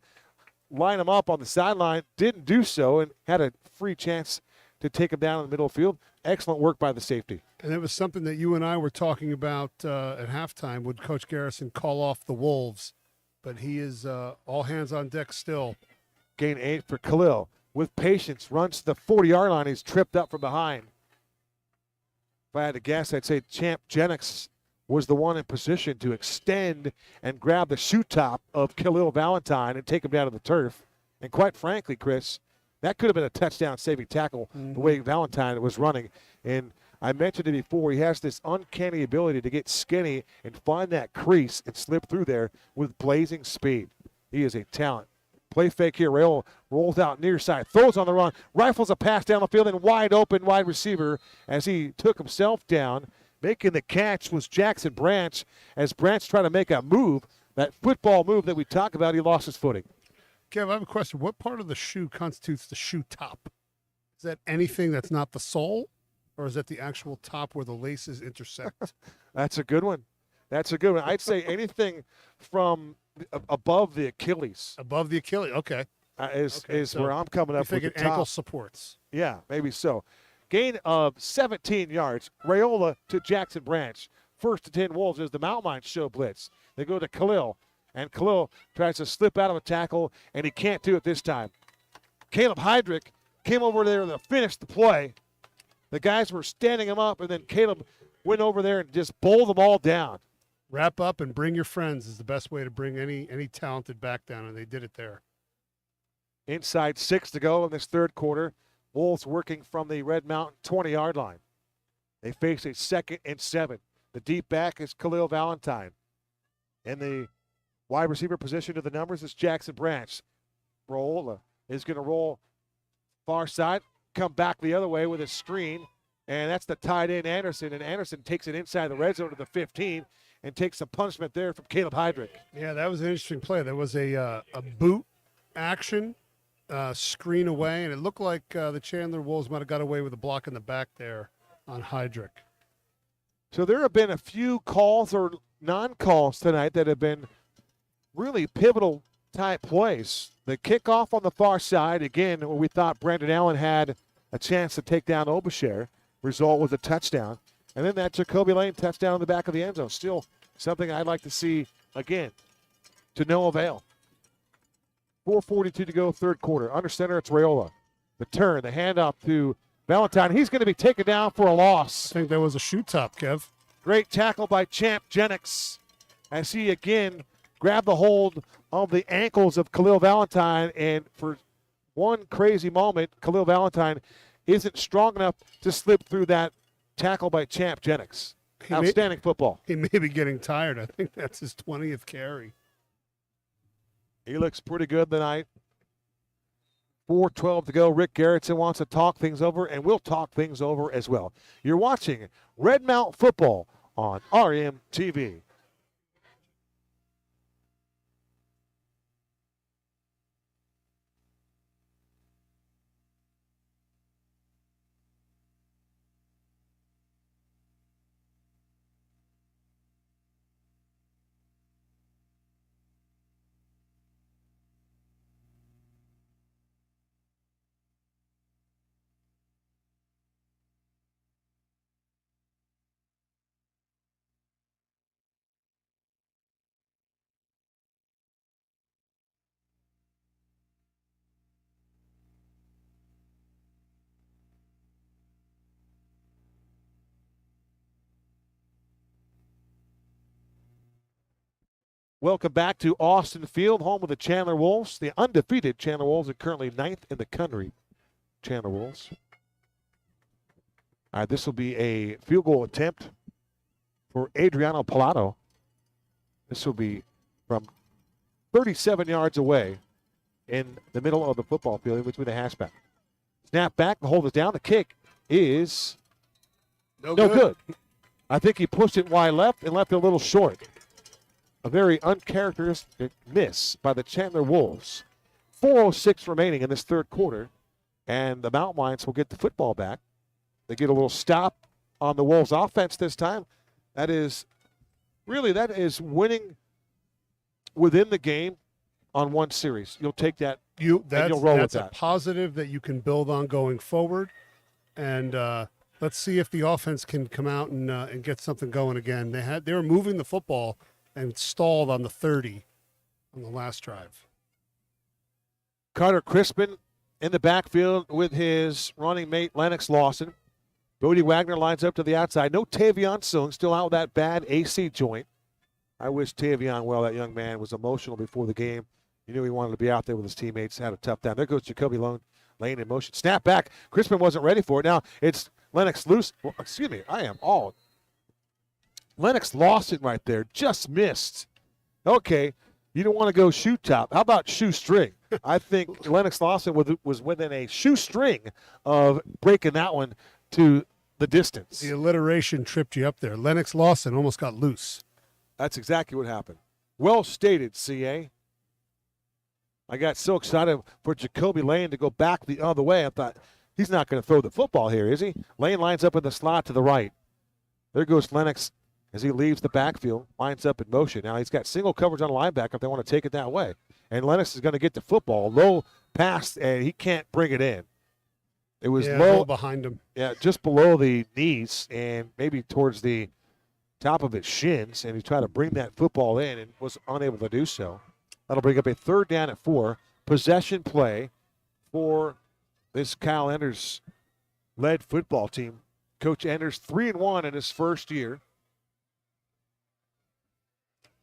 line him up on the sideline, didn't do so, and had a free chance to take him down in the middle of the field. Excellent work by the safety. And it was something that you and I were talking about at halftime. Would Coach Garrison call off the Wolves? But he is all hands on deck still. Gain 8 for Khalil. With patience, runs to the 40-yard line. He's tripped up from behind. If I had to guess, I'd say Champ Jennings was the one in position to extend and grab the shoe top of Khalil Valentine and take him down to the turf. And quite frankly, Chris, that could have been a touchdown-saving tackle the way Valentine was running. And I mentioned it before, he has this uncanny ability to get skinny and find that crease and slip through there with blazing speed. He is a talent. Play fake here. Raiola rolls out near side, throws on the run, rifles a pass down the field, and wide open wide receiver as he took himself down. Making the catch was Jackson Branch. As Branch tried to make a move, that football move that we talk about, he lost his footing. Kev, I have a question. What part of the shoe constitutes the shoe top? Is that anything that's not the sole, or is that the actual top where the laces intersect? That's a good one. That's a good one. I'd say anything from above the Achilles Above the Achilles. Okay. is so where I'm coming You're up with the thinking ankle top. supports. Yeah, maybe so. Gain of 17 yards. Raiola to Jackson Branch. First to 10 Wolves as the Mountain Lions show blitz. They go to Khalil, and Khalil tries to slip out of a tackle, and he can't do it this time. Caleb Heydrich came over there to finish the play. The guys were standing him up, and then Caleb went over there and just bowled them all down. Wrap up and bring your friends is the best way to bring any talented back down, and they did it there. Inside 6 to go in this third quarter. Wolves working from the Red Mountain 20-yard line. They face a 2nd and 7. The deep back is Khalil Valentine. In the wide receiver position to the numbers is Jackson Branch. Raiola is going to roll far side, come back the other way with a screen, and that's the tight end Anderson, and Anderson takes it inside the red zone to the 15 and takes some punishment there from Caleb Heydrich. Yeah, that was an interesting play. There was a boot action, screen away, and it looked like the Chandler Wolves might have got away with a block in the back there on Heydrich. So there have been a few calls or non-calls tonight that have been really pivotal type plays. The kickoff on the far side, again, where we thought Brandon Allen had a chance to take down Obasher. Result was a touchdown. And then that Jacoby Lane touchdown in the back of the end zone. Still something I'd like to see again, to no avail. 4:42 to go, third quarter. Under center, it's Raiola. The turn, the handoff to Valentine. He's going to be taken down for a loss. I think that was a shoe top, Kev. Great tackle by Champ Jennings as he again grabbed the hold of the ankles of Khalil Valentine. And for one crazy moment, Khalil Valentine isn't strong enough to slip through that tackle by Champ Jennings. Outstanding football. He may be getting tired. I think that's his 20th carry. He looks pretty good tonight. 4:12 to go. Rick Garrettson wants to talk things over, and we'll talk things over as well. You're watching Red Mount Football on RMTV. Welcome back to Austin Field, home of the Chandler Wolves. The undefeated Chandler Wolves are currently 9th in the country. Chandler Wolves. All right, this will be a field goal attempt for Adriano Pilato. This will be from 37 yards away in the middle of the football field, in between the hashback. Snap back, the hold is down. The kick is no good. I think he pushed it wide left and left it a little short. A very uncharacteristic miss by the Chandler Wolves. 4:06 remaining in this third quarter, and the Mountain Lions will get the football back. They get a little stop on the Wolves' offense this time. That is winning within the game on one series. You'll take that and you'll roll with that. That's a positive that you can build on going forward, and let's see if the offense can come out and get something going again. They were moving the football and stalled on the 30 on the last drive. Carter Crispin in the backfield with his running mate Lennox Lawson. Bodie Wagner lines up to the outside. No Tavion Sung, still out with that bad AC joint. I wish Tavion well. That young man was emotional before the game. He knew he wanted to be out there with his teammates. Had a tough time. There goes Jacoby Lane in motion. Snap back. Crispin wasn't ready for it. Now it's Lennox loose. Well, excuse me. Lennox Lawson right there. Just missed. Okay. You don't want to go shoe top. How about shoestring? I think Lennox Lawson was within a shoestring of breaking that one to the distance. The alliteration tripped you up there. Lennox Lawson almost got loose. That's exactly what happened. Well stated, CA. I got so excited for Jacoby Lane to go back the other way. I thought, he's not going to throw the football here, is he? Lane lines up in the slot to the right. There goes Lennox as he leaves the backfield, lines up in motion. Now he's got single coverage on a linebacker if they want to take it that way. And Lennox is going to get the football. Low pass, and he can't bring it in. It was low behind him. Yeah, just below the knees and maybe towards the top of his shins. And he tried to bring that football in and was unable to do so. That'll bring up a 3rd down at 4. Possession play for this Kyle Enders-led football team. Coach Enders 3-1 in his first year.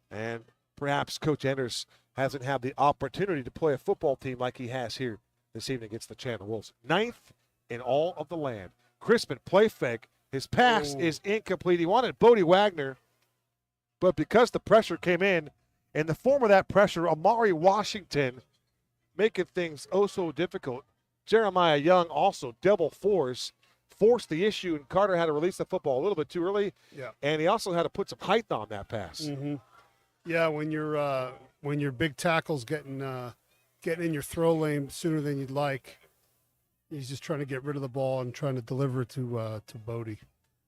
And perhaps Coach Enders hasn't had the opportunity to play a football team like he has here this evening against the Chandler Wolves. 9th in all of the land. Crispin, play fake. His pass is incomplete. He wanted Bodie Wagner, but because the pressure came in the form of that pressure, Amari Washington making things oh so difficult. Jeremiah Young also double forced the issue, and Carter had to release the football a little bit too early. Yeah. And he also had to put some height on that pass. Mm-hmm. Yeah, when your big tackle's getting in your throw lane sooner than you'd like, he's just trying to get rid of the ball and trying to deliver it to Bodie.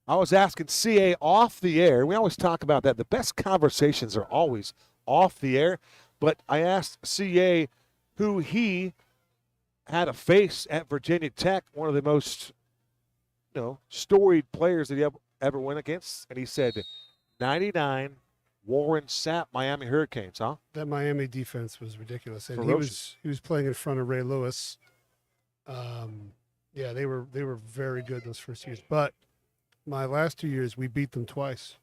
I was asking CA off the air. We always talk about that. The best conversations are always off the air. But I asked CA who he had to face at Virginia Tech, one of the most storied players that he ever went against. And he said 99, Warren Sapp, Miami Hurricanes, huh? That Miami defense was ridiculous, and Ferocious. he was playing in front of Ray Lewis. Yeah, they were very good those first years. But my last 2 years, we beat them twice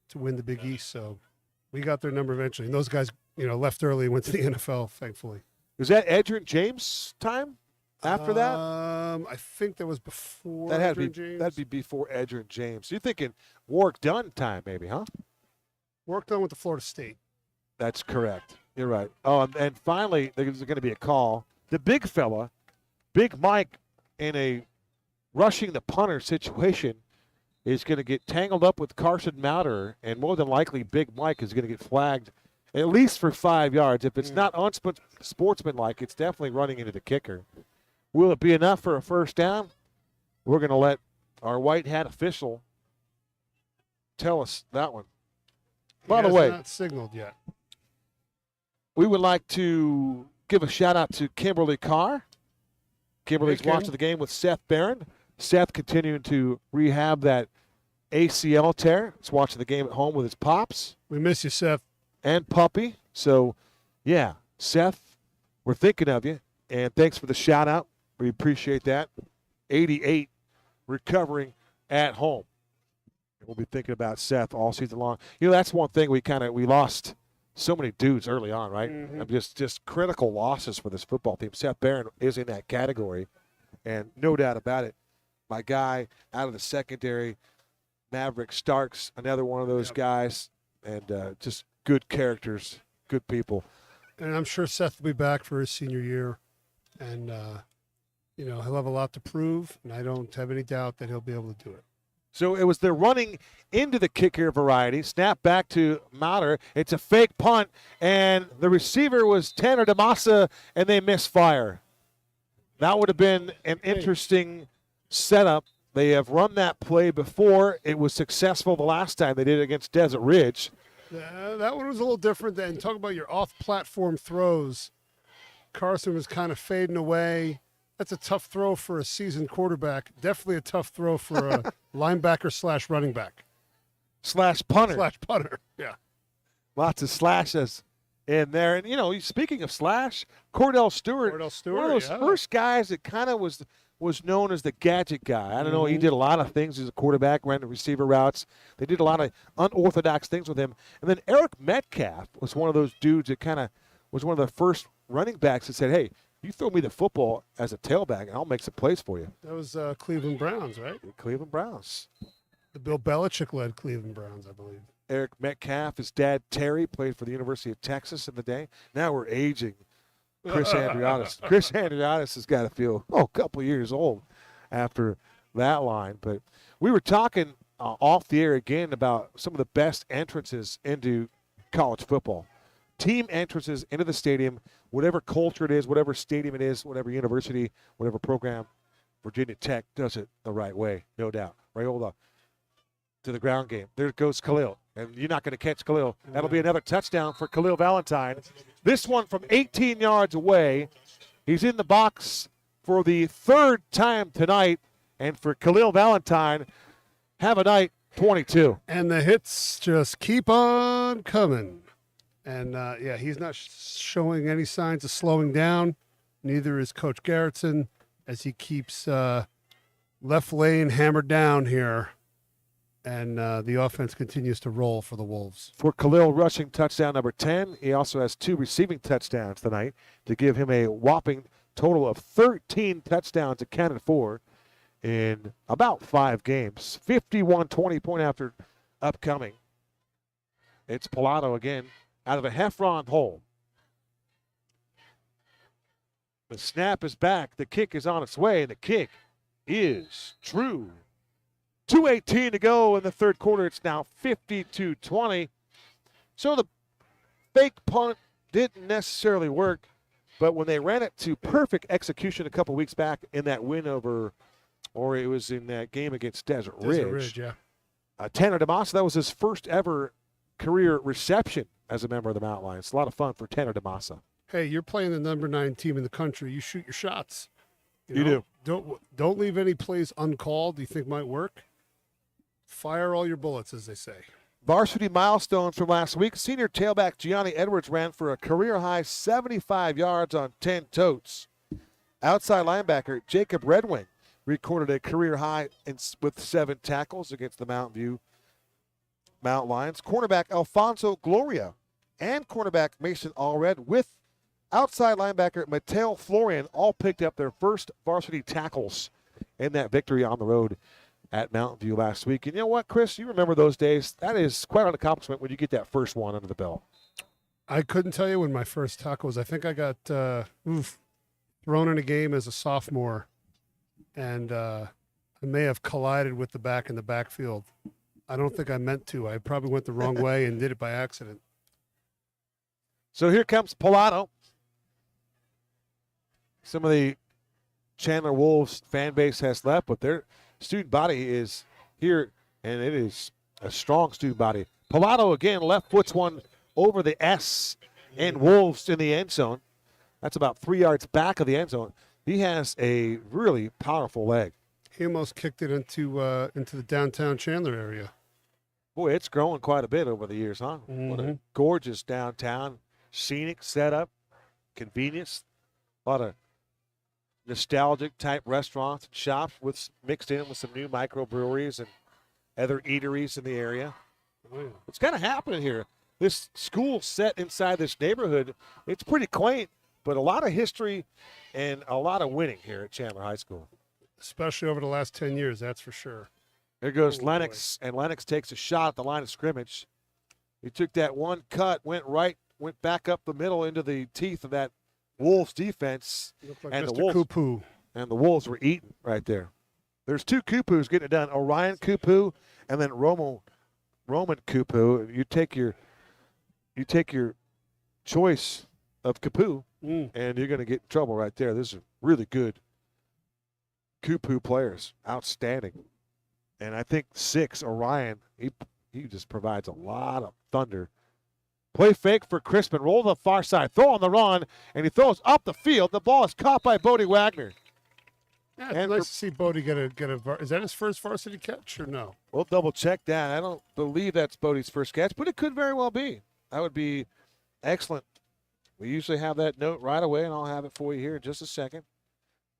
to win the Big East. So we got their number eventually. And those guys, left early and went to the NFL, thankfully. Was that Edgerrin James time after that? I think that was before That had to Adrian be James. that'd be before Edgerrin James. You're thinking Warwick Dunn time, maybe, huh? Worked on with the Florida State. That's correct. You're right. Oh, and finally, there's going to be a call. The big fella, Big Mike, in a rushing the punter situation, is going to get tangled up with Carson Mouter, and more than likely, Big Mike is going to get flagged at least for 5 yards. If it's not unsportsmanlike, it's definitely running into the kicker. Will it be enough for a first down? We're going to let our white hat official tell us that one. By the way, not signaled yet. we would like to give a shout out to Kimberly Carr. Kimberly's Hey, Kim. watching the game with Seth Barron. Seth continuing to rehab that ACL tear. He's watching the game at home with his pops We miss you, Seth. and puppy. So, yeah, Seth, we're thinking of you. And thanks for the shout out. We appreciate that. 88 recovering at home. We'll be thinking about Seth all season long. That's one thing we lost so many dudes early on, right? Just critical losses for this football team. Seth Barron is in that category, and no doubt about it. My guy out of the secondary, Maverick Starks, another one of those guys, and just good characters, good people. And I'm sure Seth will be back for his senior year, and he'll have a lot to prove, and I don't have any doubt that he'll be able to do it. So it was the running into the kicker variety. Snap back to Mauter. It's a fake punt, and the receiver was Tanner DeMassa, and they misfire. That would have been an interesting setup. They have run that play before. It was successful the last time they did it against Desert Ridge. That one was a little different than talk about your off-platform throws. Carson was kind of fading away. That's a tough throw for a seasoned quarterback. Definitely a tough throw for a linebacker / running back. / punter. / punter, yeah. Lots of slashes in there. And, speaking of slash, Cordell Stewart, one of those first guys that kind of was known as the gadget guy. I don't know. He did a lot of things as a quarterback, ran the receiver routes. They did a lot of unorthodox things with him. And then Eric Metcalf was one of those dudes that kind of was one of the first running backs that said, hey, you throw me the football as a tailback, and I'll make some plays for you. That was Cleveland Browns, right? Cleveland Browns. The Bill Belichick-led Cleveland Browns, I believe. Eric Metcalf, his dad, Terry, played for the University of Texas in the day. Now we're aging Chris Andriotis. Chris Andriotis has got to feel, a couple years old after that line. But we were talking off the air again about some of the best entrances into college football. Team entrances into the stadium, whatever culture it is, whatever stadium it is, whatever university, whatever program, Virginia Tech does it the right way, no doubt. Raiola to the ground game. There goes Khalil. And you're not going to catch Khalil. That'll be another touchdown for Khalil Valentine. This one from 18 yards away. He's in the box for the third time tonight. And for Khalil Valentine, have a night, 22. And the hits just keep on coming. And, he's not showing any signs of slowing down. Neither is Coach Garrettson as he keeps left lane hammered down here. And the offense continues to roll for the Wolves. For Khalil, rushing touchdown number 10. He also has 2 receiving touchdowns tonight to give him a whopping total of 13 touchdowns accounted for in about 5 games. 51-20 point after upcoming. It's Pilato again out of a Heffron hole. The snap is back. The kick is on its way, and the kick is true. 2:18 to go in the third quarter. It's now 52-20. So the fake punt didn't necessarily work, but when they ran it to perfect execution a couple weeks back in that win over, or it was in that game against Desert Ridge. Yeah. Tanner DeMassa, that was his first ever career reception as a member of the Mountain Lions. It's a lot of fun for Tanner DeMassa. Hey, you're playing the number 9 team in the country. You shoot your shots. You do. Don't leave any plays uncalled you think might work. Fire all your bullets, as they say. varsity milestones from last week. Senior tailback Gianni Edwards ran for a career-high 75 yards on 10 totes. Outside linebacker Jacob Redwing recorded a career-high with 7 tackles against the Mountain Lions. Cornerback Alfonso Gloria and cornerback Mason Allred with outside linebacker Mateo Florian all picked up their first varsity tackles in that victory on the road at Mountain View last week. And you know what, Chris? You remember those days. That is quite an accomplishment when you get that first one under the belt. I couldn't tell you when my first tackle was. I think I got thrown in a game as a sophomore, and I may have collided with the back in the backfield. I don't think I meant to. I probably went the wrong way and did it by accident. So here comes Pilato. Some of the Chandler Wolves fan base has left, but their student body is here, and it is a strong student body. Pilato again left foots one over the S and Wolves in the end zone. That's about 3 yards back of the end zone. He has a really powerful leg. He almost kicked it into the downtown Chandler area. Boy, it's grown quite a bit over the years, huh? What a gorgeous downtown, scenic setup, convenience, a lot of nostalgic type restaurants and shops mixed in with some new microbreweries and other eateries in the area. It's kind of happening here. This school set inside this neighborhood, it's pretty quaint, but a lot of history and a lot of winning here at Chandler High School. Especially over the last 10 years, that's for sure. There goes Lennox, and Lennox takes a shot at the line of scrimmage. He took that one cut, went back up the middle into the teeth of that Wolves defense, Like and Mr. Kupu. The Wolves were eating right there. There's 2 Kupus getting it done: Orion Kupu and then Roman Kupu. You take your choice of Kupu, and you're going to get in trouble right there. This is really good Kupu players, outstanding. And I think 6 Orion, he just provides a lot of thunder. Play fake for Crispin. Roll to the far side. Throw on the run, and he throws up the field. The ball is caught by Bodie Wagner. Yeah, it's nice to see Bodie get a. Is that his first varsity catch or no? We'll double check that. I don't believe that's Bodie's first catch, but it could very well be. That would be excellent. We usually have that note right away, and I'll have it for you here in just a second.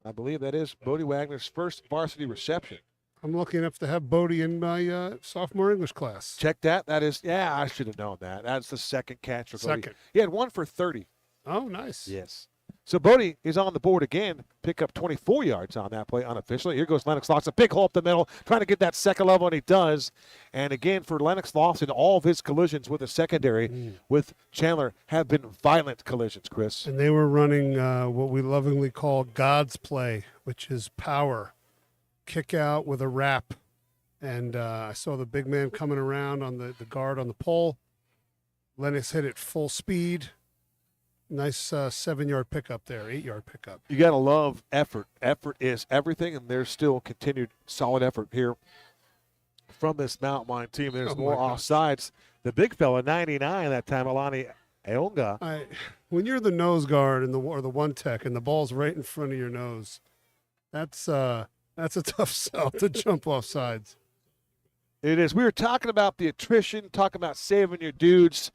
I believe that is Bodie Wagner's first varsity reception. I'm lucky enough to have Bodie in my sophomore English class. Check that. That is, I should have known that. That's the second catch for Bodie. Second. He had 1 for 30. Oh, nice. Yes. So Bodie is on the board again. Pick up 24 yards on that play unofficially. Here goes Lennox Lawson. Big hole up the middle, trying to get that second level, and he does. And again, for Lennox Lawson, all of his collisions with the secondary with Chandler have been violent collisions, Chris. And they were running what we lovingly call God's play, which is power. Kick out with a wrap. And I saw the big man coming around on the guard on the pole. Lennox hit it full speed. Nice 7-yard pickup there, 8-yard pickup. You got to love effort. Effort is everything, and there's still continued solid effort here from this Mountain Lion team. There's more offsides. The big fella, 99 that time, Alani Aonga. When you're the nose guard or the one tech and the ball's right in front of your nose, that's a tough sell to jump off sides. It is. We were talking about the attrition, talking about saving your dudes.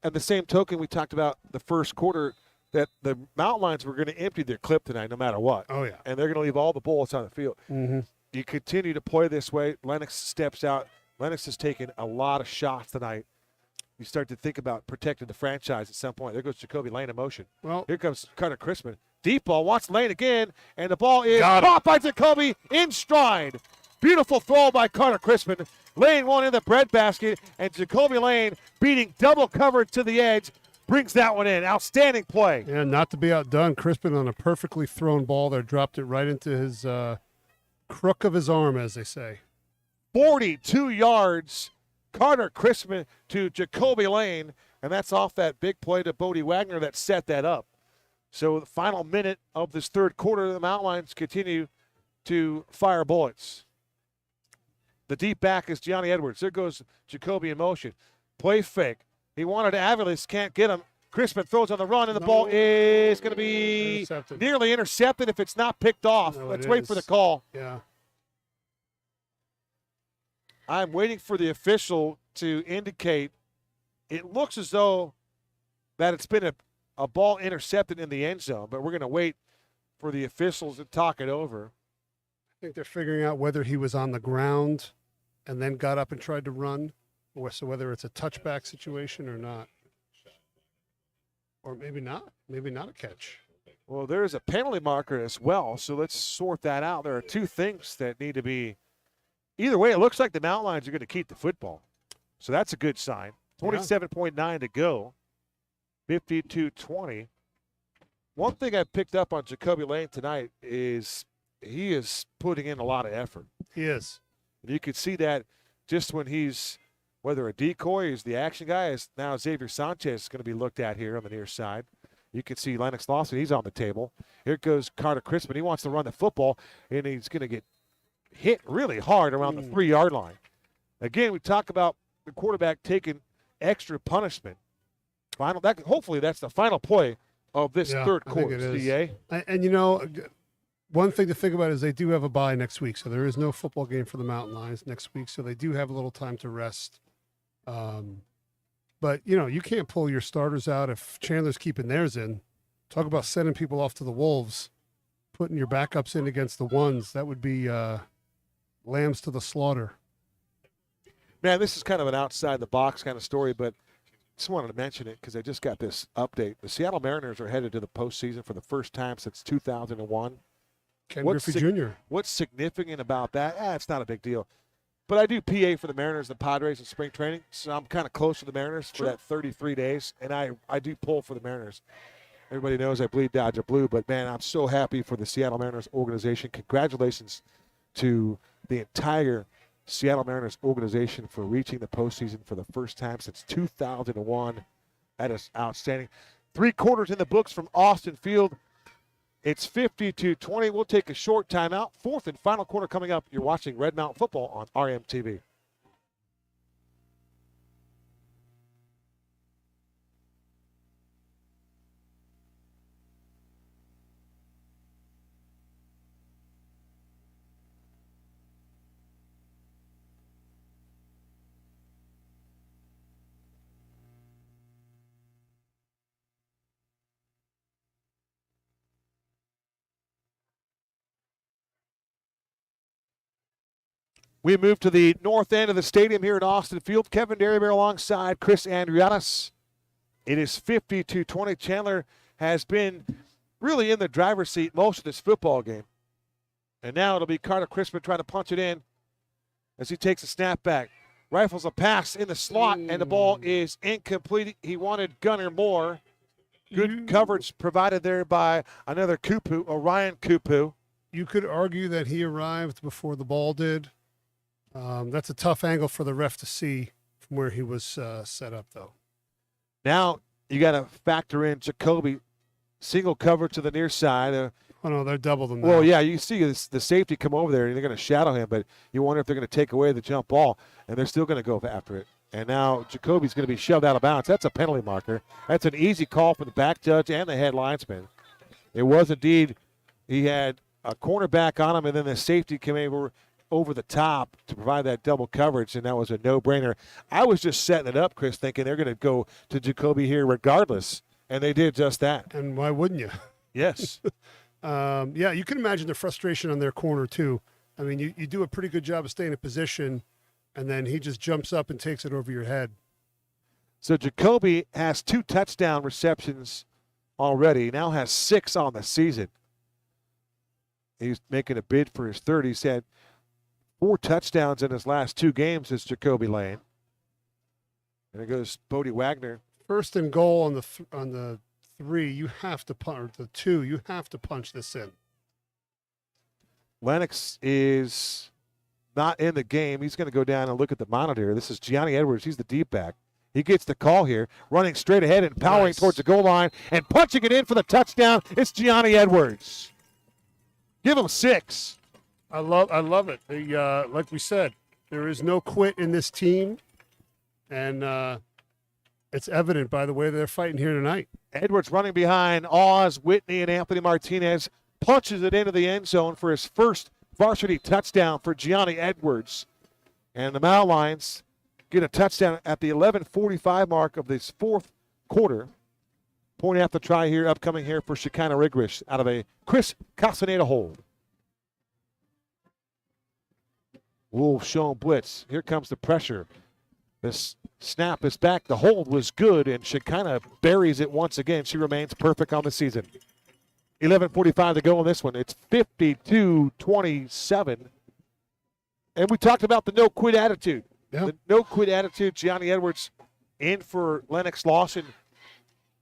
At the same token, we talked about the first quarter that the Mountain Lions were going to empty their clip tonight no matter what. Oh, yeah. And they're going to leave all the bullets on the field. Mm-hmm. You continue to play this way. Lennox steps out. Lennox has taken a lot of shots tonight. You start to think about protecting the franchise at some point. There goes Jacoby Lane in motion. Well, here comes Carter Crispin. Deep ball, wants Lane again, and the ball is caught by Jacoby in stride. Beautiful throw by Carter Crispin. Lane one in the breadbasket, and Jacoby Lane beating double coverage to the edge, brings that one in. Outstanding play. Yeah, not to be outdone. Crispin on a perfectly thrown ball there, dropped it right into his crook of his arm, as they say. 42 yards, Carter Crispin to Jacoby Lane, and that's off that big play to Bodie Wagner that set that up. So the final minute of this third quarter, the Mountain Lions continue to fire bullets. The deep back is Gianni Edwards. There goes Jacoby in motion. Play fake. He wanted to Aviles, can't get him. Crispin throws on the run, and the ball is going to be nearly intercepted if it's not picked off. Let's wait for the call. Yeah. I'm waiting for the official to indicate. It looks as though that it's been a ball intercepted in the end zone, but we're going to wait for the officials to talk it over. I think they're figuring out whether he was on the ground and then got up and tried to run, or so whether it's a touchback situation or not. Or maybe not. Maybe not a catch. Well, there's a penalty marker as well, so let's sort that out. There are two things that need to be. Either way, it looks like the Mountain Lions are going to keep the football. So that's a good sign. 27.9 to go. 52-20. One thing I picked up on Jacoby Lane tonight is he is putting in a lot of effort. He is. You could see that just when he's, whether a decoy, he's the action guy, is now Xavier Sanchez is going to be looked at here on the near side. You can see Lennox Lawson, he's on the table. Here goes Carter Crispin. He wants to run the football, and he's going to get hit really hard around the 3-yard line. Again, we talk about the quarterback taking extra punishment. Hopefully that's the final play of this third quarter, CA. And, you know, one thing to think about is they do have a bye next week, so there is no football game for the Mountain Lions next week, so they do have a little time to rest. But, you know, you can't pull your starters out if Chandler's keeping theirs in. Talk about sending people off to the Wolves, putting your backups in against the ones. That would be lambs to the slaughter. Man, this is kind of an outside-the-box kind of story, but just wanted to mention it because I just got this update. The Seattle Mariners are headed to the postseason for the first time since 2001. Ken Griffey Jr. What's significant about that? It's not a big deal. But I do PA for the Mariners, the Padres in spring training, so I'm kind of close to the Mariners for that 33 days, and I do pull for the Mariners. Everybody knows I bleed Dodger blue, but, man, I'm so happy for the Seattle Mariners organization. Congratulations to the entire Seattle Mariners organization for reaching the postseason for the first time since 2001. That is outstanding. 3 quarters in the books from Austin Field. It's 52-20. We'll take a short timeout. Fourth and final quarter coming up. You're watching Red Mountain Football on RMTV. We move to the north end of the stadium here at Austin Field. Kevin Derryberry alongside Chris Andriatis. It is 52-20. Chandler has been really in the driver's seat most of this football game. And now it'll be Carter Crispin trying to punch it in as he takes a snap back. Rifles a pass in the slot, and the ball is incomplete. He wanted Gunnar Moore. Good coverage provided there by another Kupu, Orion Kupu. You could argue that he arrived before the ball did. That's a tough angle for the ref to see from where he was set up, though. Now you got to factor in Jacoby, single cover to the near side. Oh, no, they're double them now. Well, yeah, you see the safety come over there, and they're going to shadow him, but you wonder if they're going to take away the jump ball, and they're still going to go after it. And now Jacoby's going to be shoved out of bounds. That's a penalty marker. That's an easy call for the back judge and the head linesman. It was indeed, he had a cornerback on him, and then the safety came over the top to provide that double coverage, and that was a no-brainer. I was just setting it up, Chris, thinking they're going to go to Jacoby here regardless, and they did just that. And why wouldn't you? Yes. Yeah, you can imagine the frustration on their corner, too. I mean, you do a pretty good job of staying in position, and then he just jumps up and takes it over your head. So Jacoby has 2 touchdown receptions already. He now has 6 on the season. He's making a bid for his third. He's had 4 touchdowns in his last 2 games as Jacoby Lane. And it goes Bodie Wagner. First and goal on the 3, you have to punch, or the 2, you have to punch this in. Lennox is not in the game. He's going to go down and look at the monitor. This is Gianni Edwards. He's the deep back. He gets the call here, running straight ahead and powering towards the goal line and punching it in for the touchdown. It's Gianni Edwards. Give him 6. I love it. Like we said, there is no quit in this team, and it's evident by the way they're fighting here tonight. Edwards running behind Oz, Whitney, and Anthony Martinez, punches it into the end zone for his first varsity touchdown for Gianni Edwards. And the Mountain Lions get a touchdown at the 11:45 mark of this fourth quarter. Point after try here, upcoming here for Shekinah Rigrish out of a Chris Castaneda hold. Wolves showing blitz. Here comes the pressure. This snap is back. The hold was good, and Shekinah buries it once again. She remains perfect on the season. 11:45 to go on this one. It's 52-27. And we talked about the no-quit attitude. Yeah. The no-quit attitude. Gianni Edwards in for Lennox Lawson.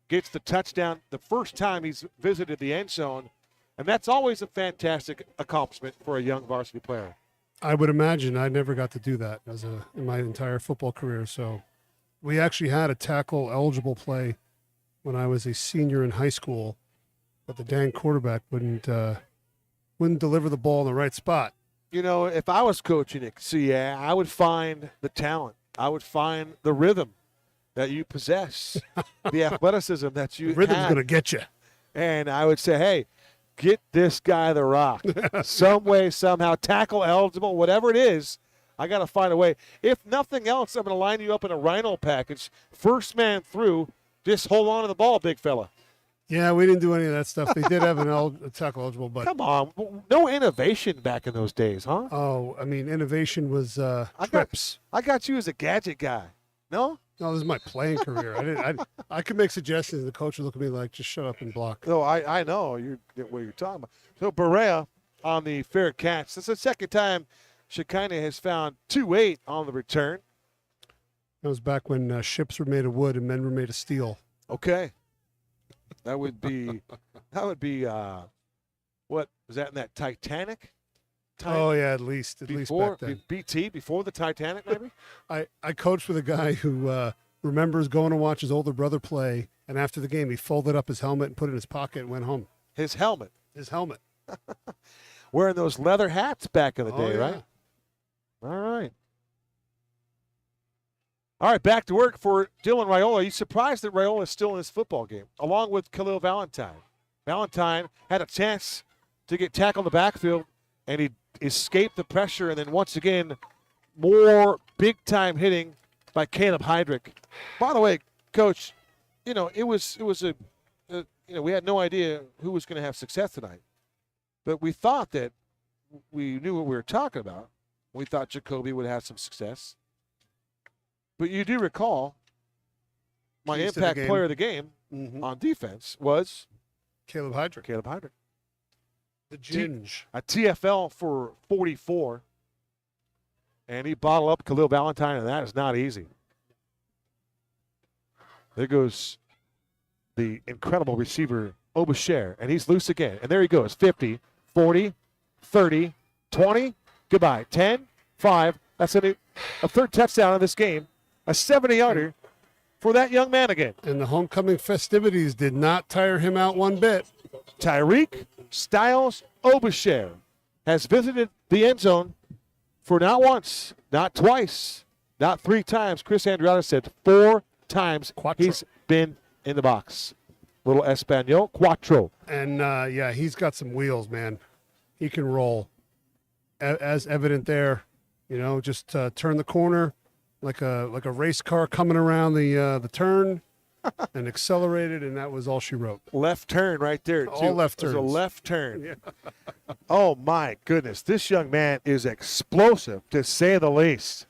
Gets the touchdown the first time he's visited the end zone. And that's always a fantastic accomplishment for a young varsity player. I would imagine. I never got to do that in my entire football career. So we actually had a tackle eligible play when I was a senior in high school, but the dang quarterback wouldn't deliver the ball in the right spot. You know, if I was coaching at CA, I would find the talent. I would find the rhythm that you possess, the athleticism that you Rhythm's have. going to get you. And I would say, hey, get this guy the rock. Some way, somehow, tackle eligible, whatever it is, I got to find a way. If nothing else, I'm going to line you up in a rhino package. First man through, just hold on to the ball, big fella. Yeah, we didn't do any of that stuff. They did have a tackle eligible, but Come on. No innovation back in those days, huh? oh, I mean, innovation was I trips. got you as a gadget guy. No? No, this is my playing career. I could make suggestions. The coach would look at me like, just shut up and block. No, I know what you're talking about. So Berea on the fair catch. That's the second time Shekinah has found 2-8 on the return. That was back when ships were made of wood and men were made of steel. Okay. That would be what was that in that Titanic? Oh yeah, at least Before back then. BT, before the Titanic, maybe? I coached with a guy who remembers going to watch his older brother play, and after the game, he folded up his helmet and put it in his pocket and went home. His helmet. His helmet. Wearing those leather hats back in the Oh, day, yeah. right? All right. All right, back to work for Dylan Raiola. Are you surprised that Raiola is still in this football game, along with Khalil Valentine? Valentine had a chance to get tackled in the backfield, and he escaped the pressure, and then once again, more big-time hitting by Caleb Heydrich. By the way, Coach, it was we had no idea who was going to have success tonight, but we thought that we knew what we were talking about. We thought Jacoby would have some success. But you do recall my Keys to impact the game. player of the game on defense was Caleb Heydrich. Caleb Heydrich. The Ginge. A TFL for 44. And he bottled up Khalil Valentine, and that is not easy. There goes the incredible receiver, Obasher, and he's loose again. And there he goes, 50, 40, 30, 20, goodbye, 10, 5. That's a third touchdown in this game, a 70-yarder for that young man again. And the homecoming festivities did not tire him out one bit. Tyreek Styles Obasher has visited the end zone for not once, not twice, not 3 times. Chris Andriotta said 4 times he's been in the box. Little Espanol, cuatro. And, yeah, he's got some wheels, man. He can roll. As evident there, just turn the corner like a race car coming around the turn and accelerated, and that was all she wrote. Left turn right there, too. All left It was turns. a left turn. Yeah. Oh, my goodness. This young man is explosive, to say the least.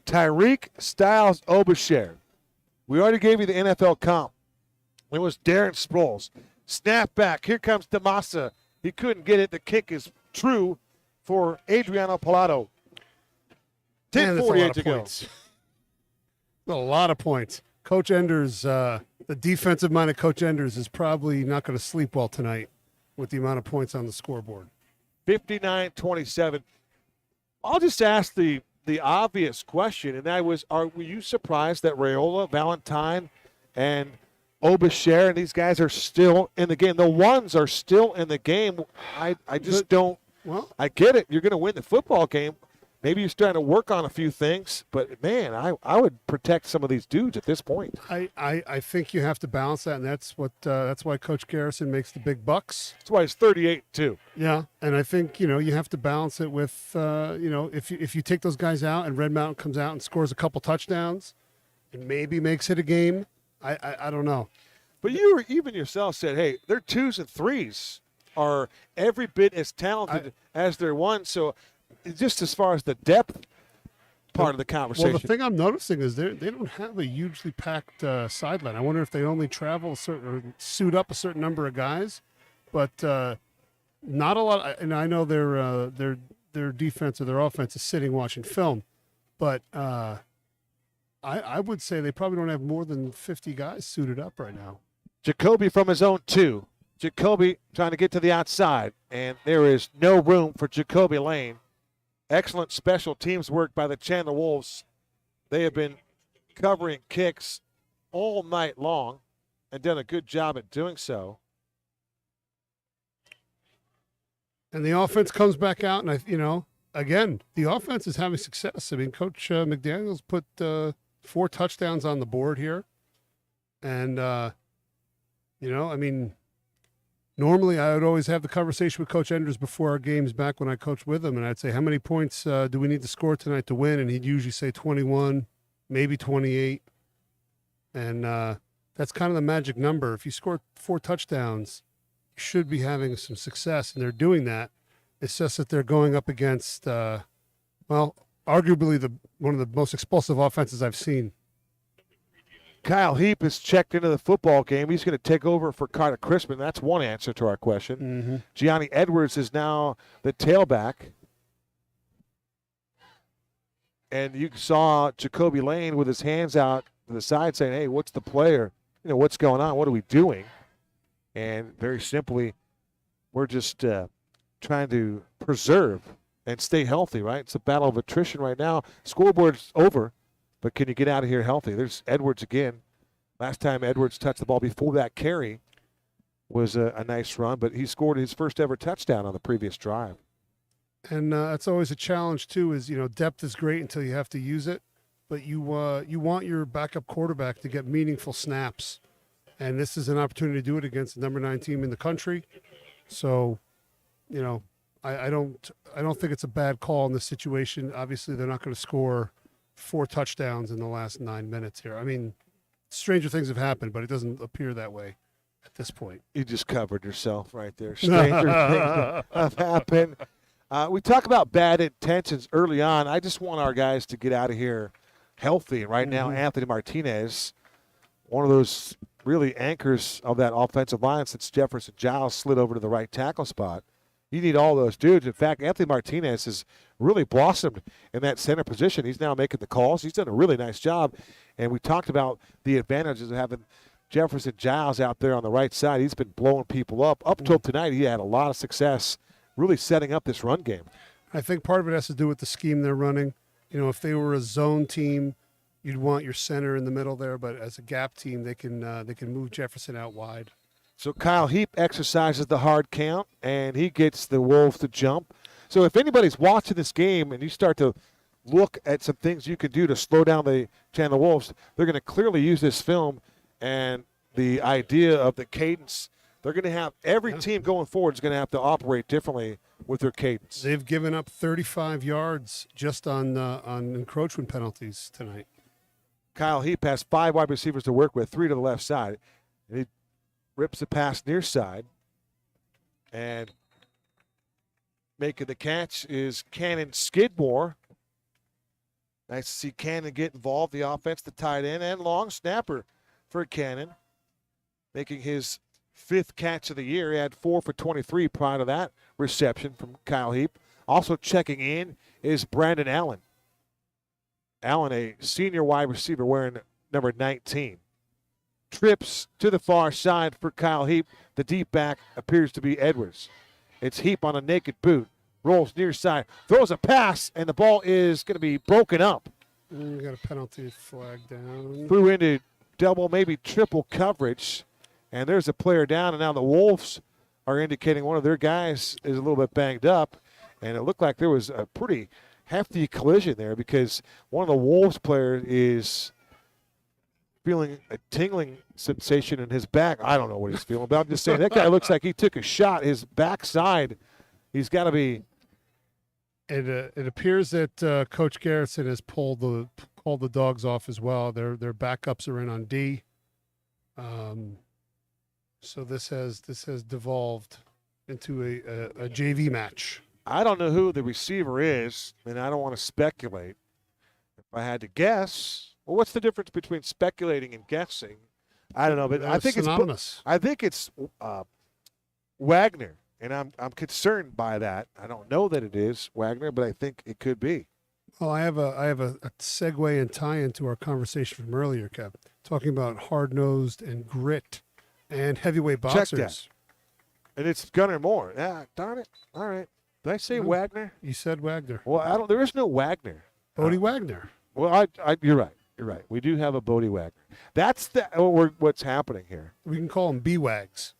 Tyreek Styles Obasher. We already gave you the NFL comp. It was Darren Sproles. Snap back. Here comes Damasa. He couldn't get it. The kick is true for Adriano Pallado. Man, that's a 10:48 lot to of go. points. A lot of points. Coach Enders, the defensive-minded Coach Enders is probably not going to sleep well tonight with the amount of points on the scoreboard. 59-27. I'll just ask the obvious question, and that was, were you surprised that Raiola, Valentine, and Obasher and these guys are still in the game? The ones are still in the game. I just don't. Well, I get it. You're going to win the football game. maybe you're starting to work on a few things, but, man, I would protect some of these dudes at this point. I think you have to balance that, and that's why Coach Garrison makes the big bucks. That's why he's 38 too. Yeah, and I think you have to balance it with if you take those guys out and Red Mountain comes out and scores a couple touchdowns, and maybe makes it a game. I don't know. But you even yourself said, hey, their 2s and 3s are every bit as talented as their 1s. So just as far as the depth part of the conversation. Well, the thing I'm noticing is they don't have a hugely packed sideline. I wonder if they only travel or suit up a certain number of guys, but not a lot. And I know their defense or their offense is sitting watching film, but I would say they probably don't have more than 50 guys suited up right now. Jacoby from his own 2. Jacoby trying to get to the outside, and there is no room for Jacoby Lane. Excellent special teams work by the Chandler Wolves. They have been covering kicks all night long and done a good job at doing so. And the offense comes back out, and again, the offense is having success. I mean, Coach McDaniels put 4 touchdowns on the board here, and normally I would always have the conversation with Coach Enders before our games back when I coached with him, and I'd say, how many points do we need to score tonight to win? And he'd usually say 21, maybe 28. And that's kind of the magic number. If you score 4 touchdowns, you should be having some success, and they're doing that. It's just that they're going up against, arguably one of the most explosive offenses I've seen. Kyle Heap has checked into the football game. He's going to take over for Carter Crispin. That's one answer to our question. Mm-hmm. Gianni Edwards is now the tailback. And you saw Jacoby Lane with his hands out to the side saying, hey, what's the player? What's going on? What are we doing? And very simply, we're just trying to preserve and stay healthy, right? It's a battle of attrition right now. Scoreboard's over. But can you get out of here healthy? There's Edwards again. Last time Edwards touched the ball before that carry was a nice run, but he scored his first ever touchdown on the previous drive. And that's always a challenge, too, is, depth is great until you have to use it. But you want your backup quarterback to get meaningful snaps. And this is an opportunity to do it against the number 9 team in the country. So, I don't think it's a bad call in this situation. Obviously, they're not going to score 4 touchdowns in the last 9 minutes here. I mean, stranger things have happened, but it doesn't appear that way at this point. You just covered yourself right there. Stranger things have happened. We talk about bad intentions early on. I just want our guys to get out of here healthy. Right now, Anthony Martinez, one of those really anchors of that offensive line since Jefferson Giles slid over to the right tackle spot. You need all those dudes. In fact, Anthony Martinez has really blossomed in that center position. He's now making the calls. He's done a really nice job. And we talked about the advantages of having Jefferson Giles out there on the right side. He's been blowing people up. Up till tonight, he had a lot of success really setting up this run game. I think part of it has to do with the scheme they're running. If they were a zone team, you'd want your center in the middle there. But as a gap team, they can move Jefferson out wide. So Kyle Heap exercises the hard count, and he gets the Wolves to jump. So if anybody's watching this game and you start to look at some things you can do to slow down the Chandler Wolves, they're going to clearly use this film and the idea of the cadence. They're going to have every team going forward is going to have to operate differently with their cadence. They've given up 35 yards just on encroachment penalties tonight. Kyle Heap has 5 wide receivers to work with, 3 to the left side. And he rips the pass near side, and making the catch is Cannon Skidmore. Nice to see Cannon get involved. The offense, the tight end, and long snapper for Cannon, making his 5th catch of the year. He had 4 for 23 prior to that reception from Kyle Heap. Also checking in is Brandon Allen. Allen, a senior wide receiver wearing number 19. Trips to the far side for Kyle Heap. The deep back appears to be Edwards. It's Heap on a naked boot. Rolls near side. Throws a pass, and the ball is going to be broken up. We got a penalty flag down. Threw into double, maybe triple coverage. And there's a player down, and now the Wolves are indicating one of their guys is a little bit banged up. And it looked like there was a pretty hefty collision there because one of the Wolves players is feeling a tingling sensation in his back. I don't know what he's feeling, but I'm just saying that guy looks like he took a shot. His backside, he's got to be. It appears that Coach Garrison has called the dogs off as well. Their backups are in on D. So this has devolved into a JV match. I don't know who the receiver is, and I don't want to speculate. If I had to guess, well, what's the difference between speculating and guessing? I don't know, but I think synonymous. it's Wagner, and I'm concerned by that. I don't know that it is Wagner, but I think it could be. Well, I have a segue and tie into our conversation from earlier, Kev, talking about hard-nosed and grit and heavyweight boxers. Check that. And it's Gunnar Moore. Ah, darn it. All right. Did I say Wagner? You said Wagner. Well, there is no Wagner. Bodie Wagner. Well, you're right. You're right. We do have a Bodie Wagner. That's what's happening here. We can call him B-Wags.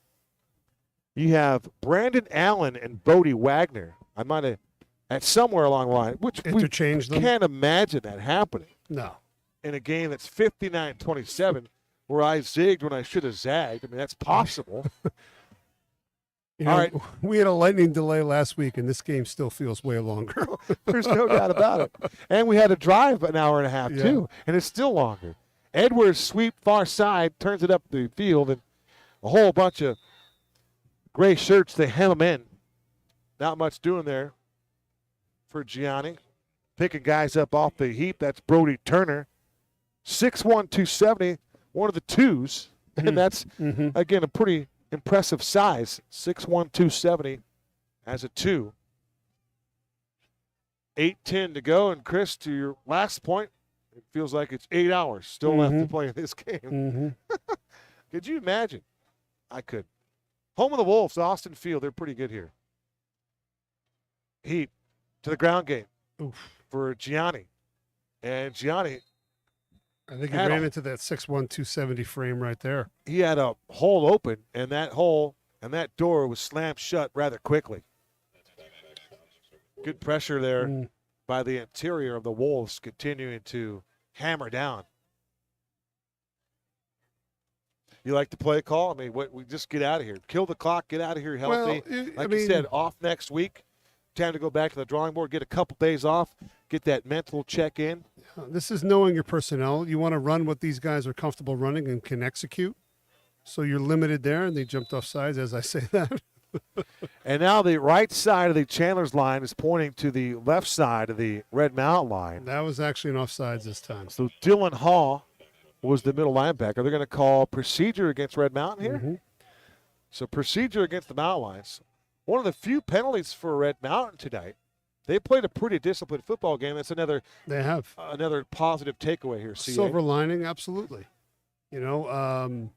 You have Brandon Allen and Bodie Wagner. I might have, at somewhere along the line, which we can't imagine that happening. No. In a game that's 59-27, where I zigged when I should have zagged. I mean, that's possible. All right. We had a lightning delay last week, and this game still feels way longer. There's no doubt about it. And we had to drive an hour and a half, too, and it's still longer. Edwards sweep far side, turns it up the field, and a whole bunch of gray shirts, they hem them in. Not much doing there for Gianni. Picking guys up off the heap, that's Brody Turner. 6'1", 270, one of the twos, and that's, again, a pretty impressive size, 6'1", 270 as a 2. 8:10 to go, and Chris, to your last point, it feels like it's 8 hours still left to play in this game. Could you imagine? I could. Home of the Wolves, Austin Field, they're pretty good here. Heat to the ground game for Gianni. And Gianni, I think he ran into that 6'1", 270 frame right there. He had a hole open, and that hole and that door was slammed shut rather quickly. Good pressure there by the interior of the Wolves, continuing to hammer down. You like the play call? I mean, we just get out of here. Kill the clock, get out of here healthy. Well, you said, off next week. Time to go back to the drawing board, get a couple days off, get that mental check in. This is knowing your personnel. You want to run what these guys are comfortable running and can execute. So you're limited there, and they jumped off sides as I say that. And now the right side of the Chandler's line is pointing to the left side of the Red Mountain line. That was actually an offsides this time. So Dylan Hall was the middle linebacker. They're going to call procedure against Red Mountain here. So procedure against the Mountain Lions. One of the few penalties for Red Mountain tonight. They played a pretty disciplined football game. That's another positive takeaway here. CA. Silver lining, absolutely. You know,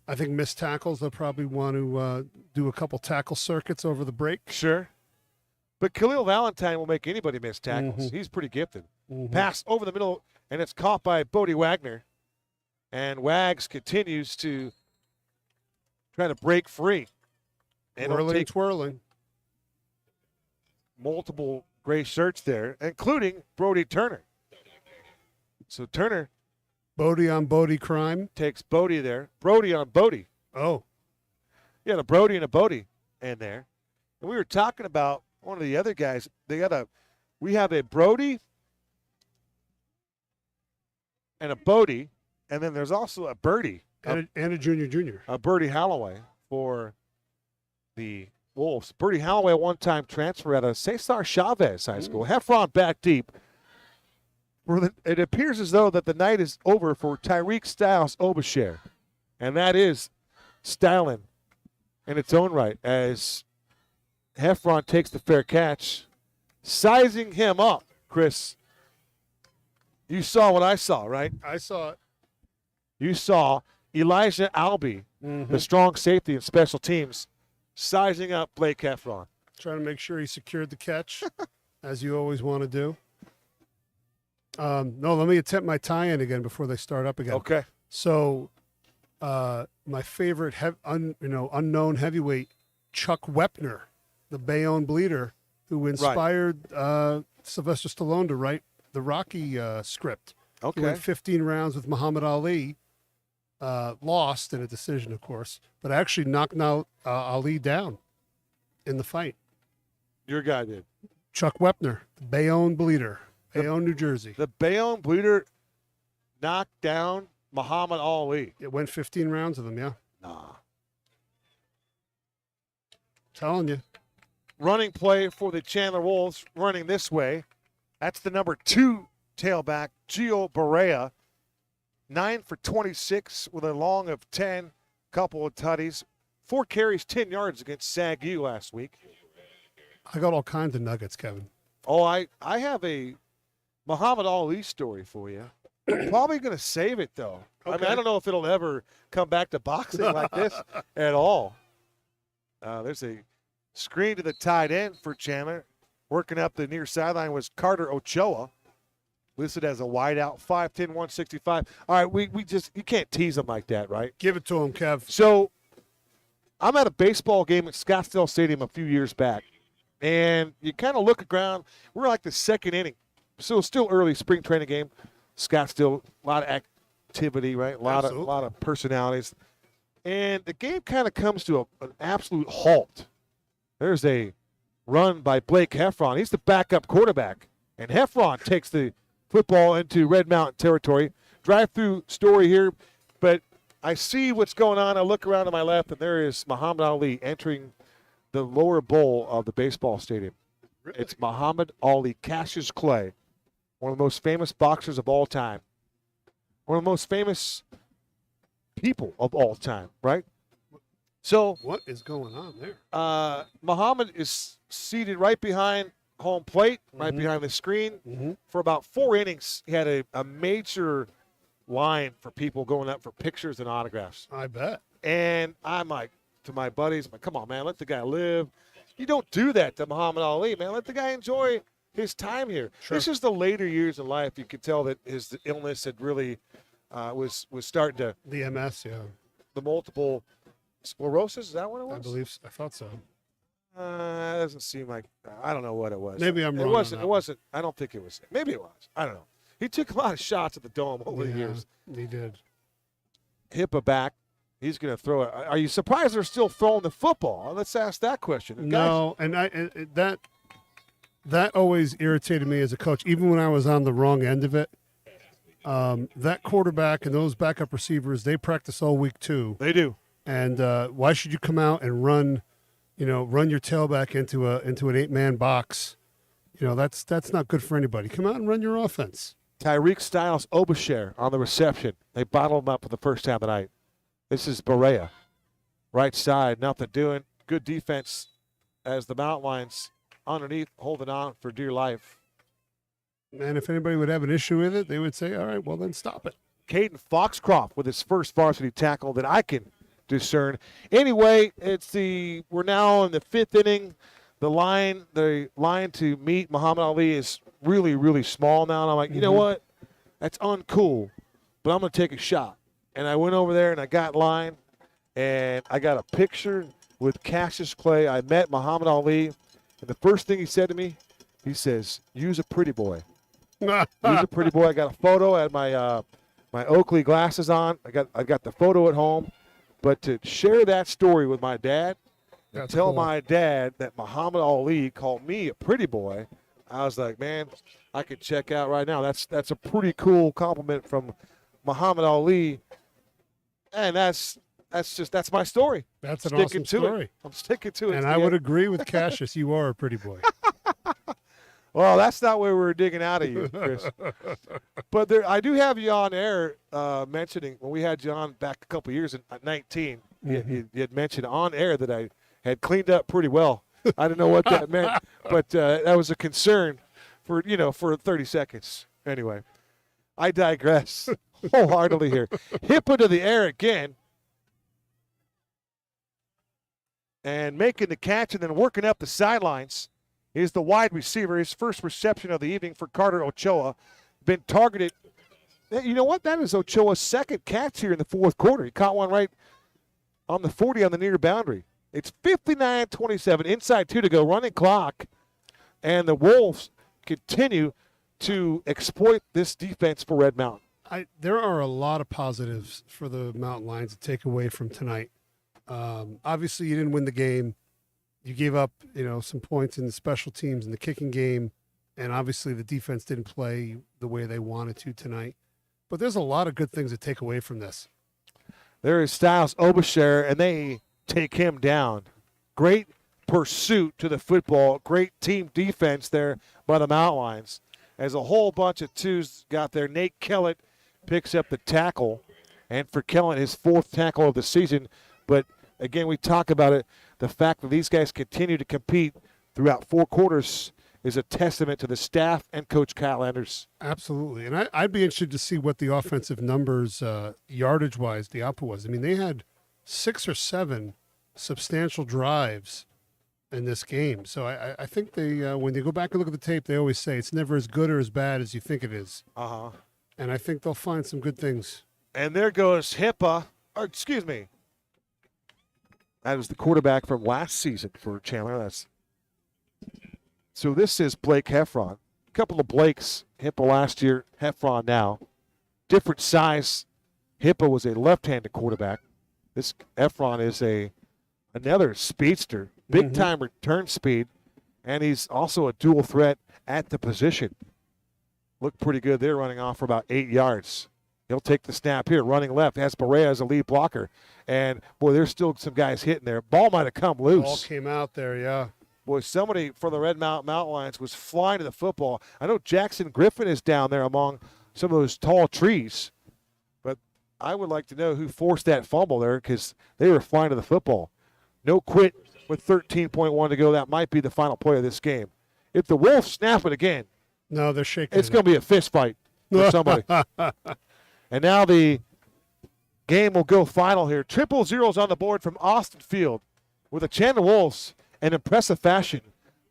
I think missed tackles. They'll probably want to do a couple tackle circuits over the break. Sure. But Khalil Valentine will make anybody miss tackles. He's pretty gifted. Pass over the middle, and it's caught by Bodie Wagner. And Wags continues to try to break free. And twirling. Multiple gray shirts there, including Brody Turner. So Turner. Bodie on Bodie crime. Takes Bodie there. Brody on Bodie. Oh. You had a Brody and a Bodie in there. And we were talking about one of the other guys. We have a Brody and a Bodie, and then there's also a Birdie. And a junior. A Birdie Holloway for the Wolves. Birdie Holloway, a one-time transfer out of Cesar Chavez High School. Heffron back deep. It appears as though that the night is over for Tyreek Styles Obasher. And that is styling in its own right as Heffron takes the fair catch. Sizing him up, Chris. You saw what I saw, right? I saw it. You saw Elijah Albee, the strong safety in special teams, sizing up Blake Heffron. Trying to make sure he secured the catch, as you always want to do. No, let me attempt my tie-in again before they start up again. Okay. So, my favorite unknown heavyweight, Chuck Wepner, the Bayonne bleeder, who inspired Sylvester Stallone to write the Rocky script. Okay. He went 15 rounds with Muhammad Ali, lost in a decision, of course, but actually knocked Ali down in the fight. Your guy did. Chuck Wepner, Bayonne Bleeder, Bayonne, New Jersey. The Bayonne Bleeder knocked down Muhammad Ali. It went 15 rounds with him, yeah. Nah. Telling you. Running play for the Chandler Wolves, running this way. That's the number 2 tailback, Gio Barea. 9 for 26 with a long of 10, couple of tutties. 4 carries, 10 yards against Sag U last week. I got all kinds of nuggets, Kevin. Oh, I have a Muhammad Ali story for you. I'm probably going to save it, though. Okay. I mean, I don't know if it'll ever come back to boxing like this at all. There's a screen to the tight end for Chandler. Working up the near sideline was Carter Ochoa, listed as a wideout, 5'10", 165. All right, we just – you can't tease him like that, right? Give it to him, Kev. So I'm at a baseball game at Scottsdale Stadium a few years back, and you kind of look around. We're like the second inning. So still early spring training game. Scottsdale, a lot of activity, right? A lot of personalities. And the game kind of comes to an absolute halt. There's a run by Blake Heffron. He's the backup quarterback. And Heffron takes the football into Red Mountain territory. Drive-through story here, but I see what's going on. I look around to my left, and there is Muhammad Ali entering the lower bowl of the baseball stadium. Really? It's Muhammad Ali, Cassius Clay, one of the most famous boxers of all time, one of the most famous people of all time, right? So What is going on there? Muhammad is seated right behind home plate, right behind the screen. For about 4 innings, he had a major line for people going up for pictures and autographs. I bet. And I'm like, to my buddies, I'm like, come on, man, let the guy live. You don't do that to Muhammad Ali, man. Let the guy enjoy his time here. Sure. This is the later years in life. You could tell that his illness had really was starting to, The MS, yeah. the multiple sclerosis, is that what it was? I believe. I thought so. It doesn't seem like, I don't know what it was. Maybe I'm wrong. It wasn't. on It that wasn't. I don't think it was. Maybe it was. I don't know. He took a lot of shots at the Dome over one. the Yeah, years. he did. Hippa back. He's going to throw it. Are you surprised they're still throwing the football? Let's ask that question. Guys, No, and that always irritated me as a coach, even when I was on the wrong end of it. That quarterback and those backup receivers, they practice all week too. they do. And why should you come out and run your tailback into an 8-man box? That's not good for anybody. Come out and run your offense. Tyreek Styles Obasher on the reception. They bottled him up for the first time tonight. This is Barea. Right side, nothing doing. Good defense as the Mountain Lions underneath holding on for dear life. And if anybody would have an issue with it, they would say, all right, well, then stop it. Caden Foxcroft with his first varsity tackle that I can discern. Anyway, we're now in the 5th inning. The line to meet Muhammad Ali is really, really small now. And I'm like, you know what? That's uncool, but I'm going to take a shot. And I went over there and I got line, and I got a picture with Cassius Clay. I met Muhammad Ali, and the first thing he said to me, he says, "Use a pretty boy." Use a pretty boy. I got a photo. I had my Oakley glasses on. I got the photo at home. But to share that story with my dad, and That's tell cool. my dad that Muhammad Ali called me a pretty boy, I was like, man, I could check out right now. That's a pretty cool compliment from Muhammad Ali, and that's my story. That's an Sticking awesome to story. it. I'm sticking to it. And to I the would end. agree with Cassius. You are a pretty boy. Well, that's not where we're digging out of you, Chris. But I do have you on air mentioning when we had you on back a couple years at 19. You had mentioned on air that I had cleaned up pretty well. I didn't know what that meant, but that was a concern for 30 seconds. Anyway, I digress wholeheartedly here. Hip into the air again. And making the catch and then working up the sidelines is the wide receiver. His first reception of the evening for Carter Ochoa. Been targeted. You know what? That is Ochoa's second catch here in the 4th quarter. He caught one right on the 40 on the near boundary. It's 59-27. Inside 2 to go. Running clock. And the Wolves continue to exploit this defense for Red Mountain. There are a lot of positives for the Mountain Lions to take away from tonight. Obviously, you didn't win the game. You gave up, some points in the special teams and the kicking game, and obviously the defense didn't play the way they wanted to tonight. But there's a lot of good things to take away from this. There is Styles Obasher, and they take him down. Great pursuit to the football. Great team defense there by the Mountain Lions. As a whole bunch of twos got there, Nate Kellett picks up the tackle. And for Kellett, his 4th tackle of the season. But, again, we talk about it. The fact that these guys continue to compete throughout 4 quarters is a testament to the staff and Coach Kyle Anders. Absolutely. And I'd be interested to see what the offensive numbers, yardage-wise, the output was. I mean, they had 6 or 7 substantial drives in this game. So I think they, when they go back and look at the tape, they always say it's never as good or as bad as you think it is. Uh-huh. And I think they'll find some good things. And there goes that was the quarterback from last season for Chandler. So this is Blake Heffron. A couple of Blakes, Hippa last year, Heffron now. Different size. Hippa was a left-handed quarterback. This Heffron is another speedster, big-time return speed, and he's also a dual threat at the position. Looked pretty good there, running off for about 8 yards. He'll take the snap here, running left, has Berea as a lead blocker. And, boy, there's still some guys hitting there. Ball might have come loose. Ball came out there, yeah. Boy, somebody for the Red Mountain Lions was flying to the football. I know Jackson Griffin is down there among some of those tall trees. But I would like to know who forced that fumble there because they were flying to the football. No quit with 13.1 to go. That might be the final play of this game. If the Wolves snap it again, no, they're shaking. It's going to be a fist fight for somebody. And now the game will go final here. 0-0 on the board from Austin Field with the Chandler Wolves in impressive fashion.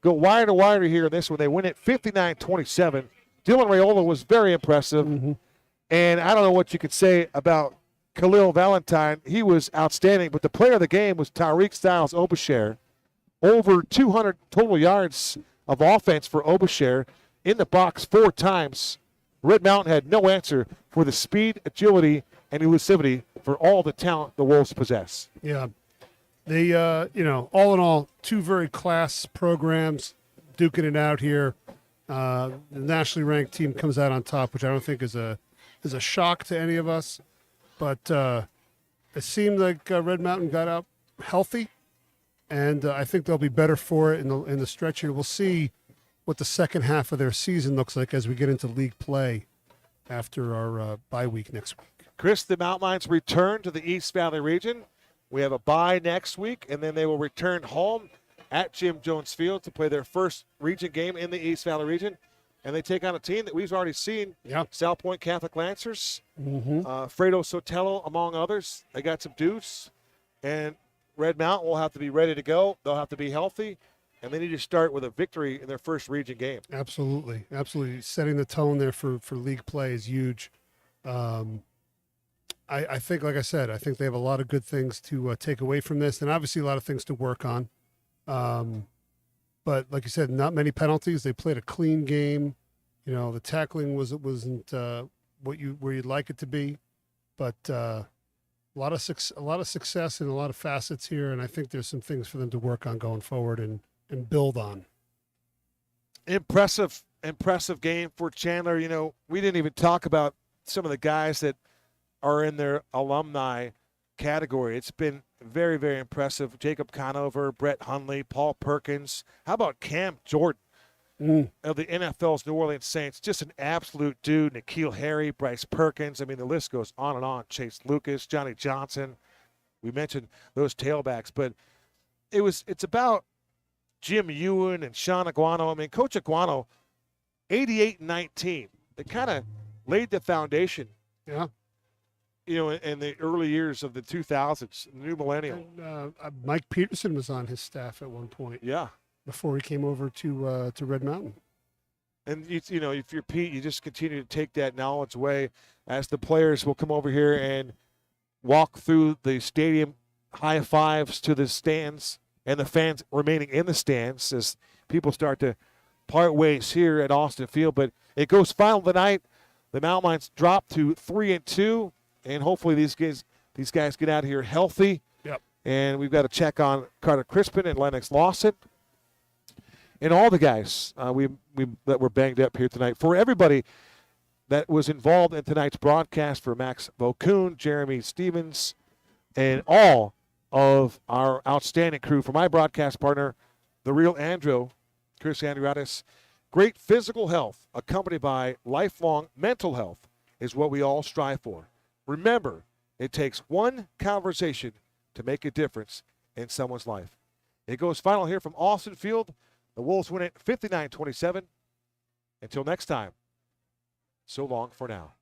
Go wire to wire here in this one. They win it 59-27. Dylan Raiola was very impressive. And I don't know what you could say about Khalil Valentine. He was outstanding. But the player of the game was Tyreek Styles Obasher. Over 200 total yards of offense for Obasher in the box 4 times. Red Mountain had no answer for the speed, agility, and elusivity for all the talent the Wolves possess. Yeah. They, all in all, 2 very class programs duking it out here. The nationally ranked team comes out on top, which I don't think is a shock to any of us. But it seemed like Red Mountain got out healthy, and I think they'll be better for it in the stretch here. We'll see what the second half of their season looks like as we get into league play after our bye week next week. Chris, the Mountain Lions return to the East Valley region. We have a bye next week, and then they will return home at Jim Jones Field to play their first region game in the East Valley region. And they take on a team that we've already seen, South Point Catholic Lancers, Fredo Sotelo, among others. They got some dudes, and Red Mountain will have to be ready to go. They'll have to be healthy. And they need to start with a victory in their first region game. Absolutely. Setting the tone there for league play is huge. I think, like I said, I think they have a lot of good things to take away from this, and obviously a lot of things to work on. But like you said, not many penalties. They played a clean game. The tackling wasn't where you'd like it to be, but a lot of success and a lot of facets here, and I think there's some things for them to work on going forward and build on. Impressive game for Chandler. We didn't even talk about some of the guys that are in their alumni category. It's been very, very impressive. Jacob Conover, Brett Hundley, Paul Perkins. How about Cam Jordan of the NFL's New Orleans Saints? Just an absolute dude. N'Keal Harry, Bryce Perkins. I mean, the list goes on and on. Chase Lucas, Johnny Johnson. We mentioned those tailbacks, but it's about Jim Ewan and Sean Aguano. I mean, Coach Aguano, 88-19. They kind of laid the foundation. Yeah. In the early years of the 2000s, the new millennium. And, Mike Peterson was on his staff at one point. Yeah. Before he came over to Red Mountain. And if you're Pete, you just continue to take that knowledge away as the players will come over here and walk through the stadium, high fives to the stands, and the fans remaining in the stands as people start to part ways here at Austin Field. But it goes final tonight. The Mountain Lions drop to 3-2, and hopefully these guys get out of here healthy. Yep. And we've got to check on Carter Crispin and Lennox Lawson and all the guys that were banged up here tonight. For everybody that was involved in tonight's broadcast, for Max Vokoun, Jeremy Stevens, and all of our outstanding crew, for my broadcast partner, the real Chris Andriatis, great physical health accompanied by lifelong mental health is what we all strive for. Remember, it takes one conversation to make a difference in someone's life. It goes final here from Austin Field. The Wolves win it 59-27. Until next time, so long for now.